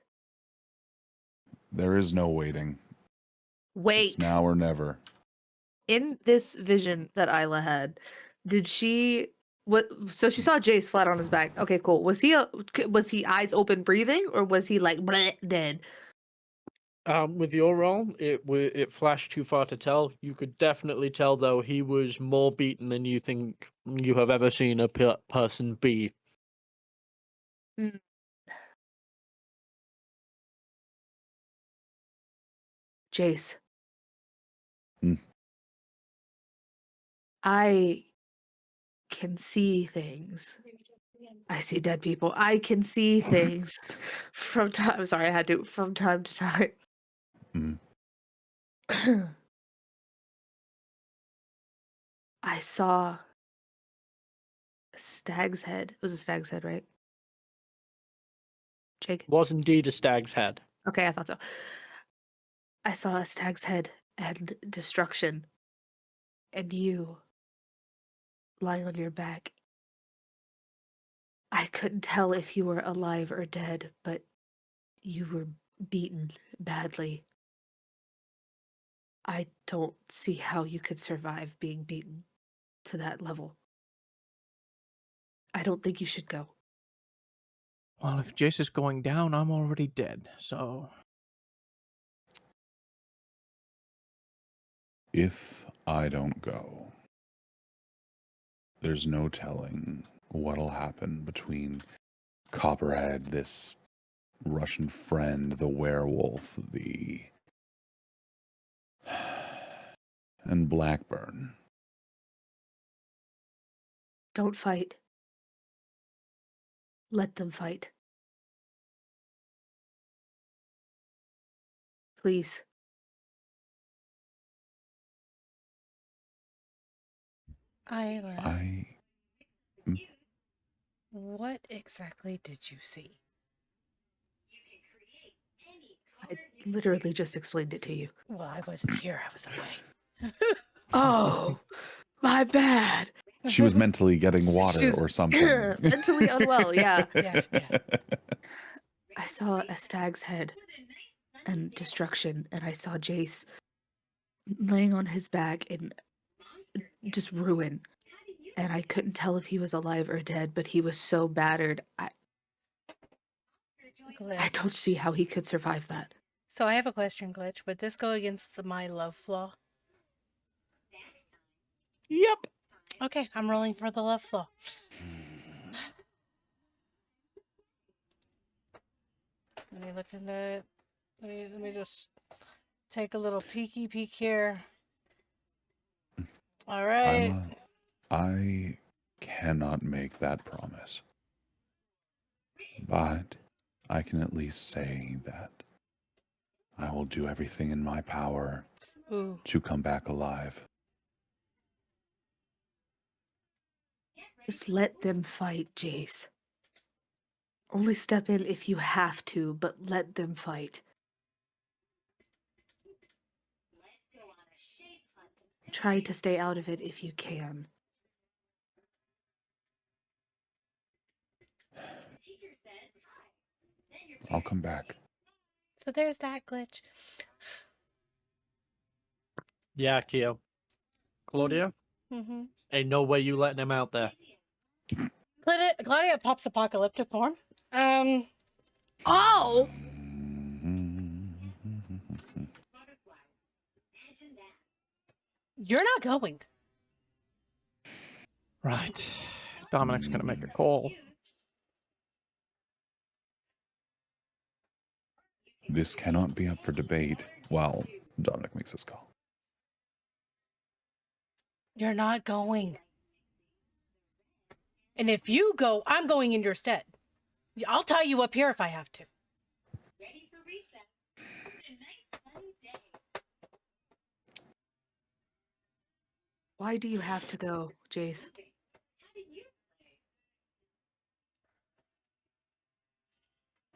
There is no waiting. Wait. It's now or never. In this vision that Isla had, did she what so she saw Jace flat on his back. Okay, cool. Was he eyes open breathing, or was he like bleh, dead? With your roll, it flashed too far to tell. You could definitely tell, though, he was more beaten than you think you have ever seen a person be. Mm. Jace. Hmm. I can see things. I see dead people. I can see things from time. Sorry, I had to from time to time. Mhm. I saw a stag's head. It was a stag's head, right? Jake? Was indeed a stag's head. Okay, I thought so. I saw a stag's head and destruction, and you lying on your back. I couldn't tell if you were alive or dead, but you were beaten badly. I don't see how you could survive being beaten to that level. I don't think you should go. Well, if Jace is going down, I'm already dead. So If I don't go, there's no telling what'll happen between Copperhead, this Russian friend, the werewolf, and Blackburn. Don't fight. Let them fight. Please. Isla, Hmm? what exactly did you see? I literally just explained it to you. Well, I wasn't here. I was away. Oh, my bad. She was mentally getting water She's or something. mentally unwell, yeah. Yeah. I saw a stag's head and destruction, and I saw Jace laying on his back in just ruin. and I couldn't tell if he was alive or dead, but he was so battered. I don't see Glitch. how he could survive that. So I have a question, Glitch. Would this go against my love flaw? Yep. Okay, I'm rolling for the love flaw. Let me look into it. Let me just take a little peeky peek here. All right. I cannot make that promise. But I can at least say that I will do everything in my power Ooh. to come back alive. Just let them fight, Jace. Only step in if you have to, but let them fight. Try to stay out of it if you can. I'll come back. So there's that, Glitch. Yeah, Keo. Claudia? Mm-hmm. Ain't no way you letting him out there. Claudia pops apocalyptic form. Oh! You're not going. Right. Dominic's gonna make a call. This cannot be up for debate while Dominic makes his call. You're not going. And if you go, I'm going in your stead. I'll tie you up here if I have to. Why do you have to go, Jace?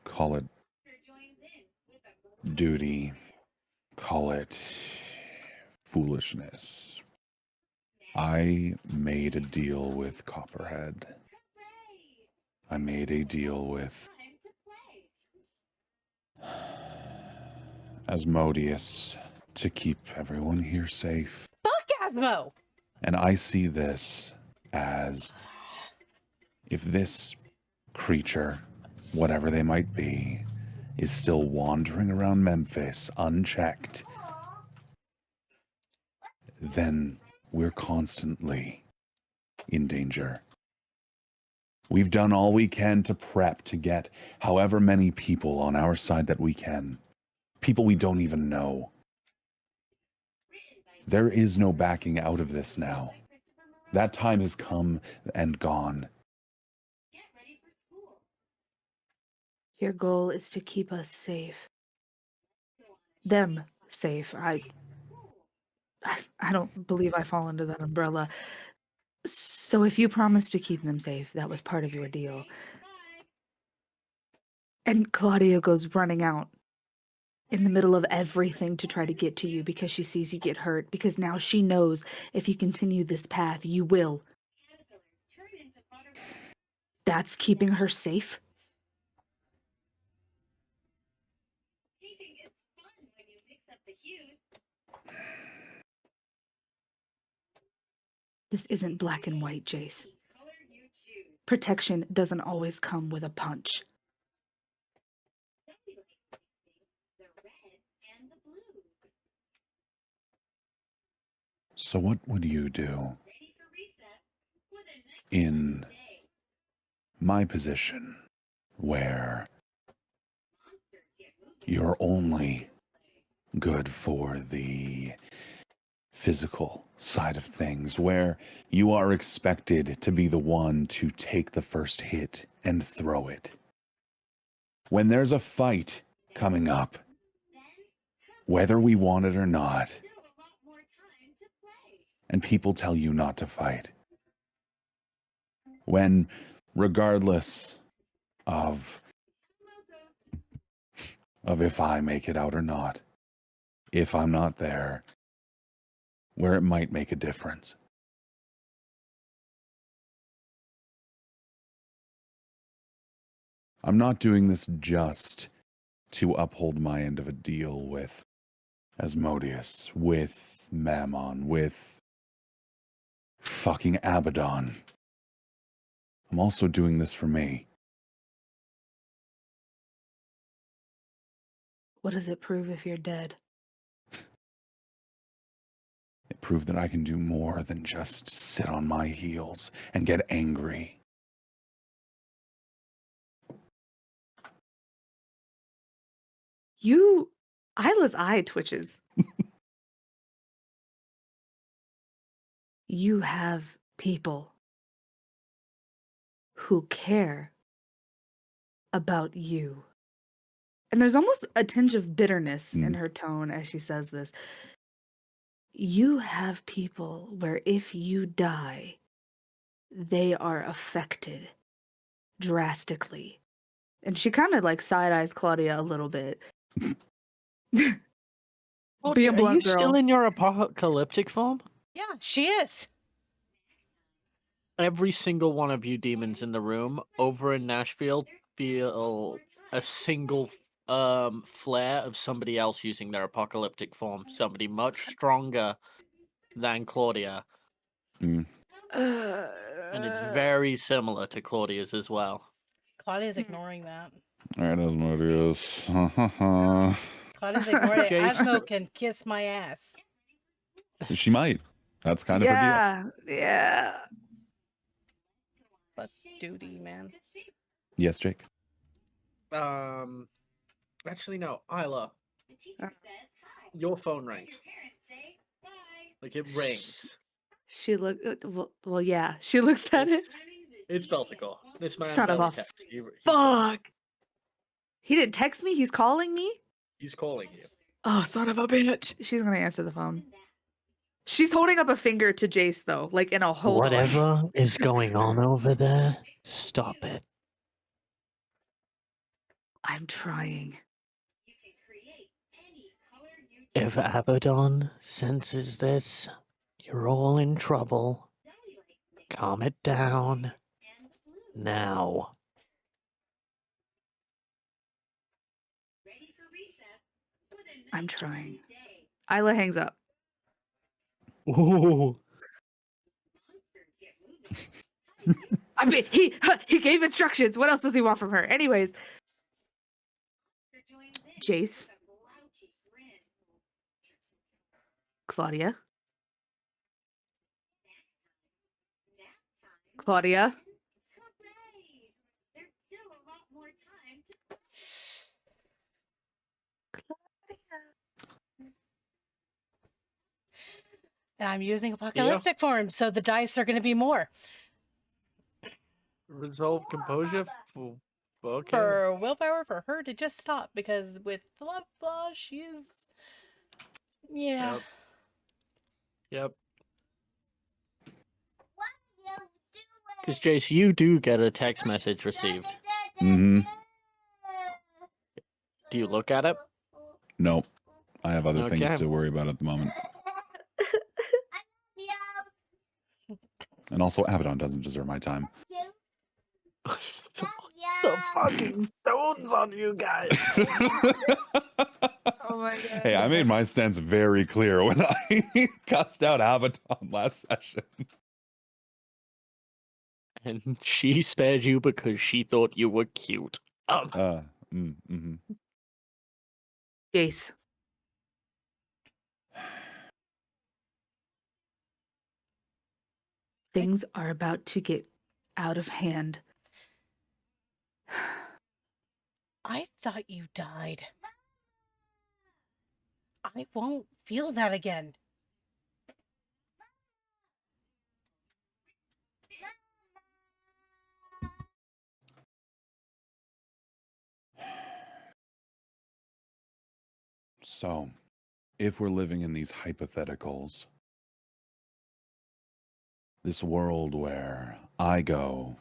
Call it duty. Call it foolishness. I made a deal with Copperhead. I made a deal with Asmodeus to keep everyone here safe. Fuck Asmo! And I see this as if this creature, whatever they might be, is still wandering around Memphis unchecked, then we're constantly in danger. We've done all we can to prep to get however many people on our side that we can. People we don't even know. There is no backing out of this now. That time has come and gone. Your goal is to keep us safe. Them safe. I don't believe I fall under that umbrella. So if you promised to keep them safe, that was part of your deal. And Claudia goes running out in the middle of everything to try to get to you because she sees you get hurt, because now she knows if you continue this path, you will. That's keeping her safe? This isn't black and white, Jace. Protection doesn't always come with a punch. So what would you do in my position where you're only good for the physical side of things, where you are expected to be the one to take the first hit and throw it? When there's a fight coming up, whether we want it or not, and people tell you not to fight, when regardless of if I make it out or not, if I'm not there, where it might make a difference. I'm not doing this just to uphold my end of a deal with Asmodeus, with Mammon, with fucking Abaddon. I'm also doing this for me. What does it prove if you're dead? It proved that I can do more than just sit on my heels and get angry. Isla's eye twitches. You have people who care about you. And there's almost a tinge of bitterness in her tone as she says this. You have people where if you die, they are affected drastically. And she kind of like side-eyes Claudia a little bit. Be a Are blunt you still girl. in your apocalyptic form? Yeah, she is. Every single one of you demons in the room over in Nashville feel a single flare of somebody else using their apocalyptic form. Somebody much stronger than Claudia. Mm. And it's very similar to Claudia's as well. Claudia's ignoring that. All right, Asmodeus. Claudia's ignoring it. Jace- Asmo can kiss my ass. She might. That's kind of her deal. Yeah. But duty, man. Yes, Jake. Actually, no, Isla. Your phone rings. Like it rings. She well, yeah. She looks at it. It's Belticore. This man Son of barely a texts. Fuck. He didn't text me. He's calling me. He's calling you. Oh, son of a bitch. She's gonna answer the phone. She's holding up a finger to Jace though, like in a hold on. Whatever is going on over there, stop it. I'm trying. If Abaddon senses this, you're all in trouble. Calm it down. Now. I'm trying. Isla hangs up. Ooh. I mean, he gave instructions. What else does he want from her? Anyways. Jace. Claudia. Claudia. And I'm using apocalyptic form, so the dice are going to be more. Resolve composure. Okay. For willpower for her to just stop, because with the love flaw, she is. Yeah. Yep. Because Jace, you do get a text message received. Mm-hmm. Do you look at it? Nope. I have other things Okay. to worry about at the moment. And also, Abaddon doesn't deserve my time. The fucking stones on you guys. Oh my god. Hey, I made my stance very clear when I cussed out Abaddon last session. And she spared you because she thought you were cute. Mm-hmm. Jace. Things are about to get out of hand. I thought you died. I won't feel that again. So, if we're living in these hypotheticals, this world where I go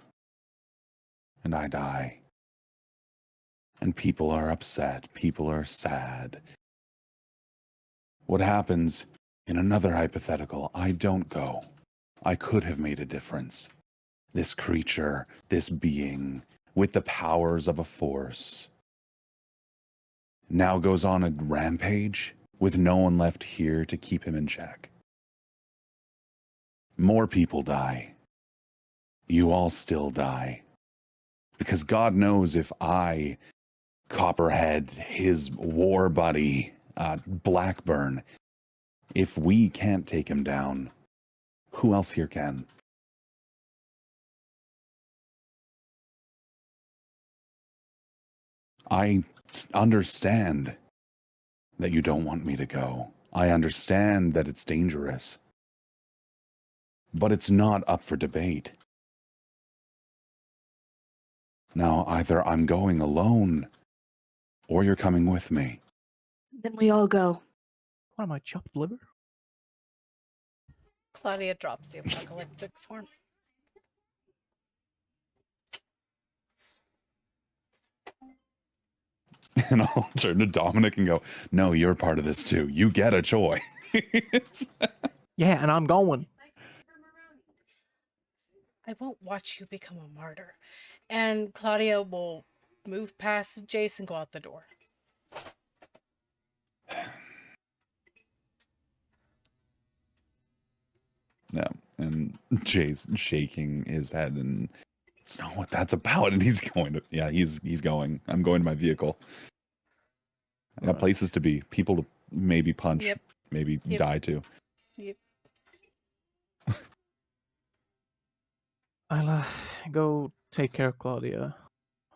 and I die, and people are upset, people are sad, what happens in another hypothetical? I don't go. I could have made a difference. This creature, this being, with the powers of a force, now goes on a rampage with no one left here to keep him in check. more people die. You all still die. Because God knows if I, Copperhead, his war buddy, Blackburn, if we can't take him down, who else here can? I understand that you don't want me to go. I understand that it's dangerous. But it's not up for debate. Now, either I'm going alone, or you're coming with me. Then we all go. What am I, chopped liver? Claudia drops the apocalyptic form. And I'll turn to Dominic and go, no, you're part of this too. You get a choice. Yeah, and I'm going. I won't watch you become a martyr. And Claudia will move past Jace and go out the door. No. And Jay's shaking his head, and it's not what that's about. And he's going to, yeah, he's going. I'm going to my vehicle. I got places to be, people to maybe punch, Yep. maybe die to. Yep. I'll go take care of Claudia.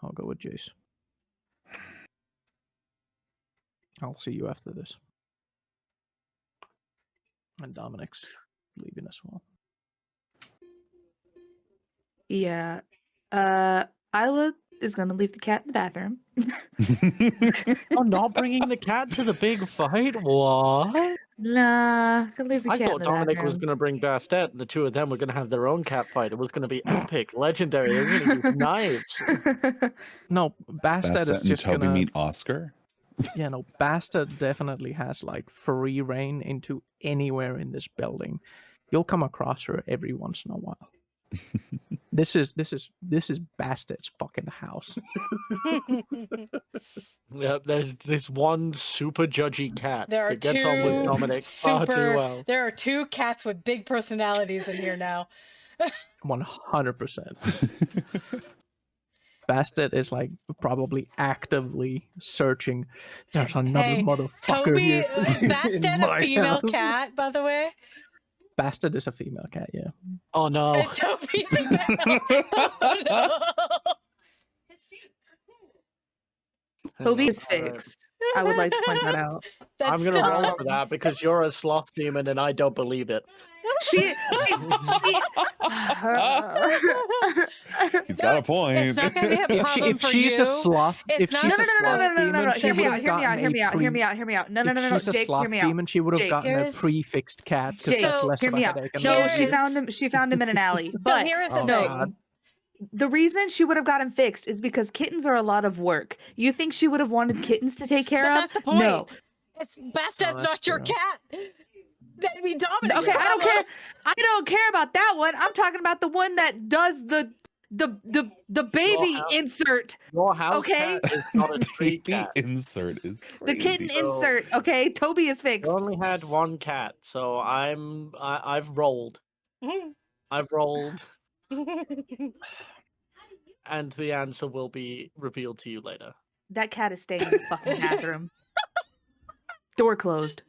I'll go with Jace. I'll see you after this. And Dominic's leaving as well. Yeah. Isla is gonna leave the cat in the bathroom. Oh, not bringing the cat to the big fight? What? Nah, gonna leave the I cat in thought the Dominic was bathroom. going to bring Bastet, and the two of them were going to have their own cat fight. It was going to be epic, legendary. They were going to use knives. No, Bastet is Bastet and just Toby gonna... meet Oscar? Yeah, no, Bastet definitely has like free reign into anywhere in this building. You'll come across her every once in a while. This is Bastet's fucking house. Yep, there's this one super judgy cat There are that gets on with two Dominic far too well. There are two cats with big personalities in here now. 100%. Bastet is like probably actively searching. There's another Hey, motherfucker Toby, here. is in Bastet my a female house. cat, by the way? Bastet is a female cat, yeah. Oh no. And Toby's a male. Oh, no. Toby is fixed. I would like to point that out. That's I'm gonna still roll for that because you're a sloth demon and I don't believe it. She He's got a point. It's not gonna be a problem If for she's you. a sloth, It's if not- she's no, a no, no, sloth no, no, no, demon, no. she Hear me would out. have Hear me gotten out. Hear me out. Hear me out. Hear me out. No, no, If no, no, no. she's a Jake, sloth hear me out. demon, she would have Jake, gotten a here's- prefixed cat because Jake, that's less hear of a me out. headache. and No, less she work. found him in an alley. So But here is the no, thing. the reason she would have got him fixed is because kittens are a lot of work. You think she would have wanted kittens to take care But of? that's the point. No. It's Bastet's that's not your true. cat. That'd be Dominic's Okay, I don't problem. care. I don't care about that one. I'm talking about the one that does the baby house- insert. Your house Okay. cat is not a street The cat. insert is The crazy. kitten So- insert. Okay, Toby is You fixed. only had one cat, so I've rolled. I've rolled, and the answer will be revealed to you later. That cat is staying in the fucking bathroom. Door closed.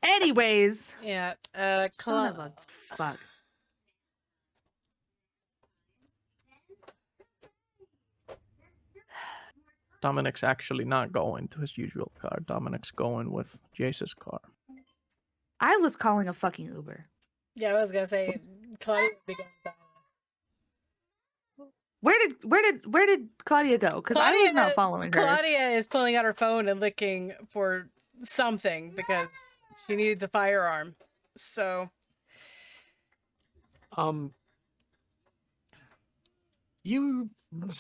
Anyways, Yeah. son of a fuck. Dominic's actually not going to his usual car. Dominic's going with Jace's car. I was calling a fucking Uber. Yeah, I was gonna say Claudia would be going with that. Where did Claudia go? Because I was not following her. Claudia is pulling out her phone and looking for something because she needs a firearm. So You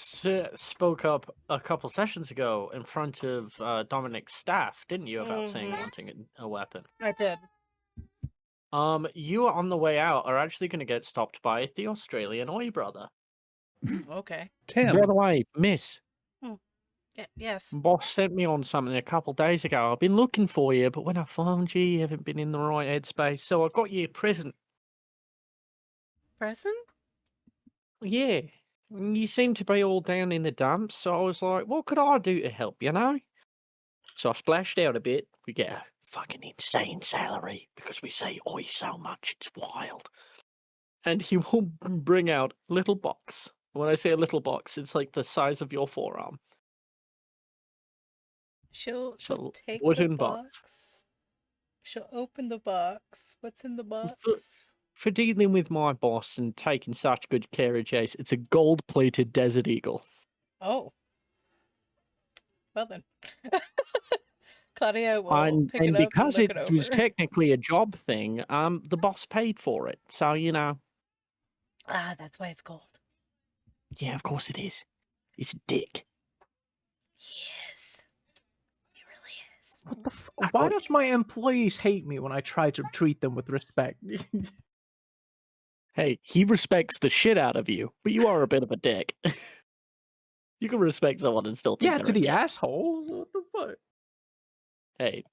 spoke up a couple sessions ago in front of Dominic's staff, didn't you, about saying Mhm. wanting a weapon? I did. You on the way out are actually going to get stopped by the Australian Oi brother. Okay. Tim. By the way, miss, Yes. boss sent me on something a couple days ago. I've been looking for you, but when I found you, you haven't been in the right headspace. So I got you a present. Present? Yeah. You seem to be all down in the dumps, so I was like, what could I do to help, you know? So I splashed out a bit. We get a fucking insane salary because we say oi so much, it's wild. And he will bring out a little box. When I say a little box, it's like the size of your forearm. She'll It's a take the wooden box. She'll open the box. What's in the For, box? for dealing with my boss and taking such good care of Jace, it's a gold-plated Desert Eagle. Oh. Well then. Claudia will pick it And up and because look it it was over. technically a job thing, the boss paid for it. So, you know, Ah, that's why it's gold. yeah, of course it is. He's a dick. He is. He really is. What the? I Why got- does my employees hate me when I try to treat them with respect? Hey, he respects the shit out of you, but you are a bit of a dick. You can respect someone and still think Yeah, they're to a the dick. assholes. What the fuck? Hey,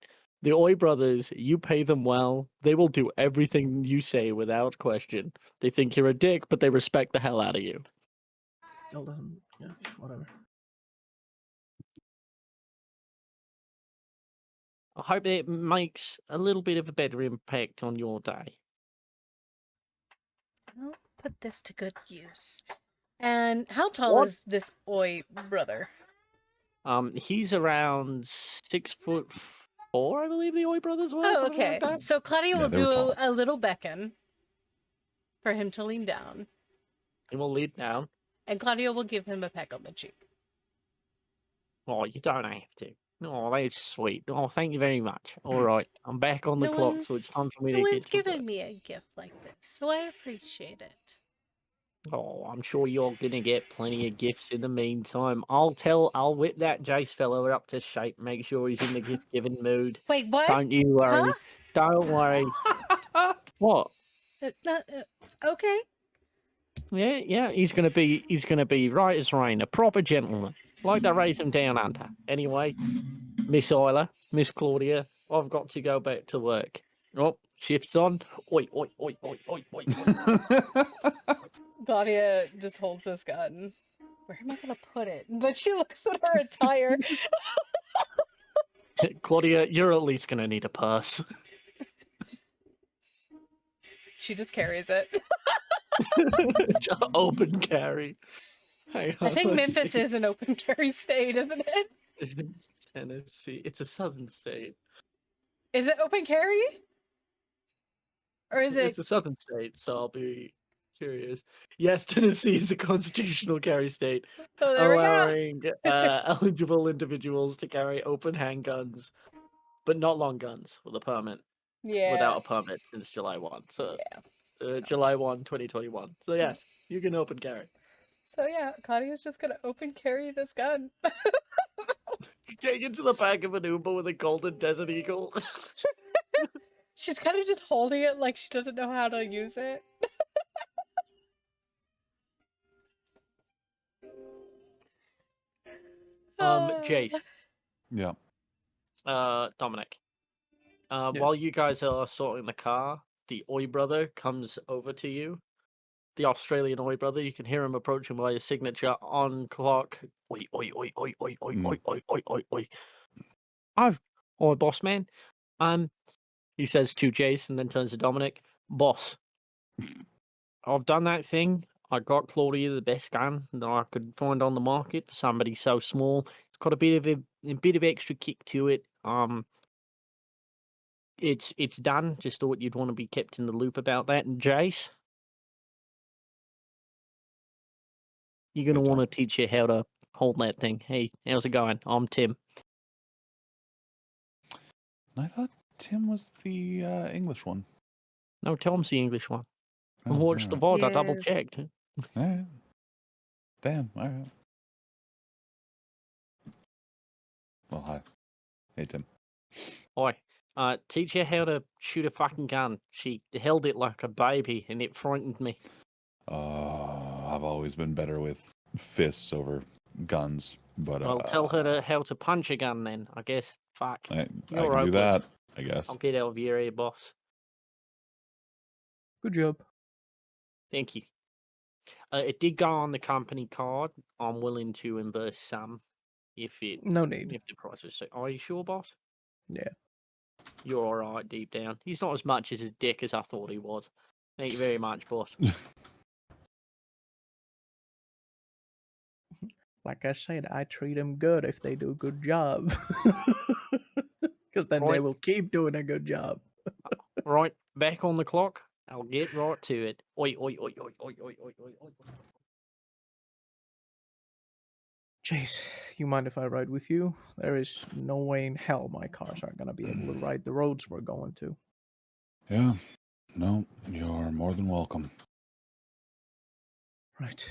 the Oi brothers, you pay them well. They will do everything you say without question. They think you're a dick, but they respect the hell out of you. Still doesn't. Yeah, whatever. I hope it makes a little bit of a better impact on your day. I'll put this to good use. And how tall What? is this Oi brother? He's around 6'4", I believe the Oi brothers were. Oh, Something okay. like that. So Claudia Yeah, will they were do tall. a little beckon for him to lean down, He will lead down. and Claudia will give him a peck on the cheek. Oh, you don't have to. Oh, that's sweet. Oh, thank you very much. All right, I'm back on the clock, so it's time for me no to one's get to work. given me a gift like this, so I appreciate it. Oh, I'm sure you're gonna get plenty of gifts in the meantime. I'll whip that Jace fella up to shape, make sure he's in the gift giving mood. Wait, what? Don't you worry. Huh? Don't worry. What? Okay. Yeah, he's gonna be right as rain, a proper gentleman. Like they raise him down under. Anyway, Miss Isla, Miss Claudia, I've got to go back to work. Oh, shift's on. Oi, oi, oi, oi, oi, oi, oi. Claudia just holds this gun. Where am I gonna put it? But she looks at her attire. Claudia, you're at least gonna need a purse. She just carries it. Just open carry. Hang I on, think let's Memphis see. is an open carry state, isn't it? It's Tennessee. It's a southern state. Is it open carry? Or is it? It's a southern state, so I'll be curious. Yes, Tennessee is a constitutional carry state, Oh, there we go. allowing eligible individuals to carry open handguns, but not long guns with a permit. Yeah. Without a permit since July 1. So, So- July 1, 2021. So, yes, you can open carry. So yeah, Claudia's just gonna open carry this gun. Getting into the back of an Uber with a golden Desert Eagle. She's kind of just holding it like she doesn't know how to use it. Jace, Yeah. Dominic. Yes. While you guys are sorting the car, the Oi brother comes over to you. The Australian Oi brother, you can hear him approaching by his signature on clock. Oi, oi, oi, oi, oi, oi, oi, oi, oi, oi, oi. Oi, boss man. He says to Jace and then turns to Dominic. Boss, I've done that thing. I got Claudia the best gun that I could find on the market for somebody so small. It's got a bit of extra kick to it. It's done. Just thought you'd want to be kept in the loop about that. And Jace, you're gonna Hey, want Tom. to teach you how to hold that thing. Hey, how's it going? I'm Tim. I thought Tim was the English one. No, Tom's the English one. I Oh, watched the VOD. I double Yeah. checked. All right. Damn. All right. Well, hi. Hey, Tim. Oi, teach her how to shoot a fucking gun. She held it like a baby, and it frightened me. I've always been better with fists over guns, but Well, tell her how to punch a gun then, I guess. Fuck. I You're can do hopeless. that, I guess. I'll get out of your ear, boss. Good job. Thank you. It did go on the company card. I'm willing to reimburse some if the price was so. Are you sure, boss? Yeah. You're all right deep down. He's not as much as his dick as I thought he was. Thank you very much, boss. Like I said, I treat them good if they do a good job. Because then they Right. will keep doing a good job. Right, back on the clock. I'll get right to it. Oi, oi, oi, oi, oi, oi, oi, oi, oi. Jeez, you mind if I ride with you? There is no way in hell my cars aren't going to be able to ride the roads we're going to. Yeah. No, you're more than welcome. Right.